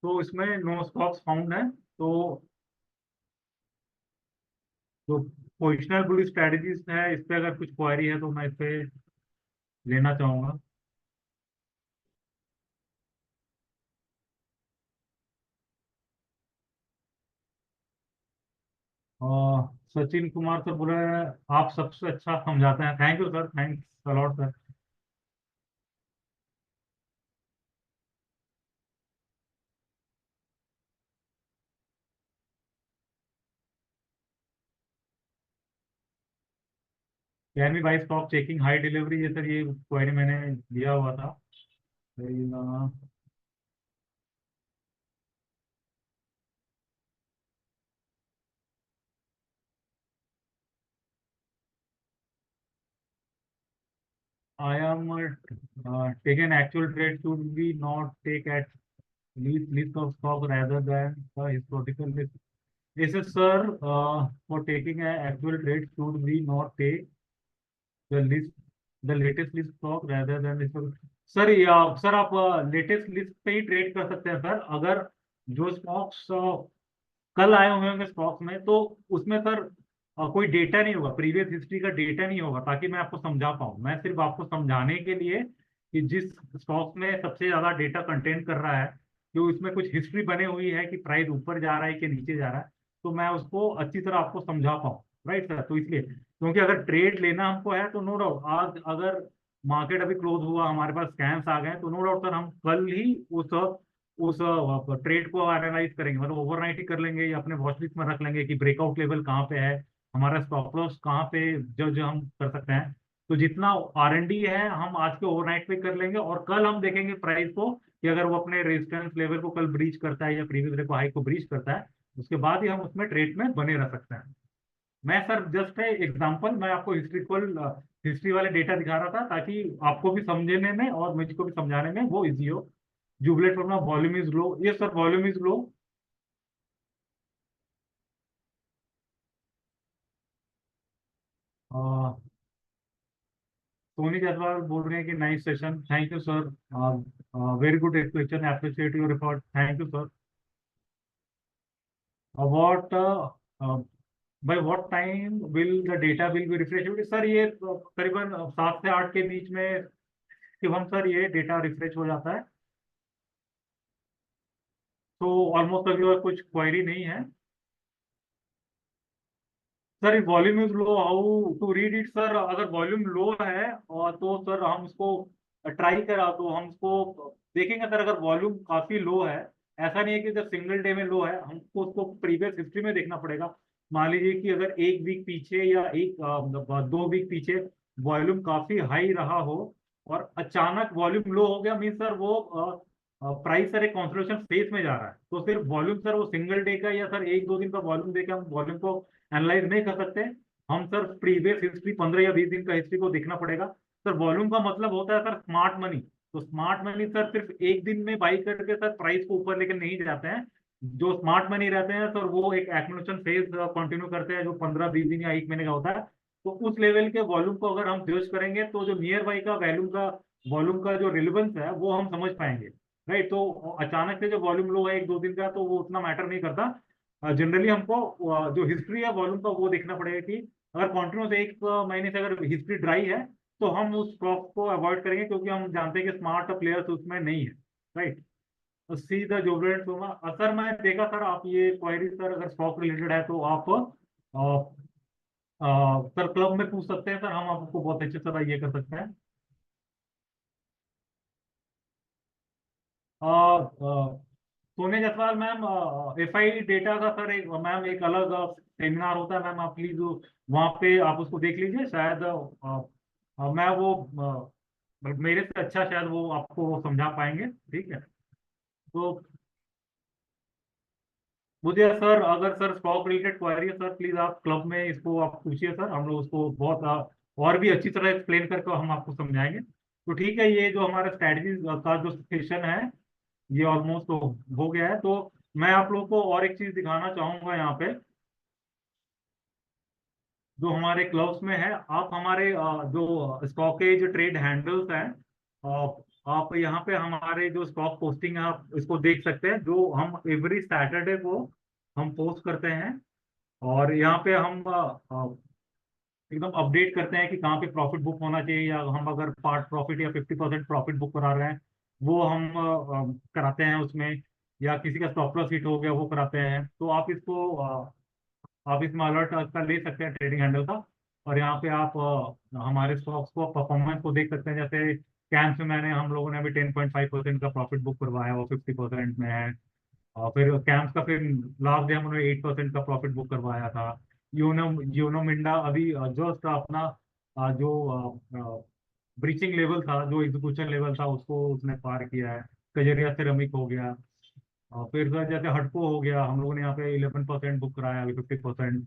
तो इसमें नो स्टॉक्स फाउंड है। तो जो पोजिशनल बुलिश स्ट्रेटजीज है, इस पे अगर कुछ क्वारी है तो मैं इस पे लेना चाहूंगा। और सचिन कुमार सर बोले, आप सबसे अच्छा समझाते हैं। Thank you sir, thanks a lot sir. Can be by stock checking high delivery, ये सर ये क्वेरी मैंने दिया हुआ था। I am taking actual trade should we not take at list of stock rather than the historical list. Yes, sir. For taking an actual trade should we not take the list the latest list stock rather than historical. Sir या सर आप लेटेस्ट लिस्ट पे ही ट्रेड कर सकते हैं सर। अगर जो स्टॉक्स कल आए हुए होंगे स्टॉक्स में तो उसमें सर कोई डेटा नहीं होगा, प्रीवियस हिस्ट्री का डेटा नहीं होगा, ताकि मैं आपको समझा पाऊँ। मैं सिर्फ आपको समझाने के लिए कि जिस स्टॉक में सबसे ज्यादा डेटा कंटेंट कर रहा है, कि उसमें कुछ हिस्ट्री बनी हुई है कि प्राइस ऊपर जा रहा है कि नीचे जा रहा है, तो मैं उसको अच्छी तरह आपको समझा पाऊँ। Right sir. तो इसलिए क्योंकि अगर ट्रेड लेना हमको है तो नो डाउट आज अगर मार्केट अभी क्लोज हुआ, हमारे पास स्कैम्स आ गए, तो नो डाउट सर हम कल ही उस ट्रेड को एनालाइज करेंगे, मतलब ओवरनाइट ही कर लेंगे या अपने वॉच लिस्ट में रख लेंगे कि ब्रेकआउट लेवल कहाँ पे है, हमारा स्टॉप लॉस कहाँ पे जज हम कर सकते हैं। तो जितना R&D है हम आज के ओवरनाइट पे कर लेंगे, और कल हम देखेंगे प्राइस को कि अगर वो अपने रेजिस्टेंस लेवल को कल ब्रीच करता है या प्रीवियस रेपो हाई को ब्रीच करता है, उसके बाद ही हम उसमें ट्रेड में बने रह सकते हैं। मैं सर जस्ट है एग्जांपल, मैं आपको हिस्ट्री वाले डेटा दिखा रहा था ताकि आपको भी समझने में और मुझको भी समझाने में वो इजी हो। जुबलेट फॉर्मूला वॉल्यूम इज लो, ये sir volume is low. Soni Jaiswal बोल रहे हैं कि nice session, thank you sir, very good explanation, appreciate your effort, thank you sir. What by what time will the data will be refresh? Sir ये करीबन 7 से 8 के बीच में शिवम सर ये डेटा रिफ्रेश हो जाता है। तो ऑलमोस्ट अभी और कुछ क्वेरी नहीं है। Sir volume is low, how to read it? Sir अगर वॉल्यूम लो है और तो सर हम उसको ट्राई करा तो हम उसको देखेंगे। सर अगर वॉल्यूम काफी लो है, ऐसा नहीं है कि जब सिंगल डे में लो है, हमको उसको प्रीवियस हिस्ट्री में देखना पड़ेगा। मान लीजिए कि अगर एक वीक पीछे या 2 वीक पीछे वॉल्यूम काफी हाई रहा हो और अचानक वॉल्यूम लो हो गया, मीन सर वो प्राइस सर एक कॉन्सोलेशन फेज में जा रहा है, तो सिर्फ वॉल्यूम सर वो सिंगल डे का या सर 1-2 दिन का वॉल्यूम देकर हम वॉल्यूम को एनालाइज नहीं कर सकते। हम सर प्रीवियस हिस्ट्री 15 या 20 दिन का हिस्ट्री को देखना पड़ेगा। सर वॉल्यूम का मतलब होता है सर स्मार्ट मनी। तो स्मार्ट मनी सर सिर्फ एक दिन में बाई करके सर प्राइस को ऊपर लेकर नहीं जाते हैं। जो स्मार्ट मनी रहते हैं सर वो एक एक्मुलेशन फेज कंटिन्यू करते हैं जो 15-20 दिन या 1 महीने का होता है। तो उस लेवल के वॉल्यूम को अगर हम जज करेंगे तो जो नियर बाई का वॉल्यूम का जो रिलेवेंस है वो हम समझ पाएंगे। राइट। तो अचानक से जो वॉल्यूम लो है 1-2 दिन का, तो वो उतना मैटर नहीं करता। जनरली हमको जो हिस्ट्री है वॉल्यूम का वो देखना पड़ेगा कि अगर कॉन्टिन्यूस 1 महीने से अगर हिस्ट्री ड्राई है तो हम उस स्टॉक को अवॉइड करेंगे, क्योंकि हम जानते हैं कि स्मार्ट प्लेयर्स उसमें नहीं है। राइट। सी द जोबलेट होगा। सर मैं देखा सर आप ये क्वेरी सर अगर स्टॉक रिलेटेड है तो आप सर क्लब में पूछ सकते हैं सर, हम आपको बहुत अच्छी तरह ये कर सकते हैं। सोने जायसवाल मैम, FI डेटा का सर एक मैम एक अलग सेमिनार होता है मैम, आप प्लीज वहाँ पे आप उसको देख लीजिए। शायद मैं वो मेरे से अच्छा शायद वो आपको वो समझा पाएंगे। ठीक है। तो मुझे सर अगर सर स्टॉक रिलेटेड क्वेरी है सर, प्लीज आप क्लब में इसको आप पूछिए सर, हम लोग उसको बहुत और भी अच्छी तरह एक्सप्लेन करके हम आपको समझाएंगे। तो ठीक है, ये जो हमारा स्ट्रैटेजी का जो सेशन है ये ऑलमोस्ट हो गया है। तो मैं आप लोगों को और एक चीज दिखाना चाहूंगा यहाँ पे जो हमारे क्लब्स में है। आप हमारे जो स्टॉकेज ट्रेड हैंडल्स हैं, आप यहाँ पे हमारे जो स्टॉक पोस्टिंग है आप इसको देख सकते हैं, जो हम एवरी सैटरडे को हम पोस्ट करते हैं। और यहाँ पे हम एकदम अपडेट करते हैं कि कहाँ पे प्रॉफिट बुक होना चाहिए, या हम अगर पार्ट प्रॉफिट या 50% प्रॉफिट बुक करा रहे हैं वो हम कराते हैं उसमें, या किसी का स्टॉप लॉस हिट हो गया वो कराते हैं। तो आप इसमें अलर्ट का ले सकते हैं ट्रेडिंग हैंडल का। और यहाँ पे आप हमारे स्टॉक्स को परफॉर्मेंस को देख सकते हैं। जैसे कैम्स में हम लोगों ने अभी 10.5% का प्रॉफिट बुक करवाया, वो 50% में है। और फिर कैम्स का फिर लास्ट डे हमने 8% का प्रॉफिट बुक करवाया था। यूनो यूनो मिंडा अभी जस्ट अपना जो ब्रीचिंग लेवल था, जो एग्जीक्यूशन लेवल था उसको उसने पार किया है। कजरिया सिरेमिक हो गया। और फिर सर जैसे हटको हो गया, हम लोगों ने यहाँ पे 11% बुक कराया, अभी 50%।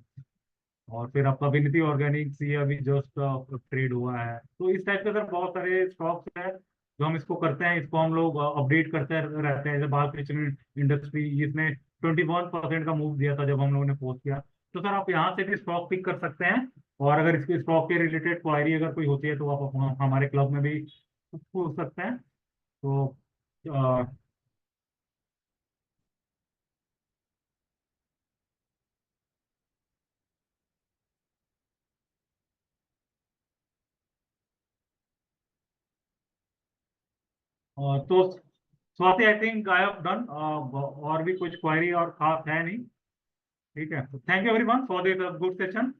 और फिर आपका विनती ऑर्गेनिक्स ये अभी जस्ट ट्रेड हुआ है। तो इस टाइप के सर बहुत सारे स्टॉक्स है जो हम इसको करते हैं, इसको हम लोग अपडेट करते रहते हैं। जैसे बालकृष्ण इंडस्ट्री, इसने 21% का मूव दिया था जब हम लोगों ने पोस्ट किया। तो सर आप यहाँ से भी स्टॉक पिक कर सकते हैं, और अगर इसके स्टॉक के रिलेटेड क्वायरी अगर कोई होती है तो आप हमारे क्लब में भी पूछ सकते हैं। तो तो Swati, I think I have done. और भी कुछ क्वेरी और खास है नहीं। ठीक है, thank you everyone for this good session.